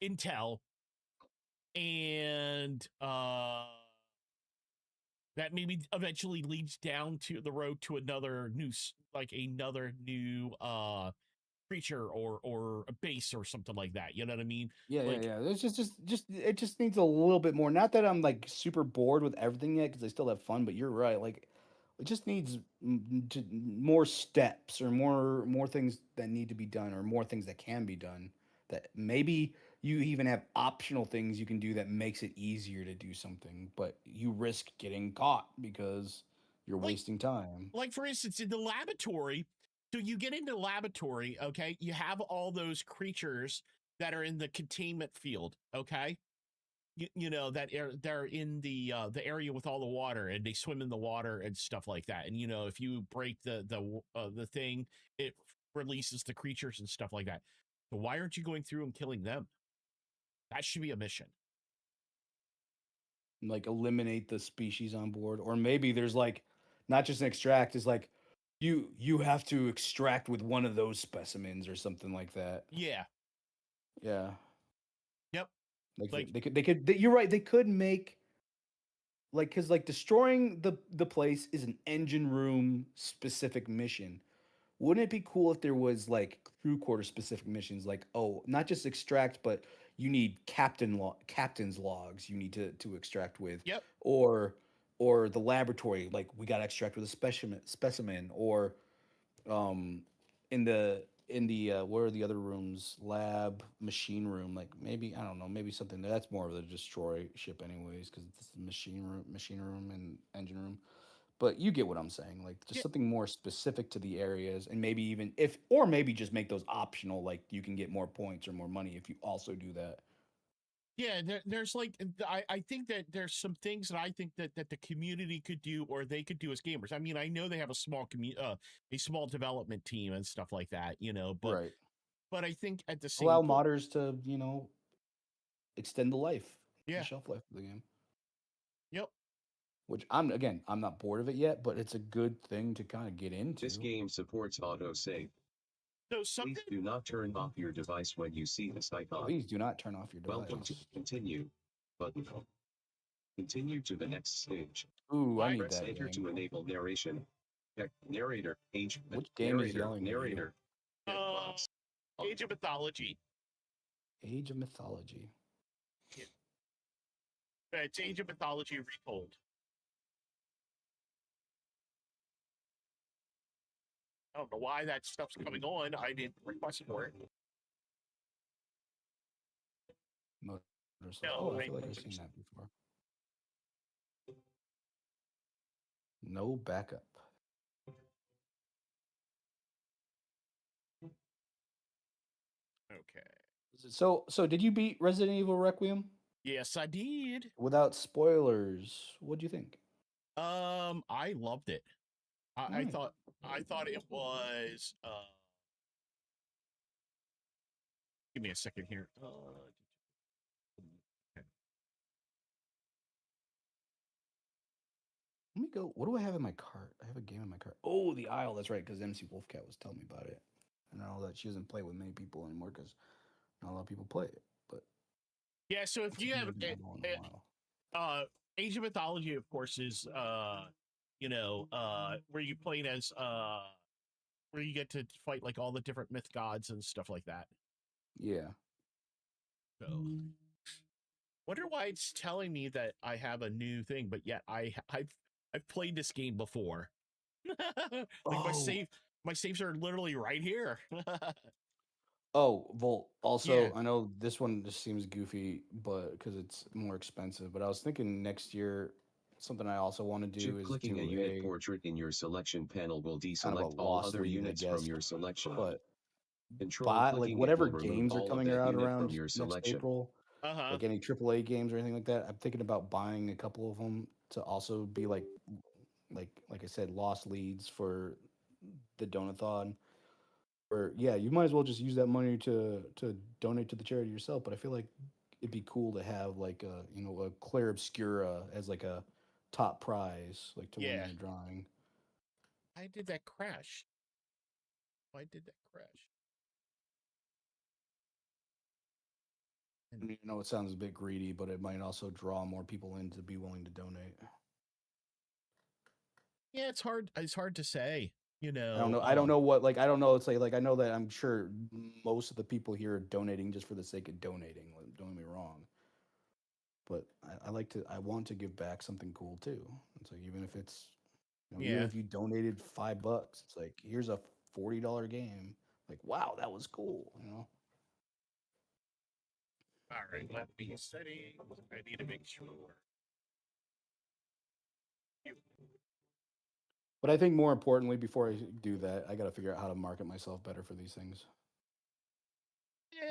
intel, and that maybe eventually leads down to the road to another new creature or a base or something like that. You know what I mean? Yeah, Like, yeah. It's just it just needs a little bit more. Not that I'm like super bored with everything yet because I still have fun, but you're right. Like It just needs more steps or more things that need to be done or more things that can be done. That maybe you even have optional things you can do that makes it easier to do something, but you risk getting caught because you're Like, wasting time. like for instance, in the laboratory. So you get into the laboratory, okay? You have all those creatures that are in the containment field, okay? You know that they're in the area with all the water, and they swim in the water and stuff like that. And you know, if you break the thing, it releases the creatures and stuff like that. So why aren't you going through and killing them? That should be a mission. Like eliminate the species on board, or maybe there's like not just an extract, is like you have to extract with one of those specimens or something like that. Yeah. Yeah. Yep. Like Like, you're right, they could make like, because like destroying the place is an engine room specific mission. Wouldn't it be cool if there was like crew quarter specific missions, like, oh, not just extract, but you need captain's logs you need to extract with, yep. or the laboratory, like we got to extract with a specimen, or in the where are the other rooms, lab, machine room, like maybe, I don't know, maybe something that's more of the destroy ship anyways, because it's the machine room and engine room. But you get what I'm saying, like just Yeah. something more specific to the areas, and maybe even if, or maybe just make those optional, like you can get more points or more money if you also do that. Yeah, there's like I think that there's some things that I think that the community could do or they could do as gamers. I mean, I know they have a small development team and stuff like that, you know, Right. but I think at the same Allow point, modders to, extend the yeah, shelf life of the game. yep, Which I'm not bored of it yet, but it's a good thing to kind of get This into. game supports autosave. so Please something. do not turn off your device when you see this icon. Please do not turn off your Welcome to device. continue button. Continue to the next stage. Ooh, I Why? need Press that enter game. to enable narration. Check narrator, age, Which game is narrator, yelling at you? narrator. Checkbox. Age of Mythology. Age of Mythology. Yeah. It's Age of Mythology retold. I don't know why that stuff's coming on. I didn't request for it. Motorcycle. No, Oh, I I, feel like I've seen that before. No backup. okay. So did you beat Resident Evil Requiem? Yes, I did. Without spoilers, what'd you think? I loved it. I, I Alright. thought I thought it was. Give me a second here. Okay. Let me go. What do I have in my cart? I have a game in my cart. Oh, the Isle. That's right, because MC Wolfcat was telling me about it. And I know that she doesn't play with many people anymore because not a lot of people play it. But Yeah, so if it's a you game have I've been on in a while. Age of Mythology, of course, is where you play as where you get to fight like all the different myth gods and stuff like that. Yeah. So wonder why it's telling me that I have a new thing, but yet I've played this game before. Like Oh. my saves are literally right here. Oh, Volt. Yeah. Also, I know this one just seems goofy, but because it's more expensive. But I was thinking next year, something I also want to do is Clicking do a unit a portrait in your selection panel will kind of a deselect all lost other lead, I units from guess. your selection. But Control buy like clicking it whatever will remove games are all of coming that out unit from around your next selection. April, Uh-huh. like any AAA games or anything like that. I'm thinking about buying a couple of them to also be like I said, lost leads for the Donathon. Or yeah, you might as well just use that money to donate to the charity yourself. But I feel like it'd be cool to have like a Claire Obscura as like a top prize, like to win Yeah. in a drawing. Why did that crash? Why did that crash? And, it sounds a bit greedy, but it might also draw more people in to be willing to donate. Yeah, it's hard. It's hard to say. I don't know. I don't know what, like, I don't know. It's like I know that I'm sure most of the people here are donating just for the sake of donating. Don't get me wrong. But I want to give back something cool too. It's like, even if it's You know, Yeah. even if you donated $5, it's like, here's a $40 game. Like, wow, that was cool. You know. All right, let me settings. I need to make sure. But I think more importantly, before I do that, I got to figure out how to market myself better for these things.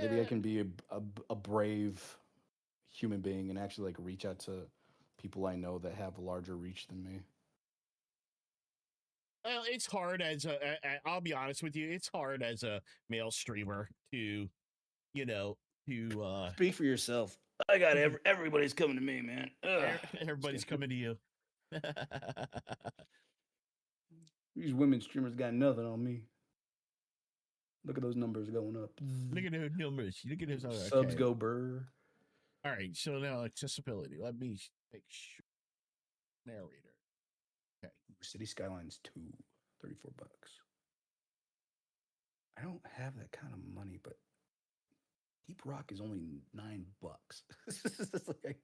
Maybe I can be a brave human being and actually like reach out to people I know that have a larger reach than me. Well, it's hard as I'll be honest with you, it's hard as a male streamer to, you know, to Speak for yourself. I got everybody's coming to me, man. everybody's coming to you. These women streamers got nothing on me. Look at those numbers going up. Look at those numbers. Look at those other Subs go burr. All right, so now accessibility. Let me make sure. Narrator. Okay. City Skylines 2, $34. I don't have that kind of money, but Deep Rock is only $9. It's like,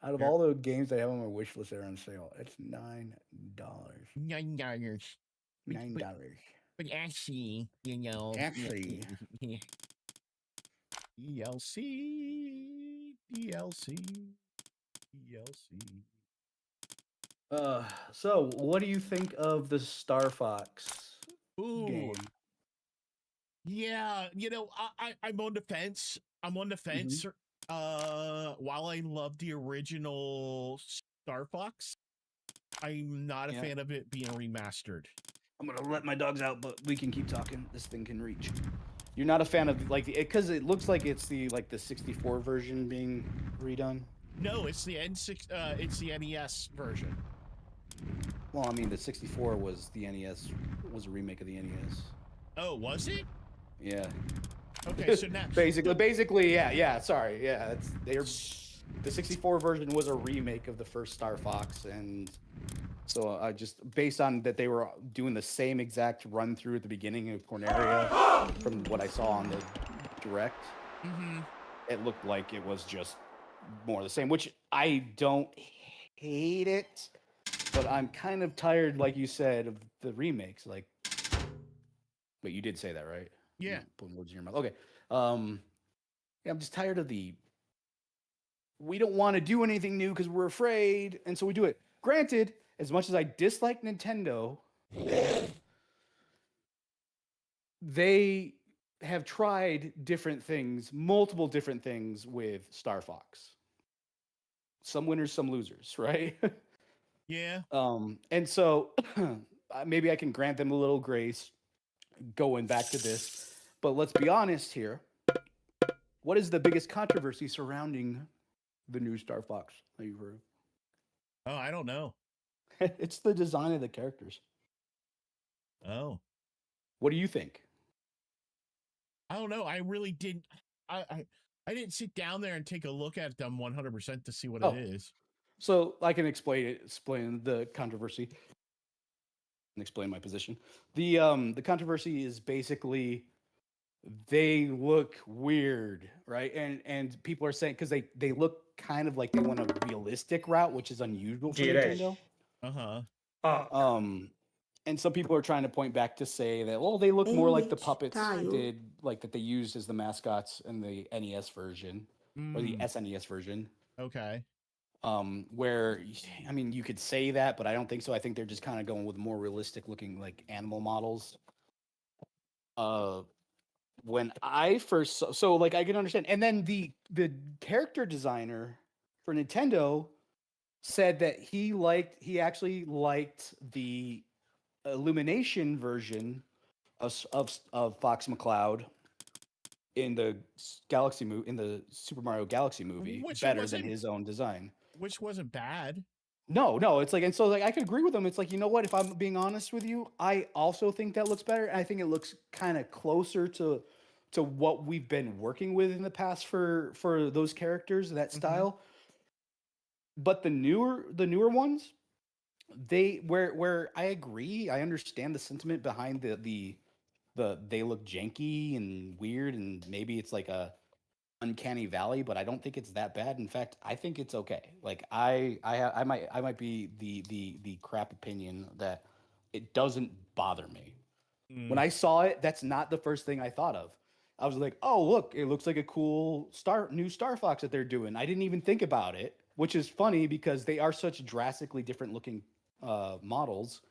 out of all the games I have on my wish list that are on sale, it's $9. $9. $9. But actually, you know, Actually. DLC. So what do you think of the Star Fox game? Yeah, you know, I'm on the fence. I'm on the fence. While I love the original Star Fox, I'm not a fan of it being remastered. I'm gonna let my dogs out, but we can keep talking. This thing can reach. You're not a fan of like because it looks like it's the 64 version being redone. No, it's the N6. It's the NES version. Well, I mean, the 64 was the NES, was a remake of the NES. Oh, was it? Yeah. Okay, so now basically, yeah. Sorry, yeah. The 64 version was a remake of the first Star Fox, and so just based on that they were doing the same exact run through at the beginning of Corneria, from what I saw on the direct, it looked like it was just more the same. Which I don't hate it. But I'm kind of tired, like you said, of the remakes. Like, wait, you did say that, right? Yeah. Putting words in your mouth. Okay. Yeah, I'm just tired of the. We don't want to do anything new because we're afraid, and so we do it. Granted, as much as I dislike Nintendo, they have tried different things, multiple different things with Star Fox. Some winners, some losers, right? Yeah. And so maybe I can grant them a little grace going back to this. But let's be honest here. What is the biggest controversy surrounding the new Star Fox that you've heard? Oh, I don't know. It's the design of the characters. Oh. What do you think? I don't know. I really didn't. I didn't sit down there and take a look at them 100% to see what it is. So I can explain the controversy and explain my position. The controversy is basically they look weird, right? And people are saying because they look kind of like they want a realistic route, which is unusual for Nintendo. And some people are trying to point back to say that, well, they look more like the puppets did, like that they used as the mascots in the NES version or the SNES version. Okay. Where, I mean, you could say that, but I don't think so. I think they're just kind of going with more realistic looking like animal models. When I first saw, so like I can understand. And then the character designer for Nintendo said that he actually liked the Illumination version of Fox McCloud in the Super Mario Galaxy movie better than his own design. Which wasn't bad. No, it's like, and so like I could agree with them. It's like, you know what? If I'm being honest with you, I also think that looks better. And I think it looks kind of closer to what we've been working with in the past for those characters, that style. But the newer ones, where I agree, I understand the sentiment behind the they look janky and weird, and maybe it's like a uncanny valley, but I don't think it's that bad. In fact, I think it's okay. Like I might be the crap opinion that it doesn't bother me. When I saw it, that's not the first thing I thought of. I was like, "Oh, look, it looks like a cool new Star Fox that they're doing." I didn't even think about it, which is funny because they are such drastically different looking models.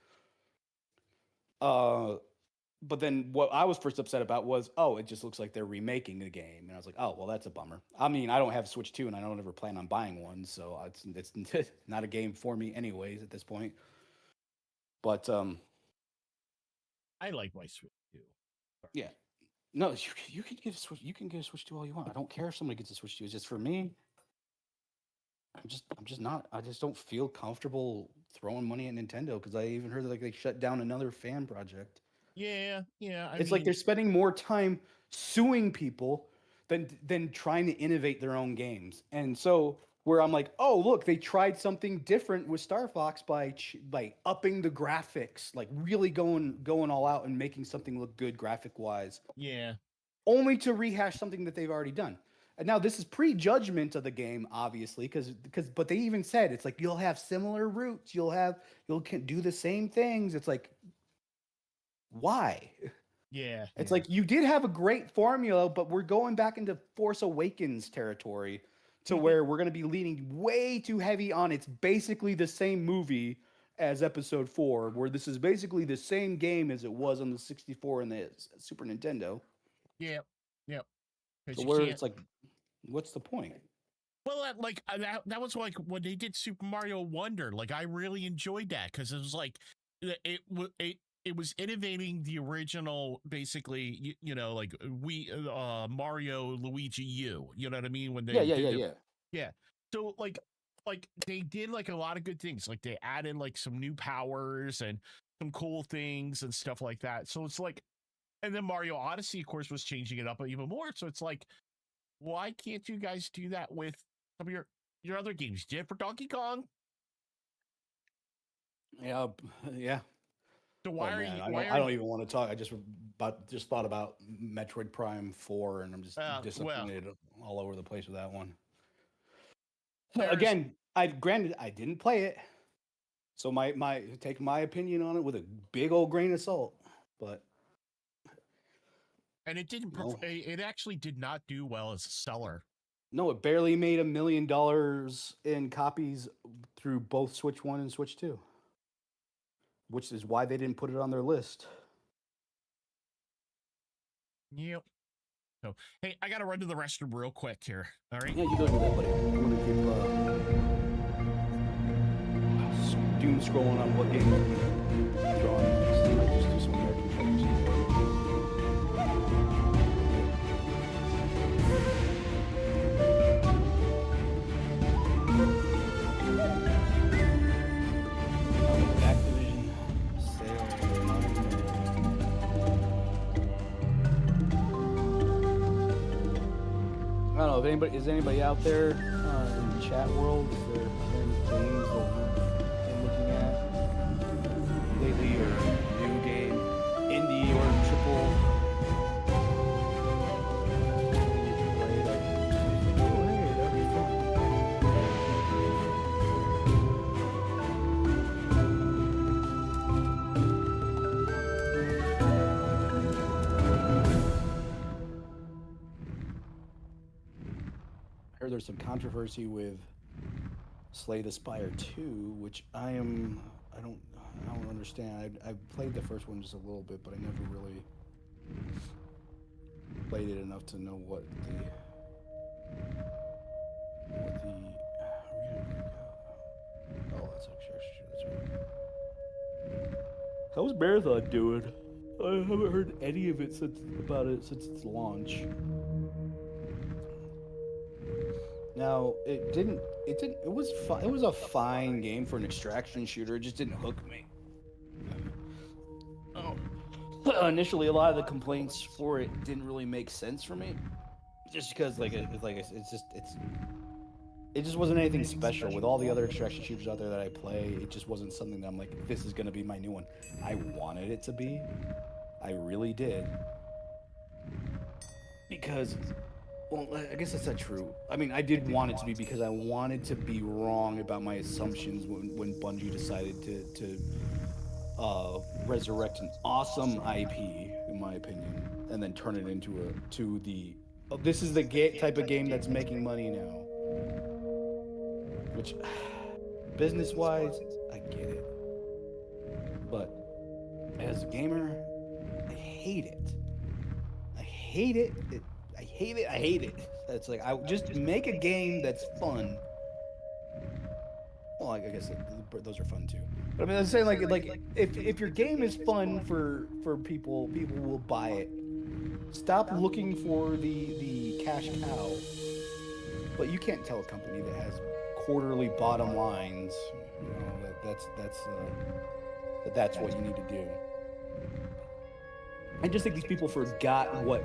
But then what I was first upset about was, oh, it just looks like they're remaking the game, and I was like, oh, well, that's a bummer. I mean, I don't have Switch 2, and I don't ever plan on buying one, so it's not a game for me, anyways, at this point. But I like my Switch too. yeah, no, you can get a Switch. You can get a Switch 2 all you want. I don't care if somebody gets a Switch 2. It's just for me. I'm just not. I just don't feel comfortable throwing money at Nintendo because I even heard that, like, they shut down another fan project. Yeah. It's like they're spending more time suing people than trying to innovate their own games. And so where I'm like, oh, look, they tried something different with Star Fox by upping the graphics, like really going all out and making something look good graphic wise. Yeah. Only to rehash something that they've already done. And now this is prejudgment of the game, obviously, but they even said it's like you'll have similar routes, you'll do the same things. It's like, why? Yeah. It's like you did have a great formula, but we're going back into Force Awakens territory to where we're going to be leaning way too heavy on it's basically the same movie as Episode 4, where this is basically the same game as it was on the 64 and the Super Nintendo. Yeah. So where it's like, what's the point? Well, that was like when they did Super Mario Wonder. Like, I really enjoyed that because it was like it was innovating the original, basically. Like Mario, Luigi U. You know what I mean? When they yeah. So like they did like a lot of good things. Like they added like some new powers and some cool things and stuff like that. So it's like, and then Mario Odyssey, of course, was changing it up even more. So it's like, why can't you guys do that with some of your other games? You did it for Donkey Kong. Yeah. So why are you? I don't even want to talk. I just thought about Metroid Prime 4, and I'm just disappointed all over the place with that one. Again, I didn't play it, so take my opinion on it with a big old grain of salt. But and it didn't. It actually did not do well as a seller. No, it barely made $1 million in copies through both Switch 1 and Switch 2. Which is why they didn't put it on their list. Yep. So, hey, I got to run to the restroom real quick here. All right? Yeah, you go do that, buddy. I'm going to keep doom scrolling on what game I'm drawing next. I might just do some American Treasures. I don't know if is anybody out there in the chat world? Is there any games that you've been looking at lately, or a new game, indie or triple? I heard there's some controversy with Slay the Spire 2, which I don't understand. I played the first one just a little bit, but I never really played it enough to know what the oh, that's right. How's Marathon doing? I haven't heard any of it since its launch. Now, it was a fine game for an extraction shooter. It just didn't hook me. Oh. Initially, a lot of the complaints for it didn't really make sense for me, just because it just wasn't anything special. With all the other extraction shooters out there that I play, it just wasn't something that I'm like, this is gonna be my new one. I wanted it to be. I really did. Because Well, I guess that's not true. I mean, I did want it to be because I wanted to be wrong about my assumptions when Bungie decided to resurrect an awesome IP, in my opinion, and then turn it into this is the type of game that's making money now. Which, business-wise, I get it, but as a gamer, I hate it. I hate it. I hate it. I hate it. It's like I just make a game that's fun. Well, I guess those are fun too. But I mean, I'm saying like if your game is fun for people, people will buy it. Stop looking for the cash cow. But you can't tell a company that has quarterly bottom lines, you know, that's what you need to do. I just think these people forgot what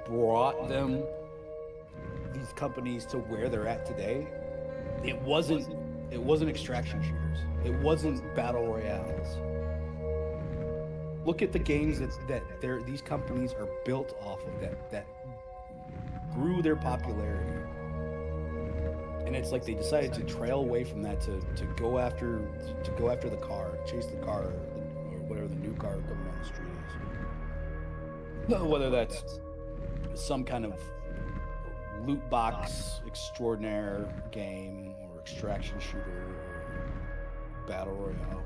brought them, these companies, to where they're at today. It wasn't extraction shooters. It wasn't battle royales. Look at the games that these companies are built off of, that grew their popularity. And it's like they decided to trail away from that to go after the car, chase the car, or whatever the new car coming down the street is. Whether that's some kind of loot box extraordinaire game or extraction shooter or battle royale.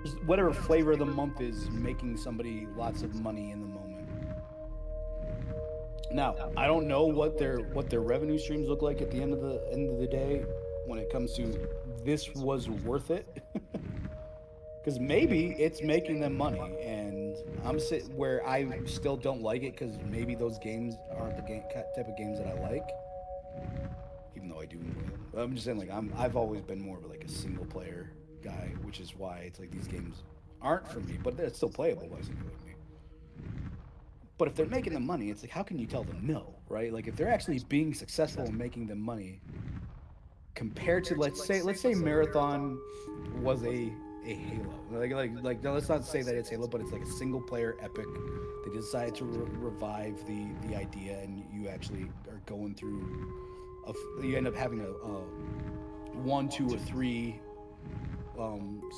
Just whatever flavor of the month is making somebody lots of money in the moment. Now, I don't know what their revenue streams look like at the end of the day when it comes to this was worth it. Because maybe it's making them money, and I'm sitting where I still don't like it because maybe those games aren't the type of games that I like, even though I do enjoy them. But I'm just saying, like, I've always been more of like a single player guy, which is why it's like these games aren't for me, but they're still playable by somebody like me. But if they're making them money, it's like, how can you tell them no, right? Like, if they're actually being successful in making them money, compared to let's say Marathon was a Halo, like now, let's not say that it's Halo, but it's like a single player epic. They decided to revive the idea, and you actually are going through you end up having a 1, 2, or 3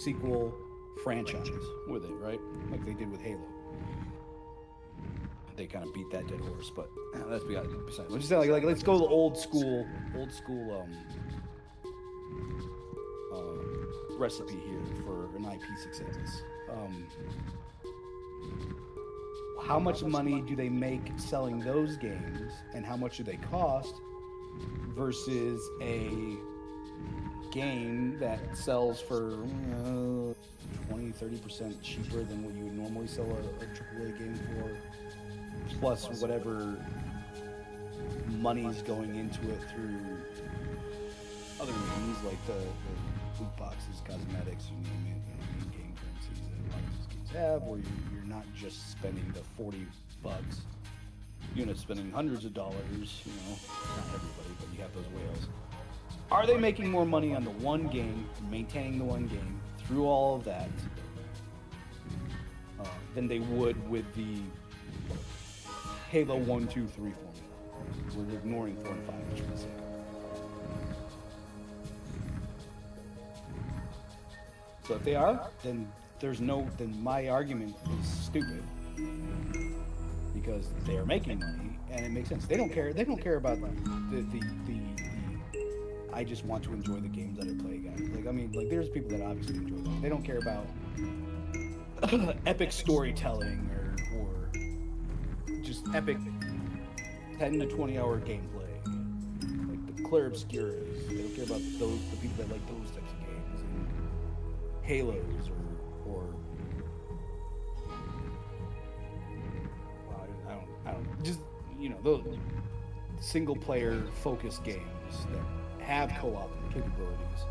sequel franchise with it, right? Like they did with Halo. They kind of beat that dead horse, but that's besides. Let's just say like let's go the old school recipe here for an IP success. How much money do they make selling those games, and how much do they cost versus a game that sells for 20-30% cheaper than what you would normally sell a AAA game for, plus whatever money's going into it through other means like the loot boxes, cosmetics, you name it, in-game currencies that a lot of these games have, where you're not just spending the $40. You end up spending hundreds of dollars, you know, not everybody, but you have those whales. Are they making more money on the one game, maintaining the one game, through all of that, than they would with the Halo 1, 2, 3 formula? We're ignoring 4 and 5, which for the sake of it. So if they are, then then my argument is stupid, because they are making money and it makes sense. They don't care about the I just want to enjoy the games that I play, guys. Like, I mean, like, there's people that obviously enjoy that. They don't care about epic storytelling or just epic 10 to 20 hour gameplay, like the clear obscuras. They don't care about the people that like those types of games, and Halos or I don't just, you know, those single player focused games that have co-op capabilities,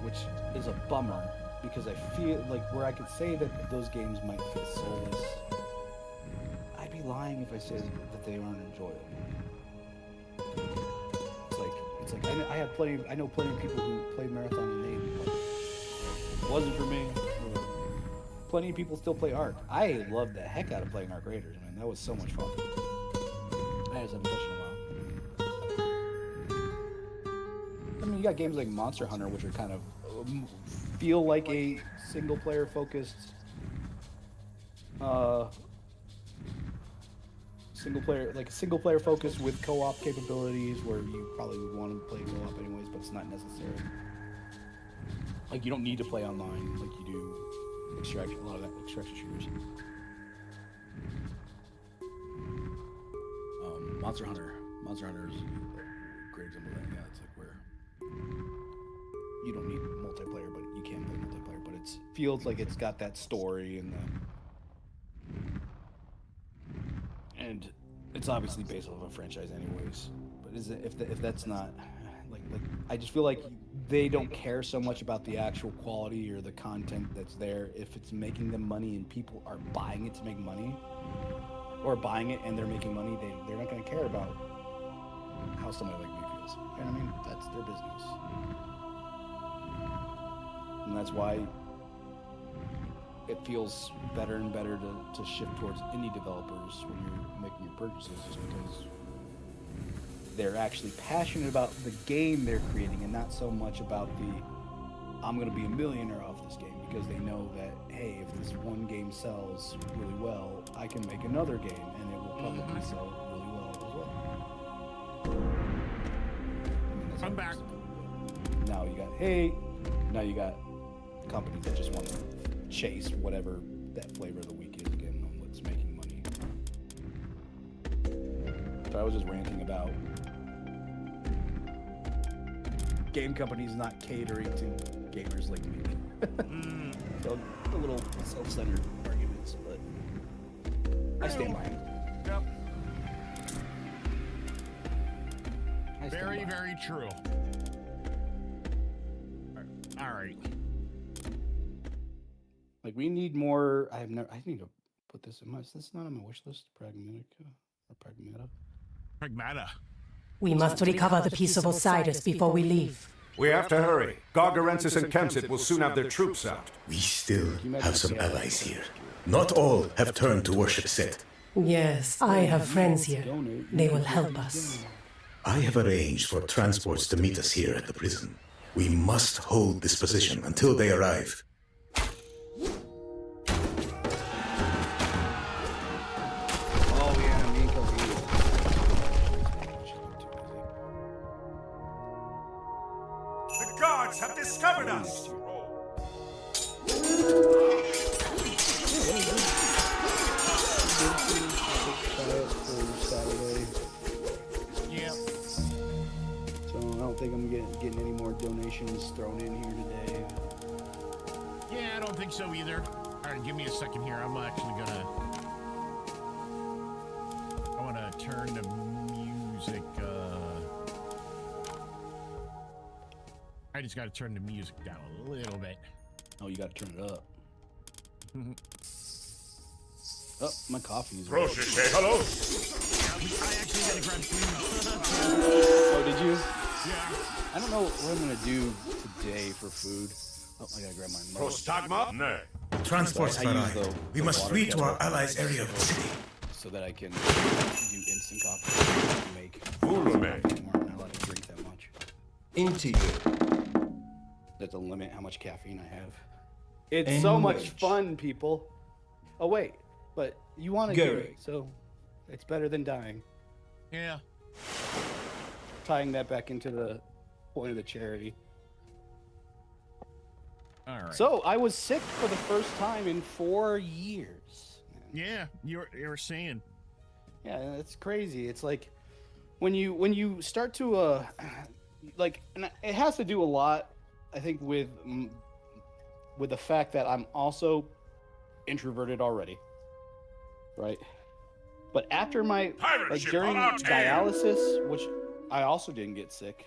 which is a bummer, because I feel like where I could say that those games might feel soulless, I'd be lying if I said that they aren't enjoyable. It's like I know plenty of people who played Marathon and they, it wasn't for me. plenty of people still play Ark. I loved the heck out of playing Ark Raiders, man. That was so much fun. I just haven't touched it in a while. I mean, you got games like Monster Hunter, which are kind of feel like a single-player focused, single-player focused with co-op capabilities, where you probably would want to play co-op anyways, but it's not necessary. Like, you don't need to play online like you do extraction, a lot of that extraction shooters. Monster Hunter is a great example of that. Yeah, it's like where you don't need multiplayer, but you can play multiplayer. But it feels like it's got that story and it's obviously based off of a franchise, anyways. But is it if that's not like I just feel like they don't care so much about the actual quality or the content that's there. If it's making them money and people are buying it to make money, or buying it and they're making money, they're not going to care about how somebody like me feels. You know what I mean? That's their business. And that's why it feels better and better to shift towards indie developers when you're making your purchases, just because they're actually passionate about the game they're creating and not so much about I'm going to be a millionaire off this game, because they know that, hey, if this one game sells really well, I can make another game and it will probably sell really well as well. I mean, that's I'm back. Now you got companies that just want to chase whatever that flavor of the week is again on what's making money. So I was just ranting about game companies not catering to gamers like me. So a little self-centered arguments, but I stand by them. Yep. I stand Very, by 'em. very true. All right. Like, we need more. I need to put this in my. This not on my wish list. Pragmatica or Pragmata. Pragmata. We must recover the piece of Osiris before we leave. We have to hurry. Gargarensis and Kemsit will soon have their troops out. We still have some allies here. Not all have turned to worship Set. Yes, I have friends here. They will help us. I have arranged for transports to meet us here at the prison. We must hold this position until they arrive. Oh yeah, me and Kobe. The guards have discovered us! Yep. So I don't think I'm getting any more donations thrown in here today. Yeah, I don't think so either. All right, give me a second here. I'm actually gonna. I want to turn the music. I just got to turn the music down a little bit. Oh, you got to turn it up. Oh, my coffee's Roche, say hello! I actually got to grab food. Oh, did you? Yeah. I don't know what I'm gonna do today for food. Oh, I gotta grab my mug. Prostagma? No. Transports I use arrive. the We must water flee to kettle our allies' area of the city. so that I can do instant coffee and make. Ulume. I'm not allowed to drink that much. Into you. That's a limit how much caffeine I have. It's so much Enrage. fun, people. Oh wait, but you want to do it, so it's better than dying. Yeah. Tying that back into the point of the charity. All right. So I was sick for the first time in 4 years. Yeah, you were saying. Yeah, it's crazy. It's like when you start to like, and it has to do a lot, I think, with the fact that I'm also introverted already, right? But after my Pirate ship during on our tail! dialysis, which I also didn't get sick,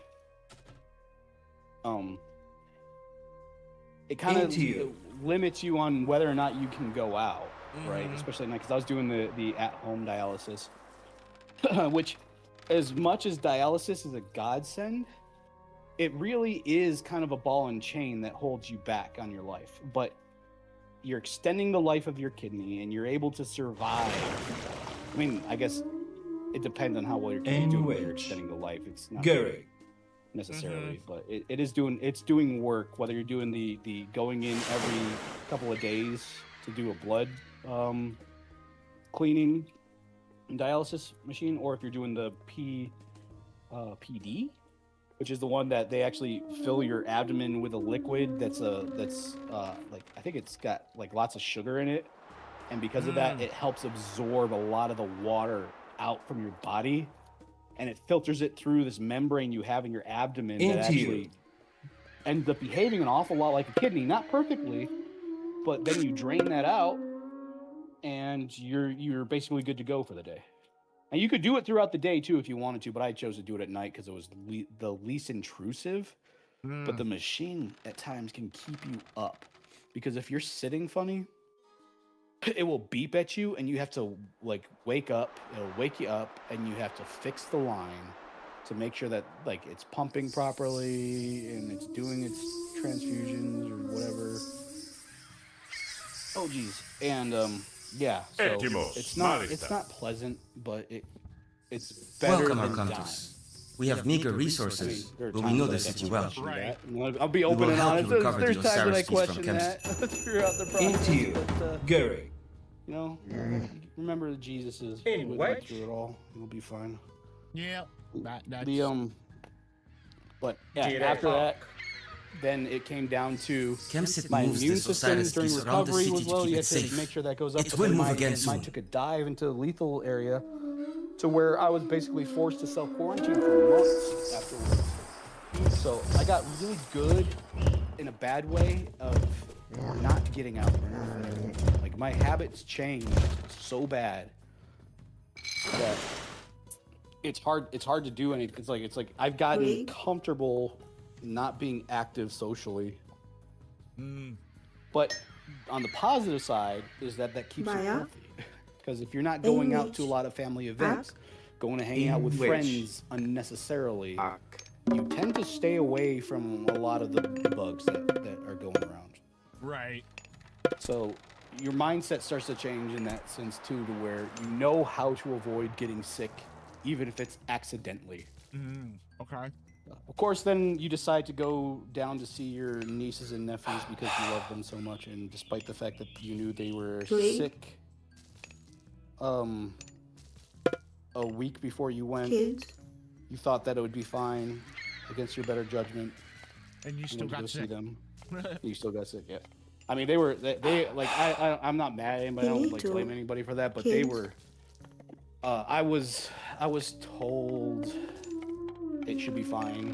it kind of Into you. limits you on whether or not you can go out, right? Especially at night, because I was doing the at-home dialysis, which, as much as dialysis is a godsend, it really is kind of a ball and chain that holds you back on your life. But you're extending the life of your kidney, and you're able to survive. I mean, I guess it depends on how well your kidney's doing when you're extending the life. It's not necessarily, but it's doing work. Whether you're doing the going in every couple of days to do a blood cleaning and dialysis machine, or if you're doing the PD, which is the one that they actually fill your abdomen with a liquid that's like, I think it's got like lots of sugar in it, and because of that, it helps absorb a lot of the water out from your body, and it filters it through this membrane you have in your abdomen that actually ends up behaving an awful lot like a kidney, not perfectly, but then you drain that out, and you're basically good to go for the day. And you could do it throughout the day too if you wanted to, but I chose to do it at night because it was the least intrusive. But the machine at times can keep you up, because if you're sitting funny, it will beep at you, and you have to like wake up. It'll wake you up, and you have to fix the line to make sure that like it's pumping properly and it's doing its transfusions or whatever. Oh geez, and yeah, so it's not pleasant, but it's better Welcome, than Arcantus. We have meager resources, there are but we times know that I the city definitely well. question that. I'll be We open will and help honest. you recover There's the times that I Osiris piece from question that throughout the process. Gary. You know, remember the Jesuses. In what? Through it all, you'll be fine. Yeah. That's... But yeah, after that, then it came down to Kemsit my moves immune this system Osiris during piece around the recovery city was to low. keep You it have to safe. make sure that goes up. It but will then move mine again soon. took a dive into the lethal area, to where I was basically forced to self-quarantine for months afterwards. So I got really good in a bad way of not getting out there. Like my habits changed so bad that it's hard to do anything. It's like I've gotten comfortable not being active socially. But on the positive side is that keeps you healthy. Because if you're not going out to a lot of family events, going to hang out with friends unnecessarily, you tend to stay away from a lot of the bugs that are going around. Right. So your mindset starts to change in that sense too, to where you know how to avoid getting sick, even if it's accidentally. Okay. Of course, then you decide to go down to see your nieces and nephews because you love them so much, and despite the fact that you knew they were sick a week before you went, you thought that it would be fine against your better judgment. And you still got sick. See them. You still got sick, yeah. I mean, they like, I'm not mad at anybody. I don't like blame anybody for that, but they were. I was told it should be fine.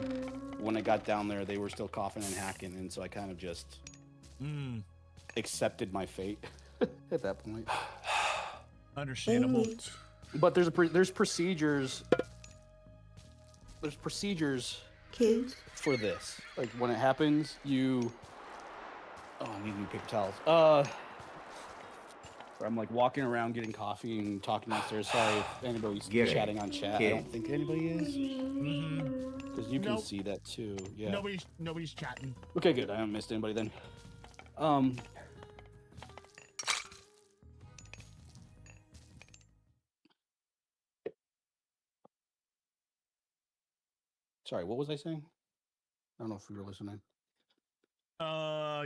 When I got down there, they were still coughing and hacking, and so I kind of just accepted my fate at that point. Understandable. But there's procedures. There's procedures for this. Like when it happens, you. Oh, I need new paper towels. I'm like walking around getting coffee and talking downstairs. Sorry if anybody's chatting on chat. I don't think anybody is. Because you can see that too. Yeah. Nobody's chatting. Okay, good. I haven't missed anybody then. Sorry, what was I saying? I don't know if you were listening.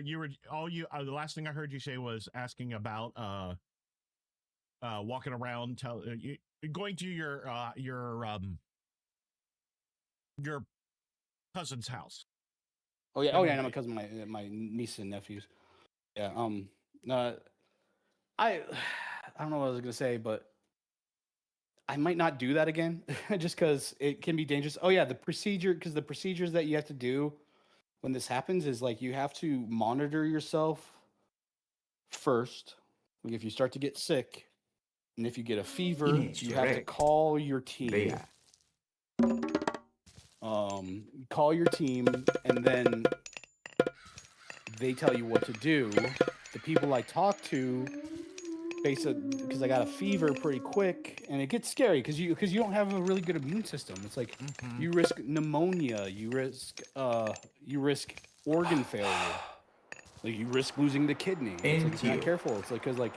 You were the last thing I heard you say was asking about walking around, going to your cousin's house. Oh yeah, and my cousin, my niece and nephews. Yeah. I don't know what I was gonna say, but I might not do that again, just because it can be dangerous. Oh yeah, the procedures that you have to do when this happens is like you have to monitor yourself first. Like if you start to get sick, and if you get a fever, you have to call your team. Call your team, and then they tell you what to do. The people I talk to, basically, because I got a fever pretty quick, and it gets scary because you don't have a really good immune system. It's like you risk pneumonia, you risk organ failure. Like you risk losing the kidney. It's like if you're not careful. It's like because like,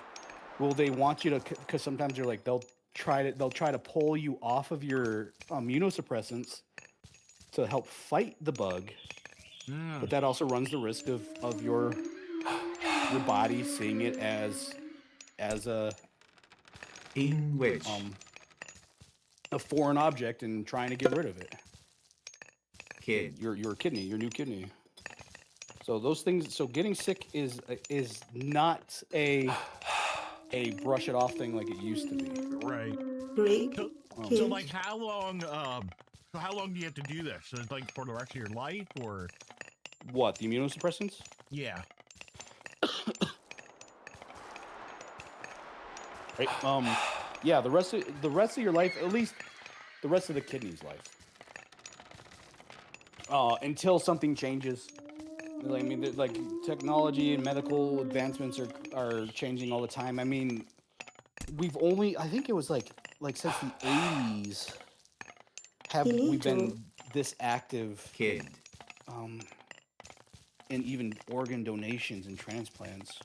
well, they want you to because sometimes you're like they'll try to pull you off of your immunosuppressants to help fight the bug, but that also runs the risk of your body seeing it as In which? a foreign object and trying to get rid of it. Kid. Your kidney, your new kidney. So those things. So getting sick is not a brush it off thing like it used to be. Right. Greg, So like how long do you have to do this? So it's like for the rest of your life or What, the immunosuppressants? yeah. Right. Yeah, the rest of your life, at least the rest of the kidney's life. Until something changes. I mean, like technology and medical advancements are changing all the time. I mean, I think it was like since the 80s have we been this active Kid. in even organ donations and transplants.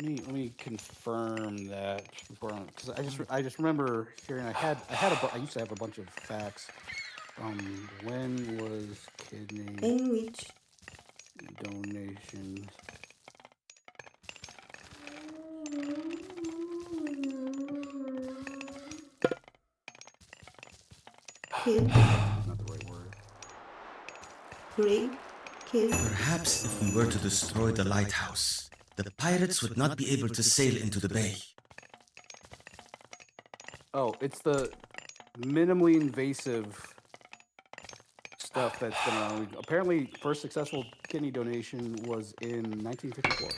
Let me confirm that because I just remember hearing I used to have a bunch of facts. When was kidney in which donations? kid, Not the right word. Greg, kid, Perhaps if we were to destroy the lighthouse, the pirates would not be able to sail into the bay. Oh, it's the minimally invasive stuff that's been around. Apparently, first successful kidney donation was in 1954.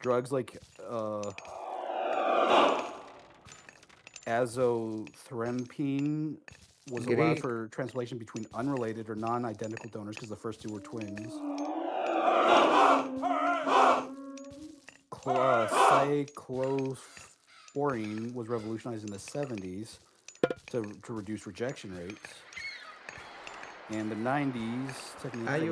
Drugs like azothrampine was allowed for transplantation between unrelated or non-identical donors because the first two were twins. Cyclosporine was revolutionized in the 70s to reduce rejection rates. And the 90s, technically,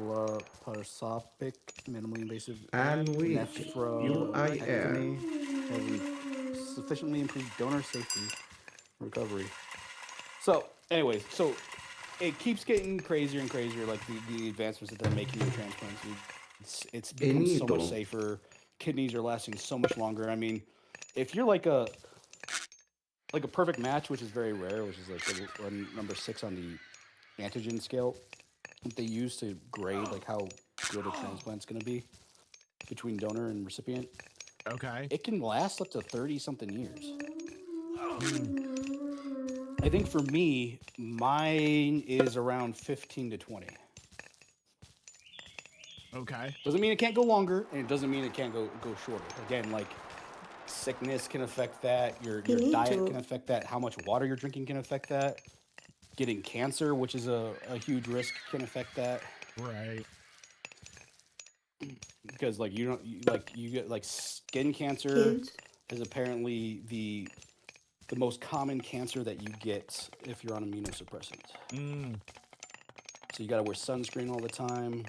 laparoscopic, minimally invasive nephrectomy has sufficiently improved donor safety recovery. So, anyways, so it keeps getting crazier and crazier, like the advancements that they're making in transplants. It's become so much safer. Kidneys are lasting so much longer. I mean, if you're like a perfect match, which is very rare, which is like number 6 on the antigen scale that they use to grade like how good a transplant's going to be between donor and recipient. Okay. It can last up to 30-something years. I think for me, mine is around 15 to 20. Okay. Doesn't mean it can't go longer, and it doesn't mean it can't go shorter. Again, like sickness can affect that. Your diet can affect that. How much water you're drinking can affect that. Getting cancer, which is a huge risk, can affect that. Right. Because like you get like skin cancer is apparently the most common cancer that you get if you're on immunosuppressants. So you got to wear sunscreen all the time.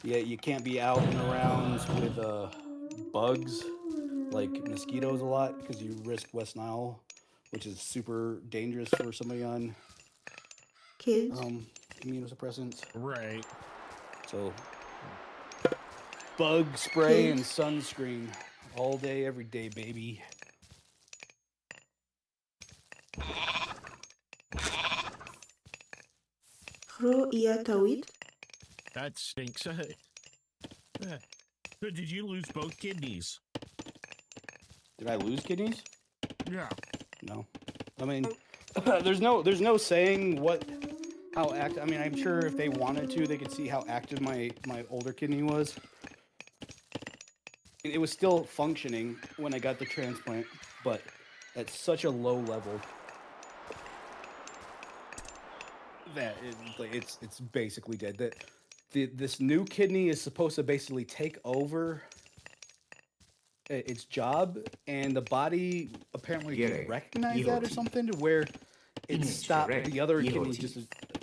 Yeah, you can't be out and around with bugs like mosquitoes a lot because you risk West Nile, which is super dangerous for somebody on immunosuppressants. Right. So bug spray and sunscreen all day, every day, baby. That stinks. So did you lose both kidneys? Did I lose kidneys? Yeah. No. I mean, there's no saying how active. I mean, I'm sure if they wanted to, they could see how active my older kidney was. It was still functioning when I got the transplant, but at such a low level that it's basically dead. That this new kidney is supposed to basically take over its job, and the body apparently can recognize that or something, to where it stopped. The other kidney just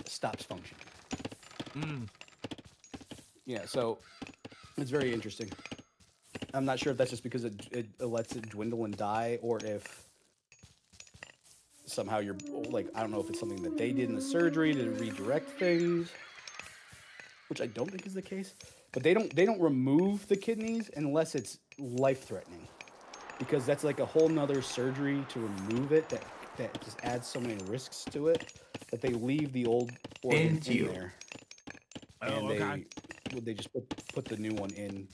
stops functioning. Yeah, so it's very interesting. I'm not sure if that's just because it lets it dwindle and die, or if somehow you're like, I don't know if it's something that they did in the surgery to redirect things, which I don't think is the case. But they don't remove the kidneys unless it's life-threatening, because that's like a whole nother surgery to remove it that just adds so many risks to it that they leave the old organ in there, and they just put the new one in.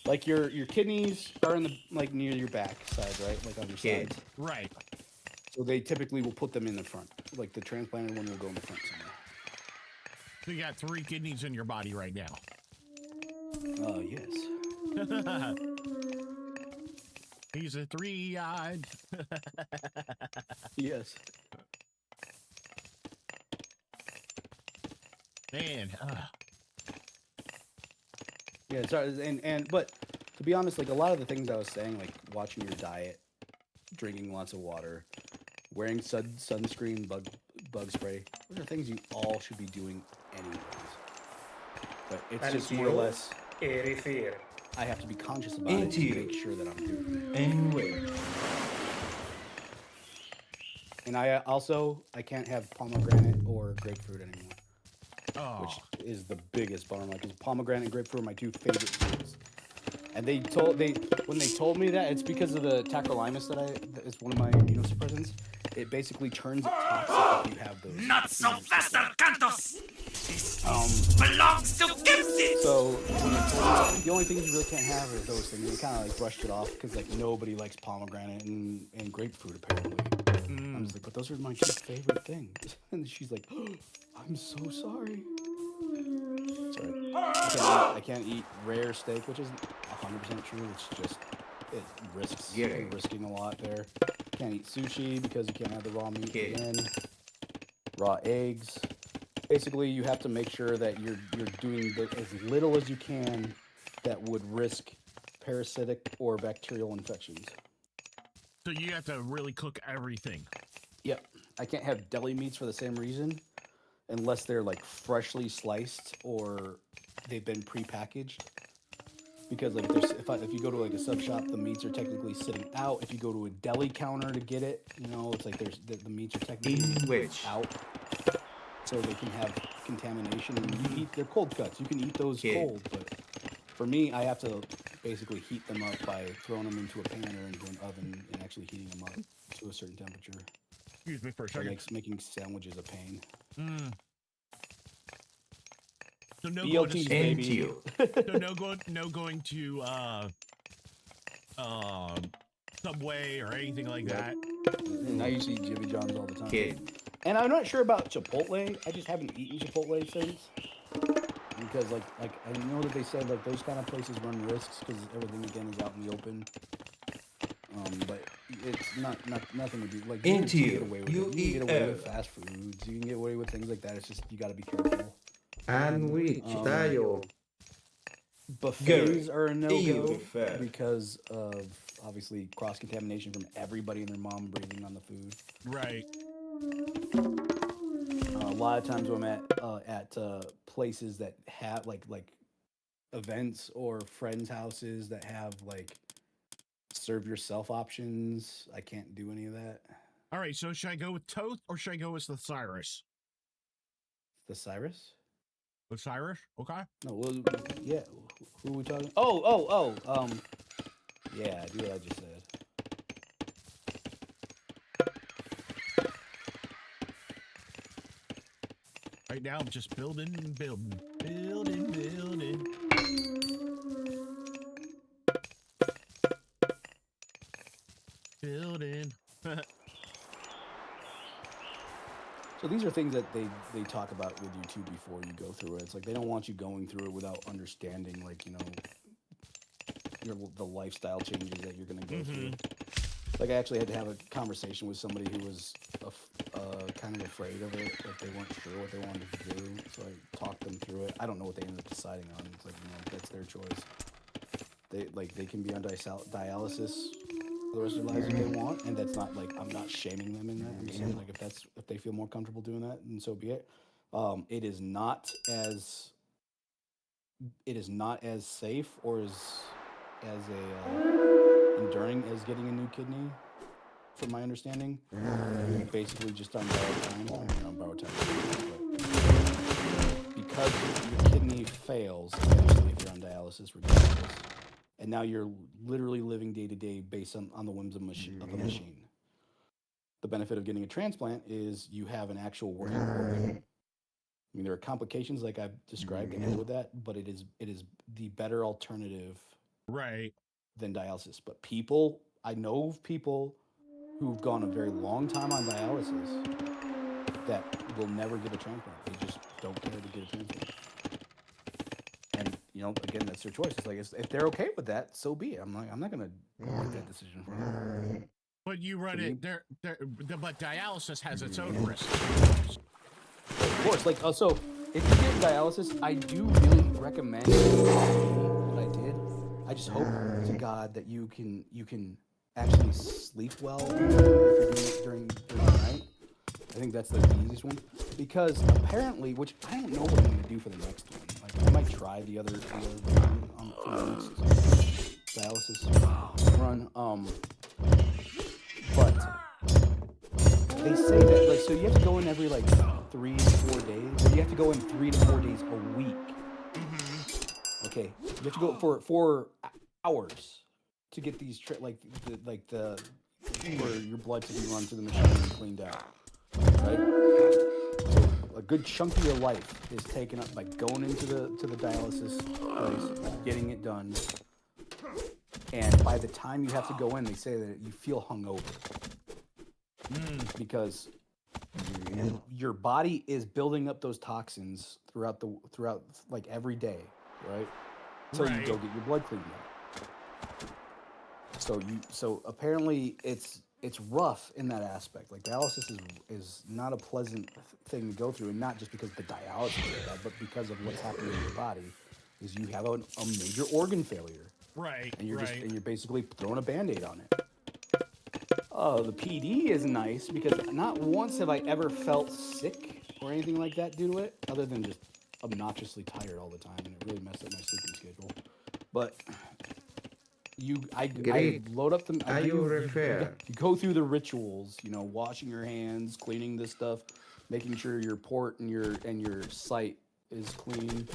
Like your kidneys are in the like near your back side, right? Like on your sides. Right. So they typically will put them in the front. Like the transplanted one will go in the front somewhere. So you got 3 kidneys in your body right now. Yes. He's a 3-eyed. Yes. Man. Yeah, sorry, but to be honest, like a lot of the things I was saying, like watching your diet, drinking lots of water, wearing sunscreen, bug spray, those are things you all should be doing anyways. But it's just more or less, I have to be conscious about it to make sure that I'm doing it. Anyway. And I can't have pomegranate or grapefruit anymore. Which is the biggest bummer, because pomegranate and grapefruit are my 2 favorite fruits. And when they told me that, it's because of the tacrolimus that is one of my immunosuppressants. It basically turns it toxic if you have those. Not so fast, Arcantos! This belongs to Gipsy! So when they told me, the only things you really can't have are those things. They kind of like brushed it off because like nobody likes pomegranate and grapefruit apparently. I was like, but those are my 2 favorite things. And she's like, oh, I'm so sorry. Sorry. I can't eat rare steak, which isn't 100% true. It's just, you're risking a lot there. Can't eat sushi because you can't have the raw meat again. Raw eggs. Basically, you have to make sure that you're doing as little as you can that would risk parasitic or bacterial infections. So you have to really cook everything. Yep. I can't have deli meats for the same reason, unless they're like freshly sliced or they've been prepackaged. Because like if you go to like a sub shop, the meats are technically sitting out. If you go to a deli counter to get it, it's like the meats are technically out, so they can have contamination. And they're cold cuts. You can eat those cold, but for me, I have to basically heat them up by throwing them into a pan or into an oven and actually heating them up to a certain temperature. Excuse me for a second. Makes making sandwiches a pain. So no BLTs, baby. So no going to Subway or anything like that. And I used to eat Jimmy John's all the time. And I'm not sure about Chipotle. I just haven't eaten Chipotle since. Because like I know that they said like those kind of places run risks because everything again is out in the open. But it's nothing to do like you can get away with it. You can get away with fast foods. You can get away with things like that. It's just you got to be careful. And which style? Buffets are a no-go because of obviously cross-contamination from everybody and their mom breathing on the food. Right. A lot of times when I'm at places that have like events or friends' houses that have like serve yourself options, I can't do any of that. All right, so should I go with Toth or should I go with the Cyrus? The Cyrus? The Cyrus? Okay. No, well, yeah. Who are we talking? Yeah, do what I just said. Right now, I'm just building. Building. So these are things that they talk about with you too before you go through it. It's like they don't want you going through it without understanding, like, the lifestyle changes that you're going to go through. Like I actually had to have a conversation with somebody who was kind of afraid of it. Like they weren't sure what they wanted to do. So I talked them through it. I don't know what they ended up deciding on. It's like, that's their choice. They can be on dialysis the rest of their lives if they want, and that's not like I'm not shaming them in that. I'm just saying like if they feel more comfortable doing that, then so be it. It is not as safe or as a enduring as getting a new kidney, from my understanding. You're basically just on borrowed time. I mean, on borrowed time, but because your kidney fails eventually if you're on dialysis, regardless. And now you're literally living day to day based on the whims of the machine. The benefit of getting a transplant is you have an actual working organ. I mean, there are complications like I've described that go with that, but it is the better alternative, right, than dialysis. But I know of people who've gone a very long time on dialysis that will never get a transplant. They just don't care to get a transplant. And again, that's their choice. It's like if they're okay with that, so be it. I'm not gonna make that decision for them. But you run it there. But dialysis has its own risks. Of course, like so if you get dialysis, I do really recommend what I did. I just hope to God that you can actually sleep well if you're doing it during the night. I think that's the easiest one, because apparently, which I don't know what I'm gonna do for the next one. Like I might try the other one for the next dialysis run. But they say that so you have to go in every 3 to 4 days. Or you have to go in 3 to 4 days a week. Okay, you have to go for 4 hours to get these for your blood to be run through the machine and cleaned out, right? So a good chunk of your life is taken up by going into the dialysis place, getting it done, and by the time you have to go in, they say that you feel hungover because your body is building up those toxins throughout every day, right? So you go get your blood cleaned out. So apparently it's rough in that aspect. Like dialysis is not a pleasant thing to go through, and not just because the dialysis is bad, but because of what's happening in your body. Is you have a major organ failure, right? And you're basically throwing a Band-Aid on it. The PD is nice because not once have I ever felt sick or anything like that due to it, other than just obnoxiously tired all the time, and it really messed up my sleeping schedule. But I load up the. You go through the rituals, washing your hands, cleaning this stuff, making sure your port and your site is clean.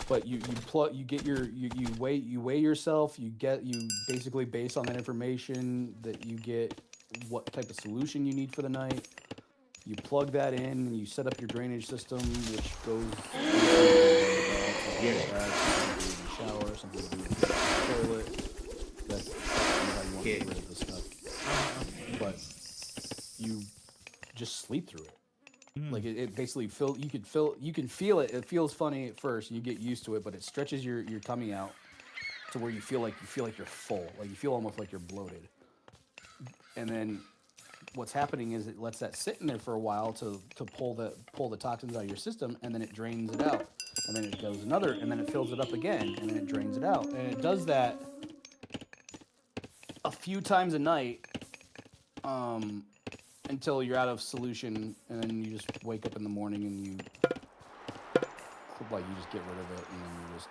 But you weigh yourself. You basically, based on that information, that you get what type of solution you need for the night. You plug that in and you set up your drainage system, which goes shower, something to do with the toilet. That's how you want to get rid of the stuff. But you just sleep through it. Like it basically you can feel it. It feels funny at first, and you get used to it, but it stretches your tummy out to where you feel like you're full. Like you feel almost like you're bloated. And then what's happening is it lets that sit in there for a while to pull the toxins out of your system, and then it drains it out. And then it goes another, and then it fills it up again, and then it drains it out. And it does that a few times a night, until you're out of solution, and then you just wake up in the morning and you just get rid of it, and then you just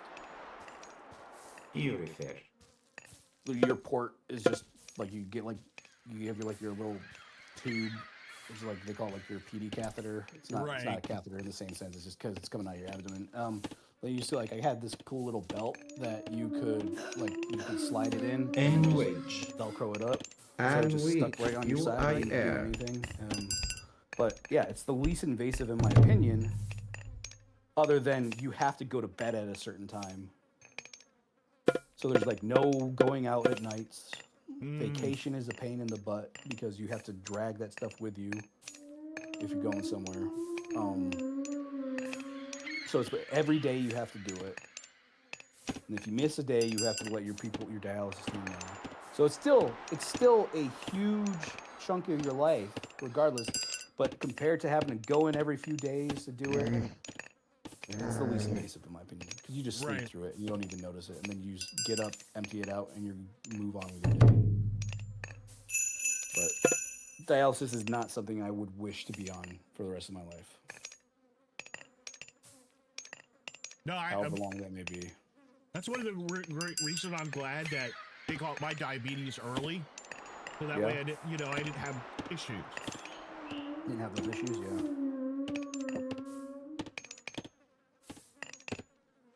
your port is just you have your little tube. It's they call it your PD catheter. It's not a catheter in the same sense. It's just because it's coming out of your abdomen. But you see, I had this cool little belt that you could slide it in and Velcro it up. So it just stuck right on your side. You didn't do anything. But yeah, it's the least invasive in my opinion. Other than you have to go to bed at a certain time. So there's no going out at nights. Vacation is a pain in the butt because you have to drag that stuff with you if you're going somewhere. So it's every day you have to do it. And if you miss a day, you have to let your dialysis team know. So it's still a huge chunk of your life, regardless. But compared to having to go in every few days to do it, it's the least invasive in my opinion. because you just sleep Right. through it. And you don't even notice it, and then you just get up, empty it out, and you move on with your day. But dialysis is not something I would wish to be on for the rest of my life. No, However long that may be. That's one of the great reason I'm glad that they caught my diabetes early, so that way I didn't have issues. Didn't have those issues, yeah.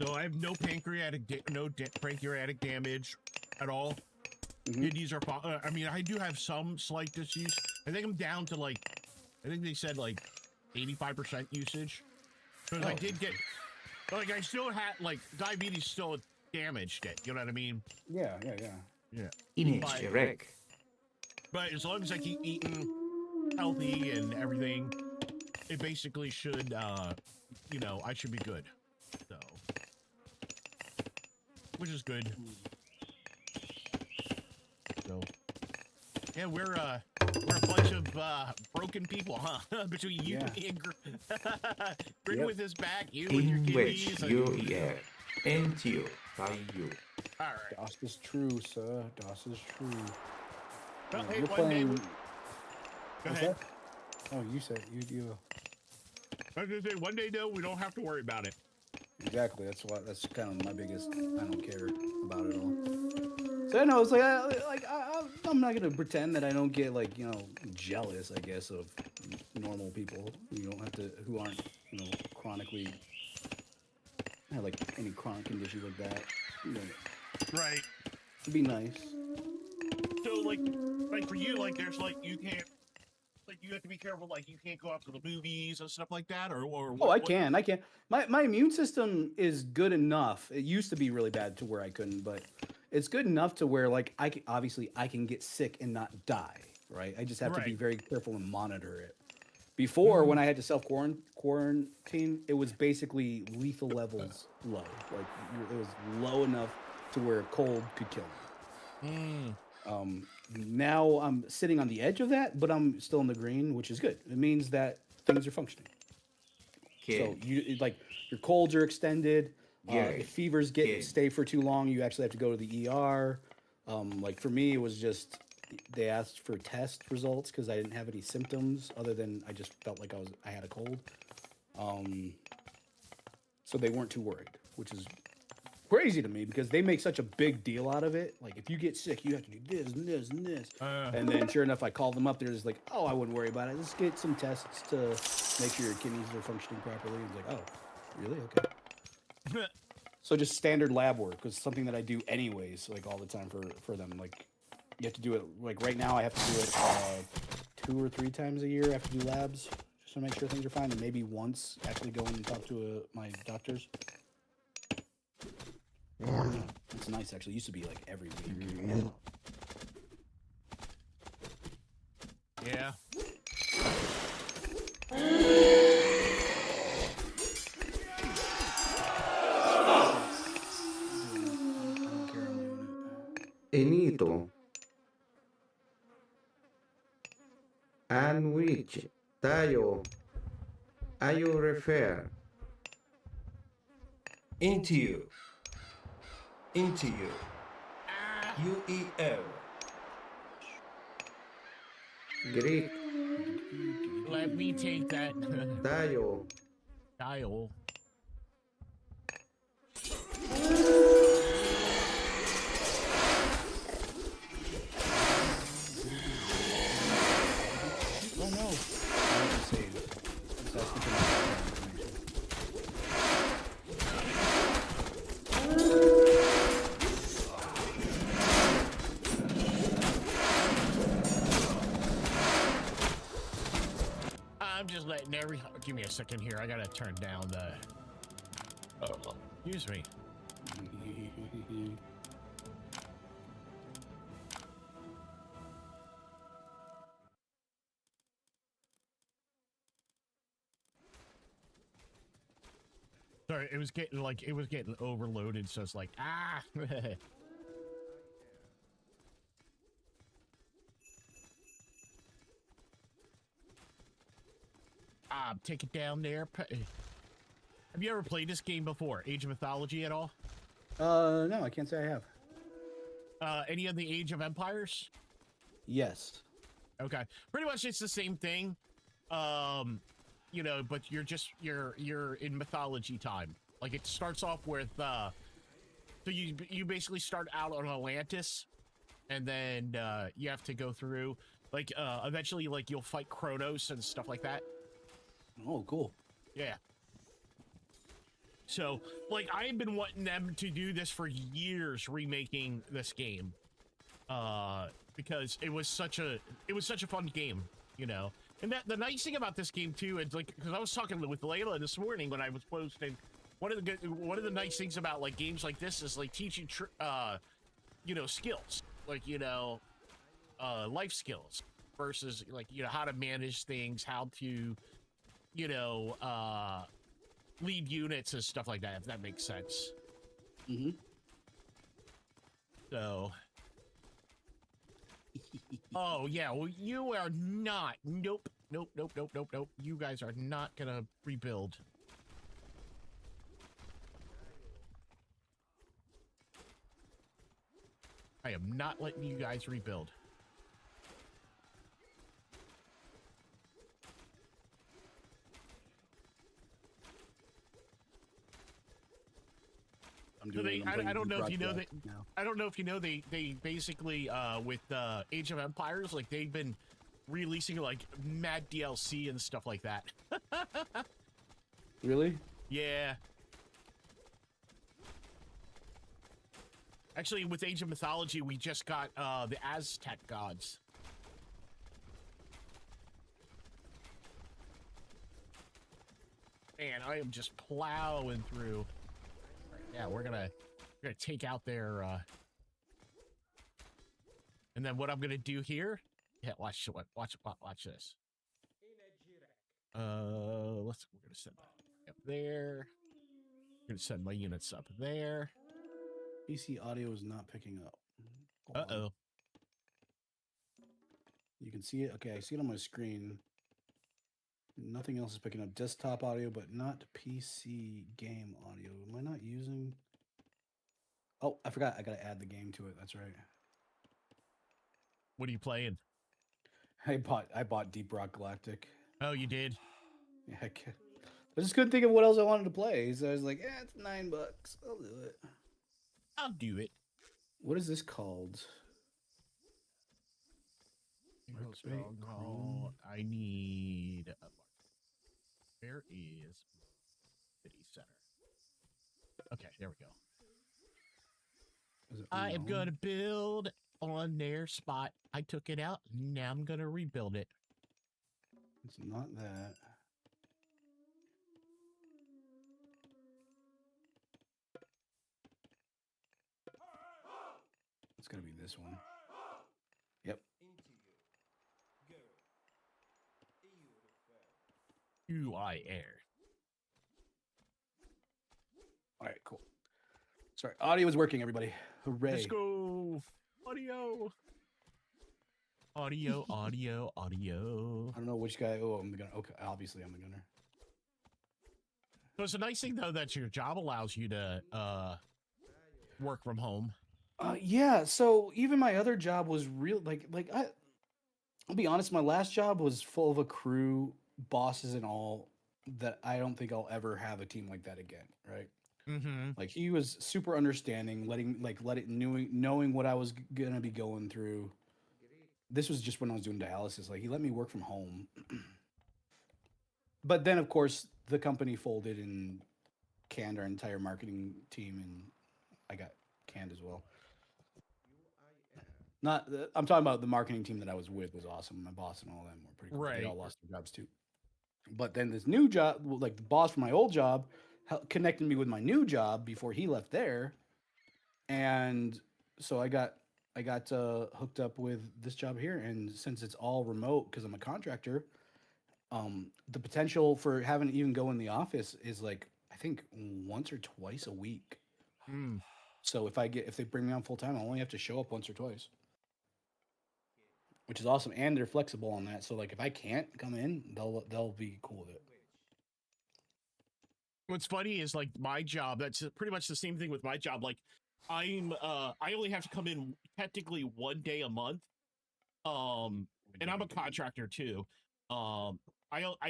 So I have no pancreatic damage at all. Kidneys are fine. I mean, I do have some slight disease. I think I'm down to I think they said 85% usage. Because I did get, I still had diabetes still damaged it. You know what I mean? Yeah. But as long as I keep eating healthy and everything, it basically should, I should be good. So, which is good. So, yeah, we're a bunch of broken people, huh? Between you and Grin with his back, you with your In kidneys. which you and you by you. All right. Das is true, sir. Das is true. Well, hey, You're one day playing. Go What's ahead. that? Oh, you said you. I was gonna say one day though we don't have to worry about it. Exactly. That's kind of my biggest. I don't care about it all. So I know it's I'm not gonna pretend that I don't get jealous. I guess of normal people who aren't chronically have any chronic condition like that. Right. It'd be nice. So like for you, there's you can't. You have to be careful, you can't go out to the movies and stuff like that, or I can. My immune system is good enough. It used to be really bad to where I couldn't, but it's good enough to where I can get sick and not die. Right. I just have to be very careful and monitor it. Before, when I had to quarantine, it was basically lethal levels low. It was low enough to where a cold could kill me. Now I'm sitting on the edge of that, but I'm still in the green, which is good. It means that things are functioning. So your colds are extended. If fevers stay for too long, you actually have to go to the ER. For me, it was just they asked for test results because I didn't have any symptoms other than I just felt like I had a cold. So they weren't too worried, which is crazy to me because they make such a big deal out of it. If you get sick, you have to do this and this and this. And then sure enough, I call them up. They're just oh, I wouldn't worry about it. Let's get some tests to make sure your kidneys are functioning properly. And it's oh, really? Okay. So just standard lab work is something that I do anyways, all the time for them. You have to do it, right now I have to do it 2 or 3 times a year. I have to do labs just to make sure things are fine. And maybe once actually go and talk to my doctors. It's nice, actually. It used to be every week. Yeah. Enito. And which tayo are you refer? Into you. Into you. UEL. Greek Let me take that. tayo. Dial. Oh no. I'm just letting give me a second here. I gotta turn down the. Oh, excuse me. Sorry, it was getting overloaded, so it's ah. Take it down there. Have you ever played this game before? Age of Mythology at all? No, I can't say I have. Any of the Age of Empires? Yes. Okay. Pretty much it's the same thing. You know, but you're in mythology time. Like it starts off with so you basically start out on Atlantis, and then you have to go through like eventually like you'll fight Kronos and stuff like that. Oh, cool. Yeah. So, like, I've been wanting them to do this for years, remaking this game, because it was such a fun game, you know. And that the nice thing about this game too is like, because I was talking with Layla this morning when I was posting, one of the nice things about like games like this is like teaching, you know, skills, like, you know, life skills versus like, you know, how to manage things, how to, you know, lead units and stuff like that, if that makes sense. Mm-hmm. So. Oh, yeah, well, you are not. Nope. You guys are not gonna rebuild. I am not letting you guys rebuild. I don't know if you know that. I don't know if you know they basically with Age of Empires, like they've been releasing like mad DLC and stuff like that. Really? Yeah. Actually, with Age of Mythology, we just got the Aztec gods. Man, I am just plowing through. Yeah, we're gonna take out their and then what I'm gonna do here. Yeah, watch this. We're gonna send that up there. I'm gonna send my units up there. PC audio is not picking up. Uh-oh. You can see it. Okay, I see it on my screen. Nothing else is picking up. Desktop audio, but not PC game audio. Am I not using... Oh, I forgot. I got to add the game to it. That's right. What are you playing? I bought Deep Rock Galactic. Oh, you did? Yeah, I just couldn't think of what else I wanted to play. So I was like, yeah, it's $9. I'll do it. I'll do it. What is this called? I need... Where is City Center? Okay, there we go. I am gonna build on their spot. I took it out. Now I'm gonna rebuild it. It's not that. It's gonna be this one. Yep. UI air. All right, cool. Sorry, audio is working, everybody. Hooray. Let's go. Audio. Audio. I don't know which guy. Oh, I'm the gunner. Okay, obviously I'm the gunner. So it's a nice thing, though, that your job allows you to work from home. Yeah, so even my other job was real, I'll be honest, my last job was full of a crew, bosses and all, that I don't think I'll ever have a team like that again, right? Mm-hmm. Like, he was super understanding, knowing what I was gonna be going through. This was just when I was doing dialysis. Like, he let me work from home. But then, of course, the company folded and canned our entire marketing team, and I got canned as well. I'm talking about the marketing team that I was with was awesome. My boss and all them were pretty cool. Right. They all lost their jobs too. But then this new job, like the boss from my old job, connected me with my new job before he left there, and so I got hooked up with this job here. And since it's all remote because I'm a contractor, the potential for having to even go in the office is like I think once or twice a week. Mm. So if they bring me on full time, I only have to show up once or twice, which is awesome. And they're flexible on that. So like if I can't come in, they'll be cool with it. What's funny is like my job, that's pretty much the same thing with my job. Like I only have to come in technically 1 day a month. And I'm a contractor too. I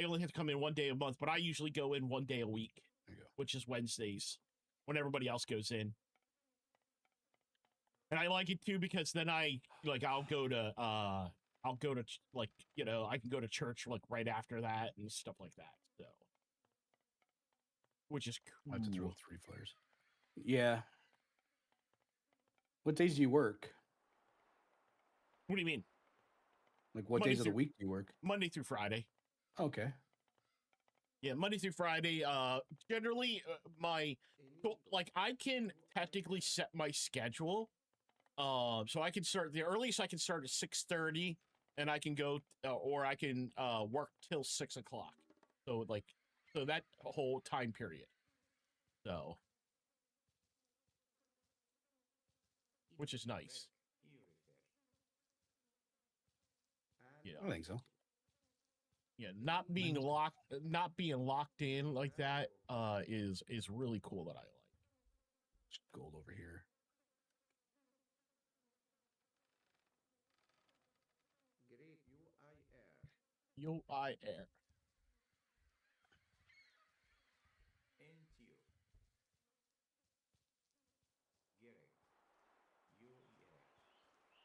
only have to come in 1 day a month, but I usually go in 1 day a week, which is Wednesdays when everybody else goes in. And I like it too because then I'll go to like, you know, I can go to church like right after that and stuff like that. So, which is cool. I have to throw 3 flares. Yeah. What days do you work? What do you mean? Like what days of the week do you work? Monday through Friday. Okay. Yeah, Monday through Friday. Generally, I can technically set my schedule. So I can start the earliest I can start at 6:30, and I can go, or I can work till 6 o'clock. So that whole time period. So, which is nice. Yeah, I think so. Yeah, not being locked in like that is really cool that I like. Gold over here. Great UIR. UIR. NTU. Gary. UER.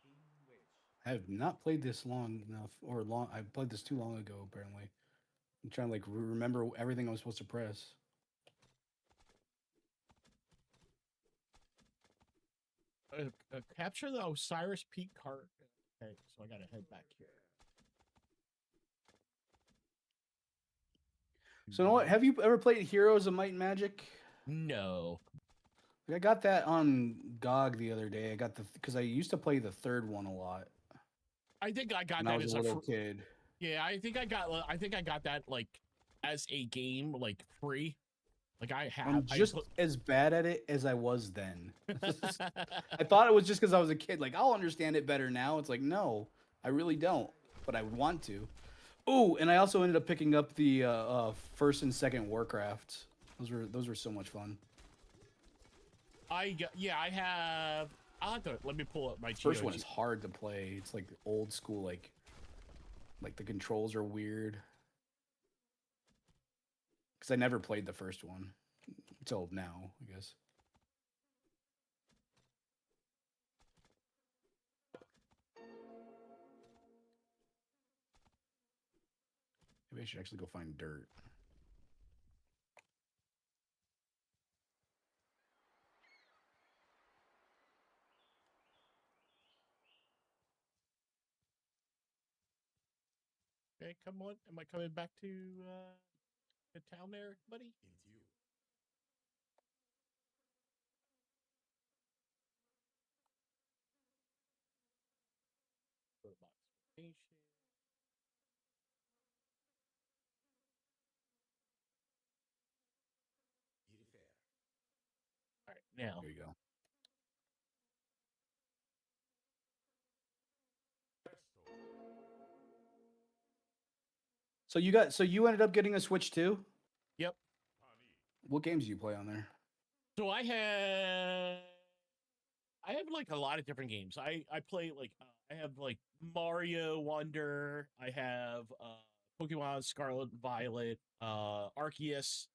In which? I have not played this long enough, or long. I played this too long ago. Apparently, I'm trying to like remember everything I was supposed to press. Capture the Osiris Peak card. Okay, so I gotta head back here. So, you know what? Have you ever played Heroes of Might and Magic? No. I got that on GOG the other day. I got because I used to play the third one a lot. I think I got when that I was as a little kid. Yeah, I think I got that like as a game, like free. Like I'm just as bad at it as I was then. I thought it was just because I was a kid. Like, I'll understand it better now. It's like, no, I really don't, but I want to. Oh, and I also ended up picking up the first and second Warcraft. Those were so much fun. I have. I'll have to let me pull up my first one is hard to play. It's like old school, like the controls are weird. Because I never played the first one until now, I guess. Maybe I should actually go find dirt. Okay, come on. Am I coming back to the town there, buddy? Into you. Box formation. All right, now. There you go. So you ended up getting a Switch too? Yep. What games do you play on there? So I have like a lot of different games. I play like I have like Mario Wonder. I have Pokemon Scarlet and Violet, Arceus.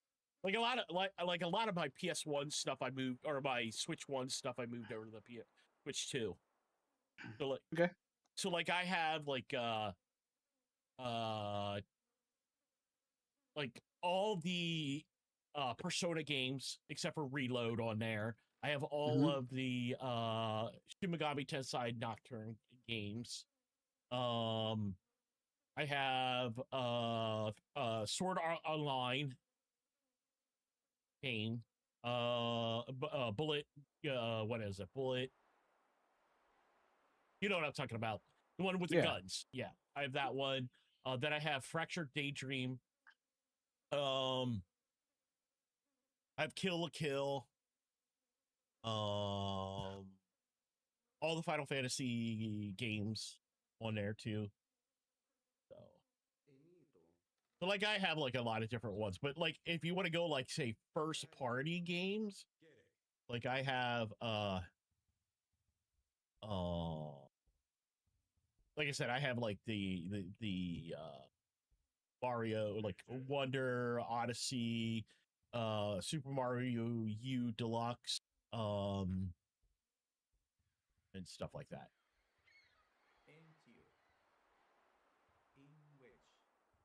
Like a lot of a lot of my PS1 stuff I moved, or my Switch 1 stuff I moved over to the Switch 2. So like okay. So like I have like all the Persona games except for Reload on there. I have all of the Shin Megami Tensei Nocturne games. I have Sword Art Online game. Bullet. What is it? Bullet. You know what I'm talking about? The one with the guns. Yeah, I have that one. Then I have Fractured Daydream. I have Kill la Kill. All the Final Fantasy games on there too. But like I have like a lot of different ones. But like if you want to go like say first party games, like I have like I said, I have like the Mario, like Wonder, Odyssey, Super Mario U Deluxe, and stuff like that.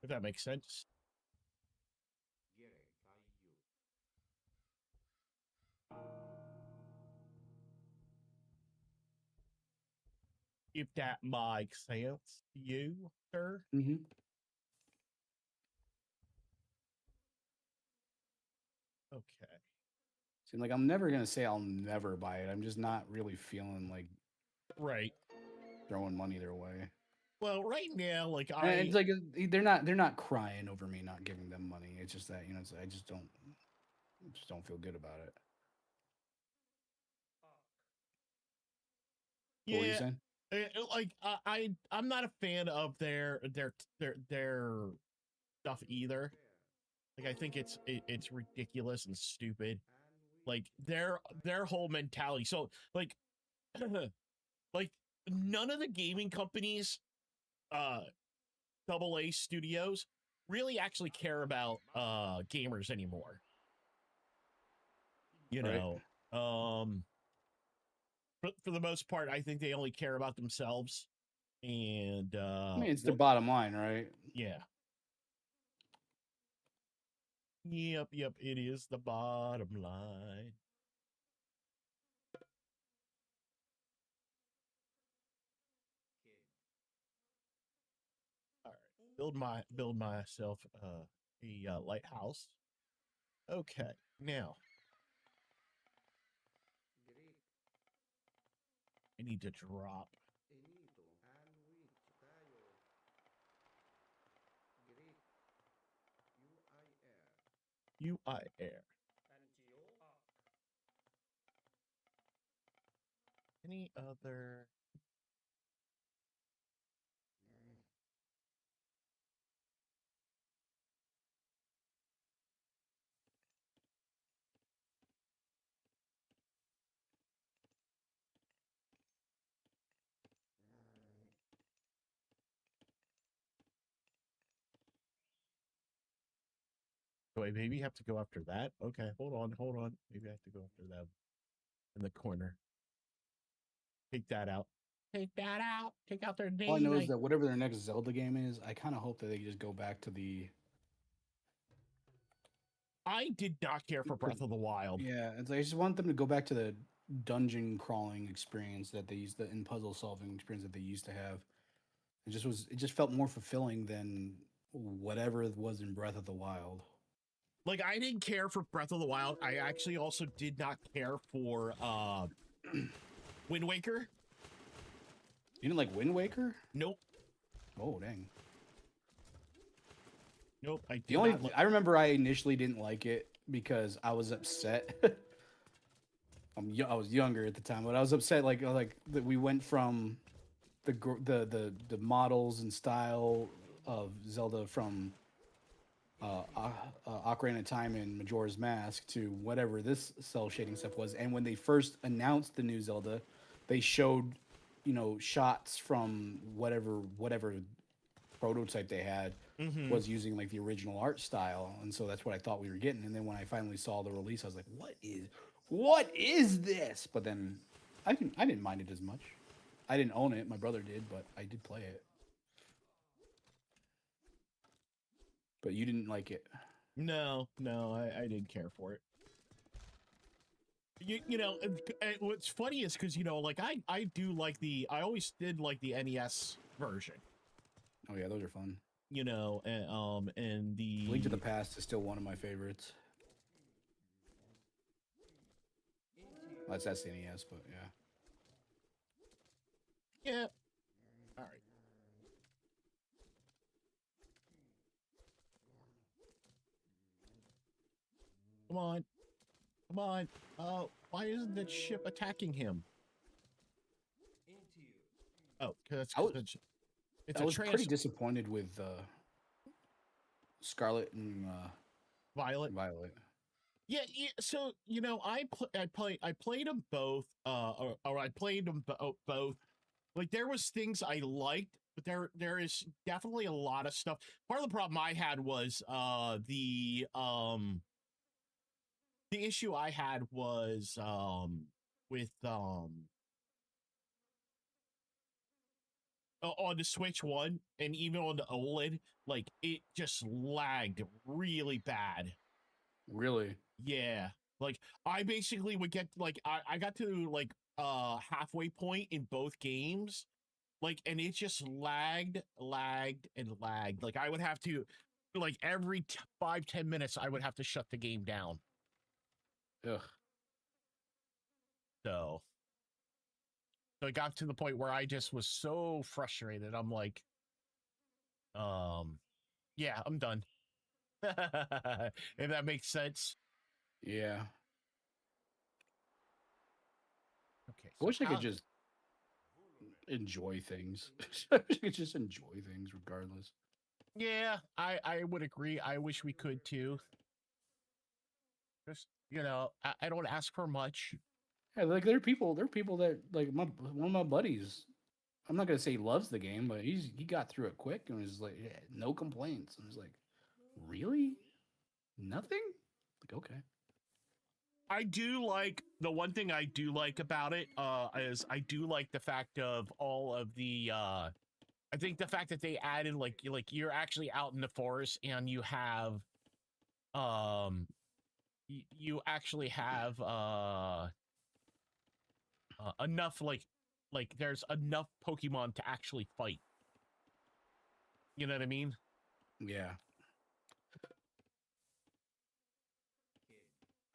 If that makes sense. If that makes sense to you, sir. Mm-hmm. Okay. Seems like I'm never gonna say I'll never buy it. I'm just not really feeling like Right. throwing money their way. Well, right now, like And it's like they're not crying over me not giving them money. It's just that I just don't feel good about it. Yeah. What were you saying? Like I'm not a fan of their stuff either. Like I think it's ridiculous and stupid. Like their whole mentality. So like like none of the gaming companies, AA studios really actually care about gamers anymore. You know, for the most part, I think they only care about themselves. And I mean, it's their bottom line, right? Yeah. Yep, it is the bottom line. All right, build myself a lighthouse. Okay, now I need to drop. UI air. Any other? Wait, maybe you have to go after that. Okay, hold on. Maybe I have to go after them in the corner. Take that out. Take that out. Take out their name. All I know is that whatever their next Zelda game is, I kind of hope that they just go back to the. I did not care for Breath of the Wild. Yeah, it's like I just want them to go back to the dungeon crawling experience that they used, and puzzle solving experience that they used to have. It just felt more fulfilling than whatever was in Breath of the Wild. Like I didn't care for Breath of the Wild. I actually also did not care for Wind Waker. You didn't like Wind Waker? Nope. Oh dang. Nope. I remember I initially didn't like it because I was upset. I was younger at the time, but I was upset like that we went from the models and style of Zelda from Ocarina of Time and Majora's Mask to whatever this cell shading stuff was. And when they first announced the new Zelda, they showed shots from whatever prototype they had was using like the original art style, and so that's what I thought we were getting. And then when I finally saw the release, I was like, what is this? But then I didn't mind it as much. I didn't own it, my brother did, but I did play it. But you didn't like it? No, I didn't care for it. You know, what's funny is because like I do like I always did like the NES version. Oh yeah, those are fun. And the Link to the Past is still one of my favorites. That's NES, but yeah. Yeah. All right. Come on. Come on. Oh, why isn't that ship attacking him? Oh, because it's I was pretty disappointed with Scarlet and Violet. Yeah, so I played them both, or I played them both. Like there was things I liked, but there is definitely a lot of stuff. Part of the problem I had was the issue I had was with on the Switch One and even on the OLED, like it just lagged really bad. Really? Yeah. Like I basically would get like I got to like halfway point in both games, like, and it just lagged. Like I would have to like every 5-10 minutes I would have to shut the game down. Ugh. So it got to the point where I just was so frustrated. I'm like, yeah, I'm done. If that makes sense. Yeah. Okay. I wish I could just enjoy things. I wish I could just enjoy things regardless. Yeah, I would agree. I wish we could too. Just, I don't ask for much. Yeah, like there are people that like one of my buddies. I'm not gonna say he loves the game, but he got through it quick and was like, yeah, no complaints. And I was like, really? Nothing? Like, okay. I do like the one thing I do like about it is I do like the fact of all of the I think the fact that they added like you're actually out in the forest and you have you actually have enough like there's enough Pokemon to actually fight. You know what I mean? Yeah.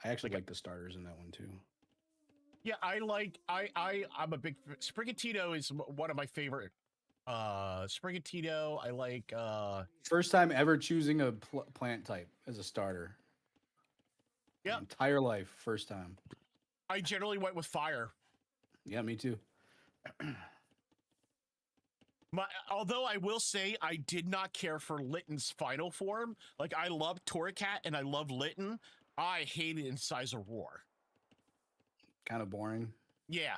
I actually like the starters in that one too. Yeah, I'm a big Sprigatito is one of my favorite. Sprigatito, I like first time ever choosing a plant type as a starter. Yeah. Entire life, first time. I generally went with fire. Yeah, me too. Although I will say I did not care for Litten's final form. Like I love Torracat and I love Litten. I hated Incisor. Kind of boring. Yeah.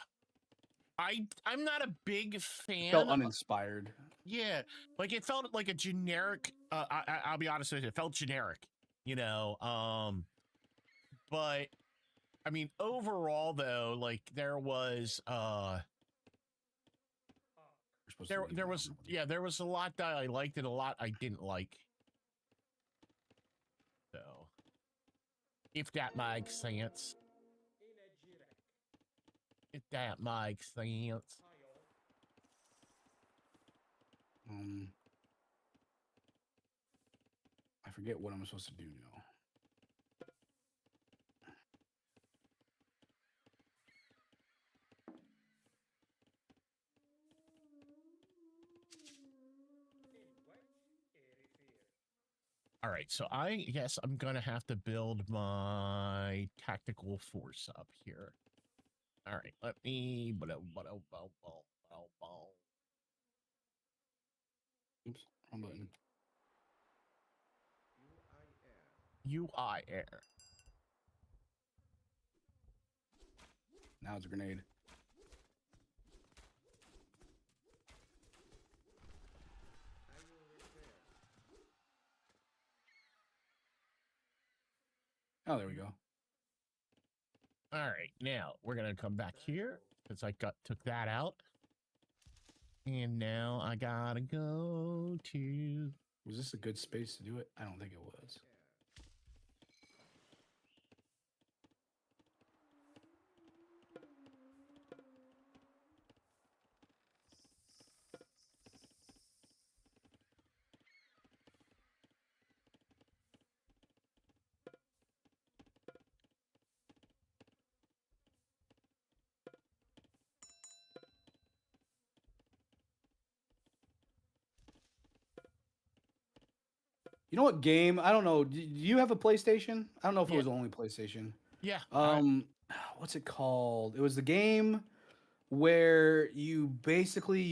I'm not a big fan. Felt uninspired. Yeah, like it felt like a generic. I'll be honest with you, it felt generic. But I mean, overall though, like there was there was a lot that I liked and a lot I didn't like. So, if that makes sense. If that makes sense. I forget what I'm supposed to do now. All right, so I guess I'm gonna have to build my tactical force up here. All right, let me. Oops, wrong button. UI air. Now it's a grenade. Oh, there we go. All right, now we're gonna come back here because I took that out, and now I gotta go to. Was this a good space to do it? I don't think it was. You know what game? I don't know. Do you have a PlayStation? I don't know if it was only PlayStation. Yeah. What's it called? It was the game where you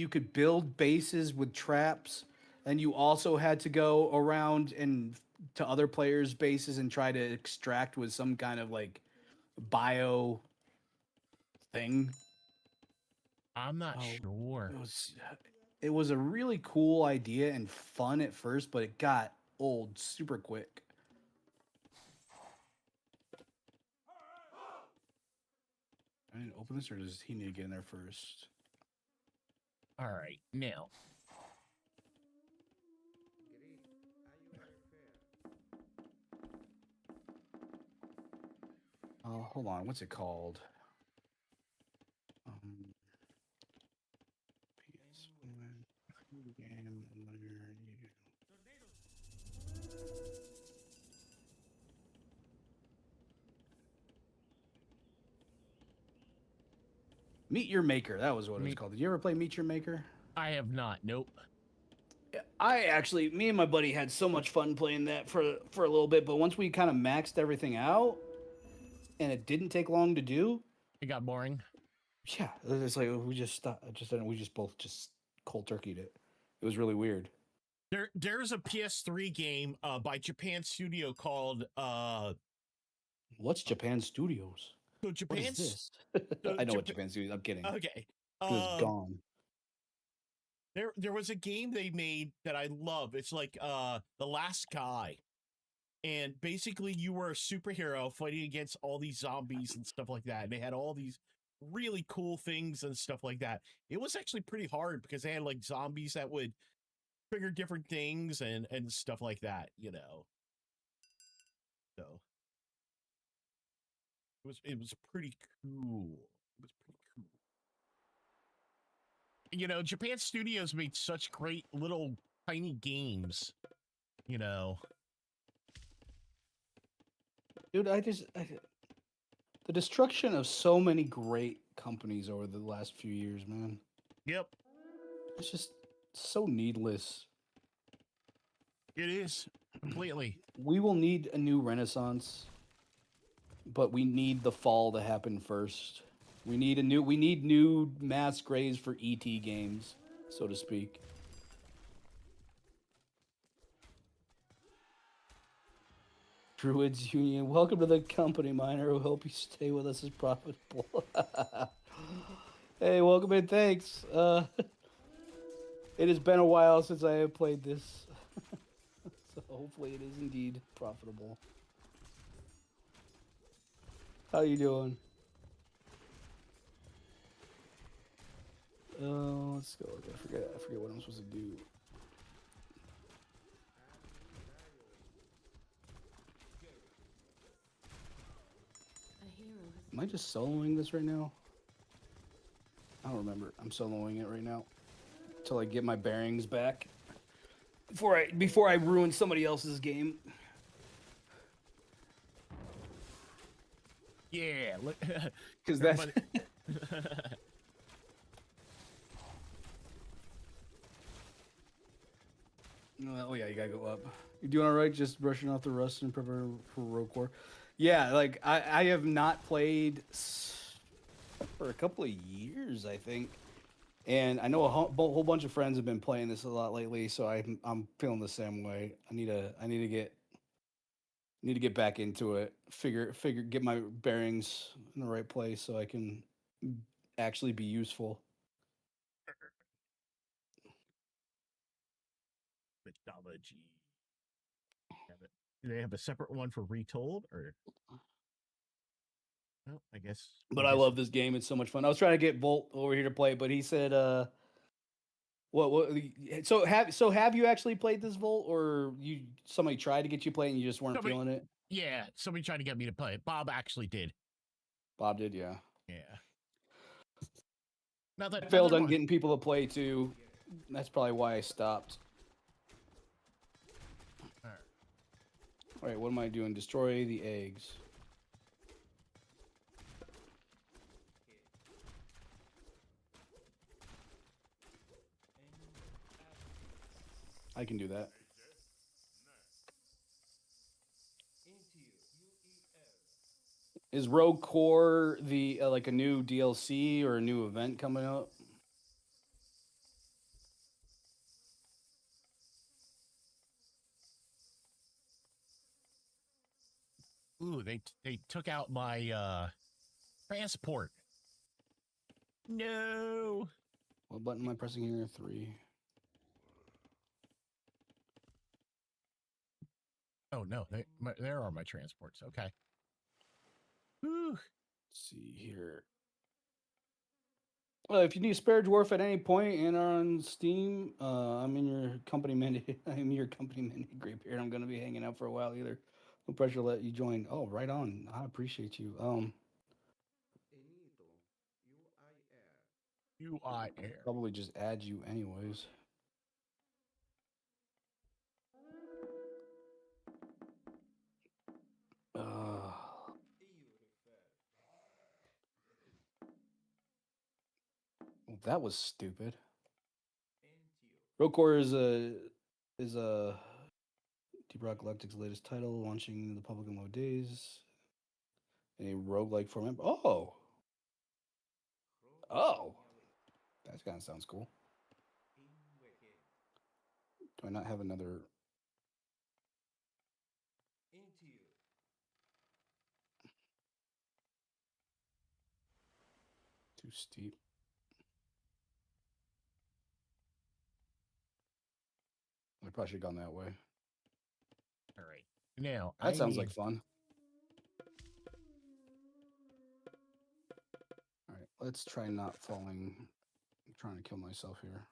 could build bases with traps And you also had to go around and to other players' bases and try to extract with some kind of like bio thing. I'm not sure. It was a really cool idea and fun at first, but it got old super quick. I need to open this, or does he need to get in there first? All right, now. Hold on. What's it called? PS1 game. Meet Your Maker. That was what it was called. Did you ever play Meet Your Maker? I have not. Nope. Me and my buddy had so much fun playing that for a little bit, but once we kind of maxed everything out, and it didn't take long to do, it got boring. Yeah, it's like we just stopped. We just both just cold turkeyed it. It was really weird. There's a PS3 game by Japan Studio called What's Japan Studios? So Japan. What is this? I know what Japan Studios. I'm kidding. Okay. It's gone. There was a game they made that I love. It's like The Last Guy. And basically you were a superhero fighting against all these zombies and stuff like that. And they had all these really cool things and stuff like that. It was actually pretty hard because they had like zombies that would trigger different things and stuff like that, you know. So it was pretty cool. It was pretty cool. You know, Japan Studios made such great little tiny games, you know. Dude, the destruction of so many great companies over the last few years, man. Yep. It's just so needless. It is completely. We will need a new renaissance, but we need the fall to happen first. We need new mass graves for ET games, so to speak. Druids Union, welcome to the company, miner. We'll help you stay with us as profitable. Hey, welcome in. Thanks. It has been a while since I have played this, so hopefully it is indeed profitable. How you doing? Let's go. I forget what I'm supposed to do. Am I just soloing this right now? I don't remember. I'm soloing it right now until I get my bearings back before I ruin somebody else's game. Yeah, because that's. Oh yeah, you gotta go up. You doing all right? Just brushing off the rust and preparing for Rogue Core. Yeah, like I have not played for a couple of years, I think, and I know a whole bunch of friends have been playing this a lot lately. So I'm feeling the same way. I need to get back into it. Get my bearings in the right place so I can actually be useful. Mythology. Do they have a separate one for Retold, or? Well, I guess. But I love this game. It's so much fun. I was trying to get Bolt over here to play, but he said, "What? So have you actually played this Volt, or somebody tried to get you playing and you just weren't feeling it?" Yeah, somebody tried to get me to play it. Bob actually did. Bob did, yeah. Yeah. Now that I failed on getting people to play too. That's probably why I stopped. All right, what am I doing? Destroy the eggs. I can do that. Is Rogue Core the like a new DLC or a new event coming up? Ooh, they took out my transport. No. What button am I pressing here? 3. Oh no, there are my transports. Okay. Whew. Let's see here. If you need a spare dwarf at any point and are on Steam, I'm in your company mandate. I'm your company mandate Graybeard. I'm gonna be hanging out for a while either. No pressure to let you join. Oh, right on. I appreciate you. UI air. Probably just add you anyways. That was stupid. Rocore is a Deep Rock Galactic's latest title, launching in the public in low days. A roguelike format. Oh, that kind of sounds cool. Do I not have another? Too steep. I probably should have gone that way. All right. Now That sounds like fun. All right, let's try not falling. I'm trying to kill myself here.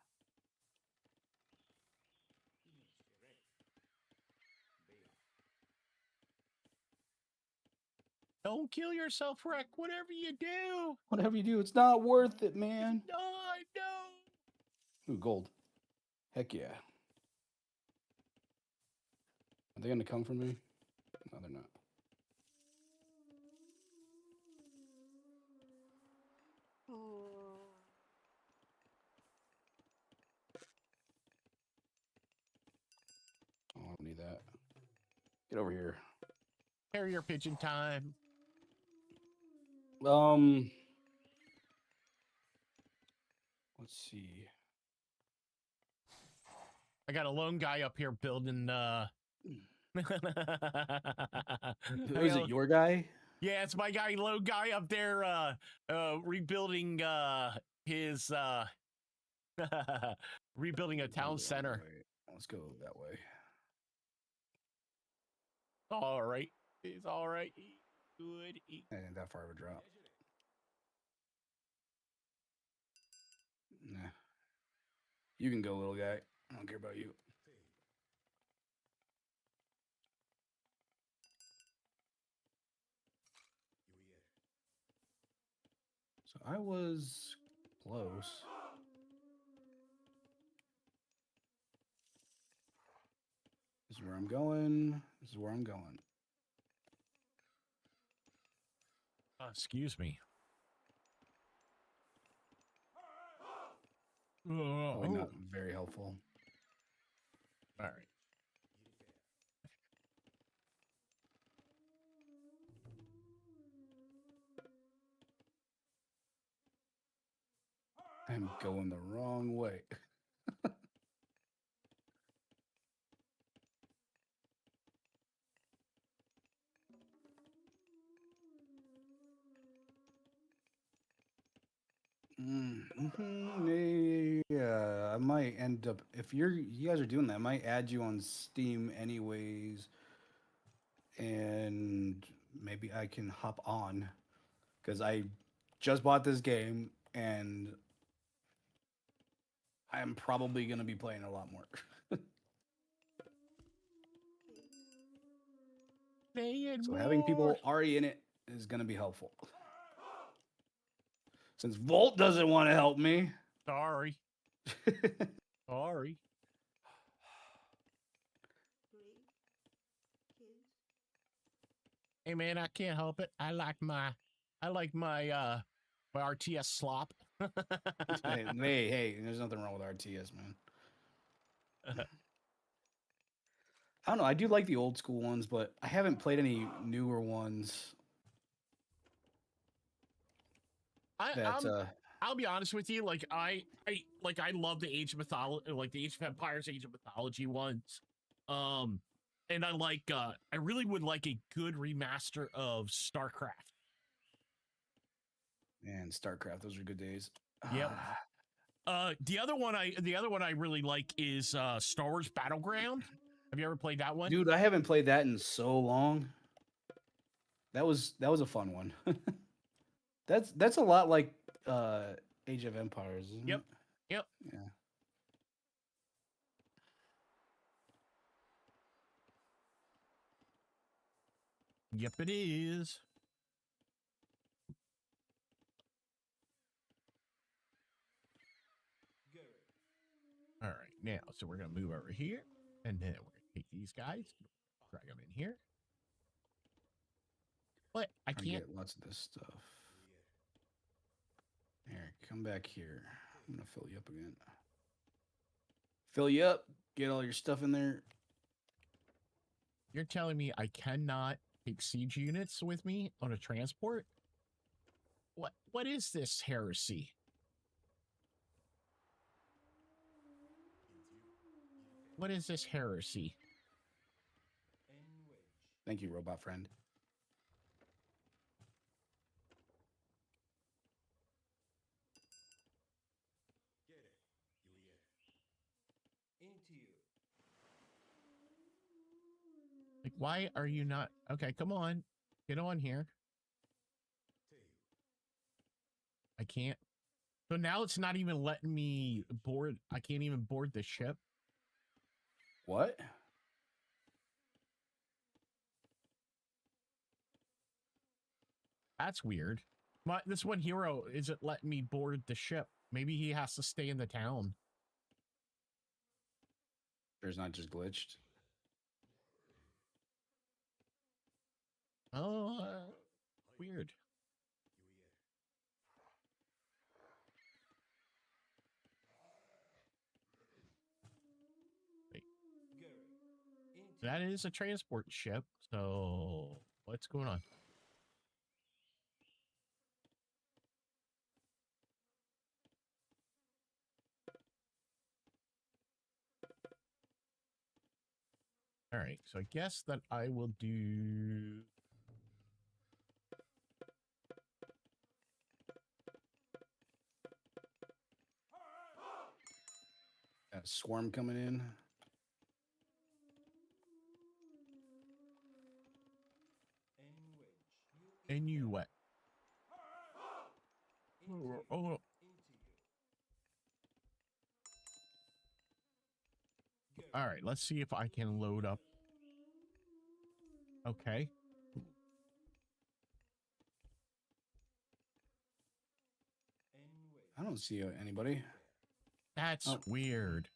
Don't kill yourself, Reck. Whatever you do. Whatever you do, it's not worth it, man. No, I know. Ooh, gold. Heck yeah. Are they gonna come for me? No, they're not. Oh, I don't need that. Get over here. Carrier pigeon time. Let's see. I got a lone guy up here building Is it your guy? Yeah, it's my guy, lone guy up there rebuilding his rebuilding a town center. Let's go that way. All right. It's all right. Good. And that far of a drop. Nah. You can go, little guy. I don't care about you. So I was close. This is where I'm going. This is where I'm going. Excuse me. Probably not very helpful. All right. I'm going the wrong way. Yeah, I might end up, if you guys are doing that, I might add you on Steam anyways, and maybe I can hop on because I just bought this game and I'm probably going to be playing a lot more. So having people already in it is going to be helpful. Since Volt doesn't want to help me. Sorry. Sorry. Hey man, I can't help it. I like my my RTS slop. hey, there's nothing wrong with RTS, man. I don't know. I do like the old school ones, but I haven't played any newer ones. I'll be honest with you. Like I love the Age of Mythology, like the Age of Empires, Age of Mythology ones. and I like I really would like a good remaster of StarCraft. And StarCraft, those are good days. Yep. The other one I really like is Star Wars Battleground. Have you ever played that one? Dude, I haven't played that in so long. That was a fun one. That's a lot like Age of Empires, isn't Yep. it? Yep. Yeah. Yep, it is. All right, now, so we're going to move over here, and then we're going to take these guys, drag them in here. But I can't get lots of this stuff. Here, come back here. I'm going to fill you up again. Fill you up. Get all your stuff in there. You're telling me I cannot take siege units with me on a transport? What is this heresy? What is this heresy? Thank you, robot friend. Like, why are you not? Okay, come on. Get on here. I can't. So now it's not even letting me board. I can't even board the ship. What? That's weird. This one hero isn't letting me board the ship. Maybe he has to stay in the town. There's not just glitched. Oh, weird. Wait. That is a transport ship. So what's going on? All right, so I guess that I will do. Got a swarm coming in. And you what? Oh. All right, let's see if I can load up. Okay. I don't see anybody. That's weird.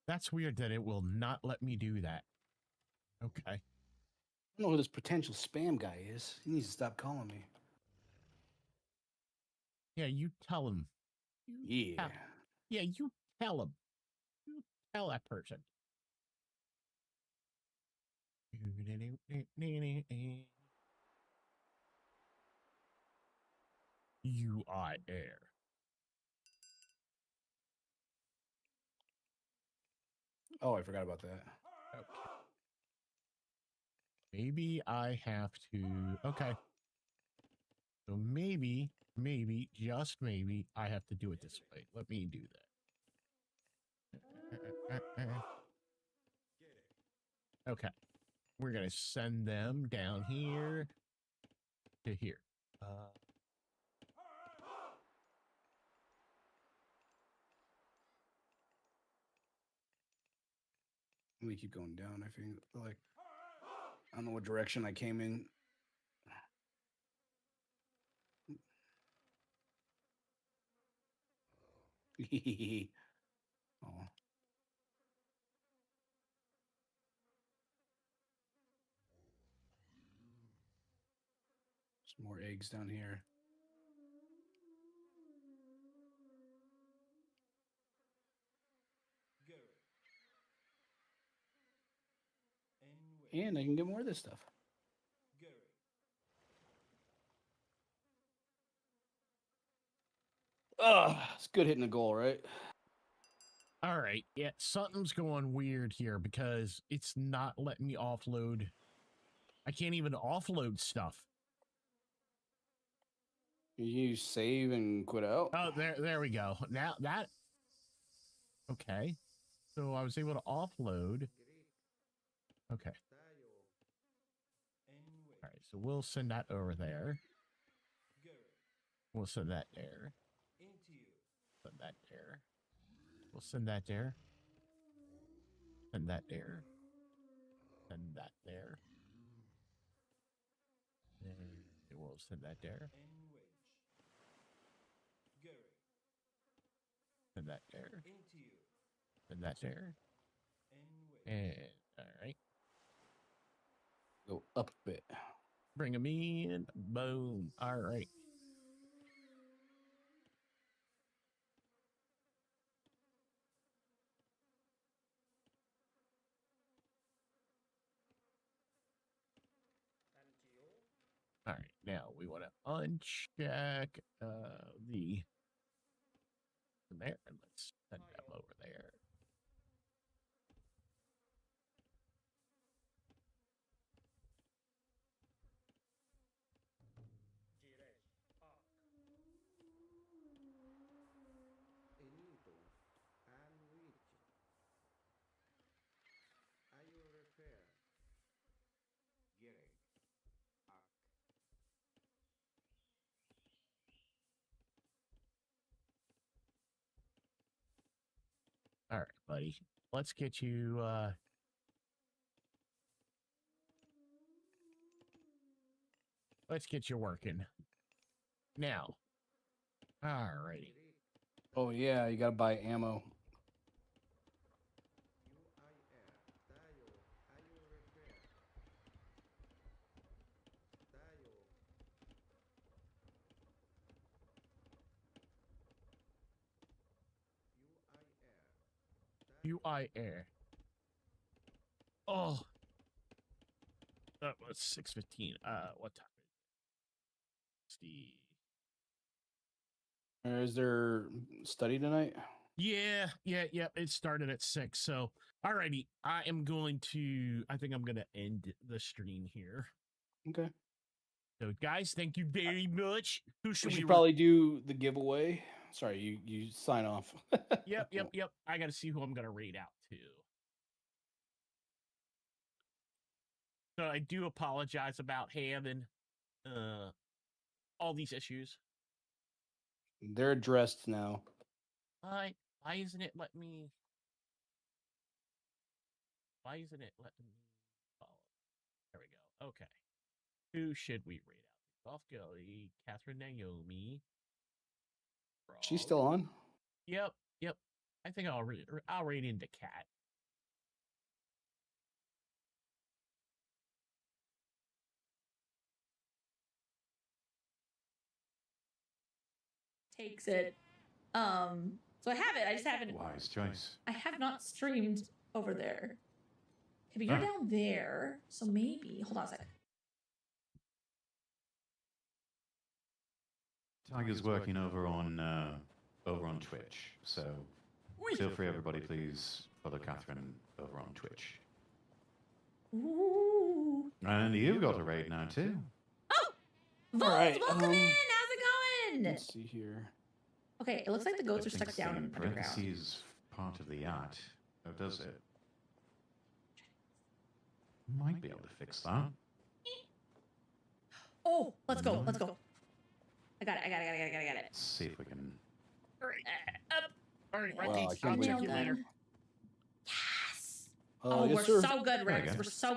That's weird that it will not let me do that. Okay. I don't know who this potential spam guy is. He needs to stop calling me. Yeah, you tell him. Yeah. Yeah, you tell him. You tell that person. UI air. Oh, I forgot about that. Okay. Maybe I have to. Okay. So maybe, just maybe, I have to do it this way. Let me do that. Okay. We're going to send them down here to here. Let me keep going down. I feel like I don't know what direction I came in. Oh. Some more eggs down here. And I can get more of this stuff. It's good hitting a goal, right? All right. Yeah, something's going weird here because it's not letting me offload. I can't even offload stuff. You save and quit out. Oh, there we go. Now that. Okay. So I was able to offload. Okay. All right. So we'll send that over there. We'll send that there. Send that there. We'll send that there. Send that there. Send that there. And we'll send that there. Send that there. Send that there. And all right. Go up a bit. Bring them in. Boom. All right. All right. Now we want to uncheck the there, and let's send them over there. All right, buddy. Let's get you let's get you working. Now. All righty. Oh yeah, you gotta buy ammo. UI Air. Oh. That was 6:15. What time is it? Is there study tonight? Yeah. It started at 6. So, alrighty. I think I'm going to end the stream here. Okay. So, guys, thank you very much. Who should We we should probably do the giveaway. Sorry, you sign off. Yep. I got to see who I'm going to read out to. So, I do apologize about having all these issues. They're addressed now. Why isn't it letting me? Why isn't it letting me follow? There we go. Okay. Who should we read out? Golf Gully, Catherine Naomi. She's still on? Yep. I think I'll read into Cat. Takes it. So I have it. I just haven't. Wise choice. I have not streamed over there. Okay, but you're down there, so maybe. Hold on a second. Tiger's working over on Twitch, so feel free, everybody, please follow Catherine over on Twitch. Ooh. And you've got a raid now too. Oh, Volts, right, welcome in. How's it going? Let's see here. Okay, it looks like the goats are stuck down in underground. parentheses part of the art. Oh, does it? Might be able to fix that. Oh, let's go. I got it. Let's see if we can. Up. All right, Wow, Ricky, I can't I'll believe check you you- later. Yes. Yes, We're sir. so good, Rex. Okay. We're so good.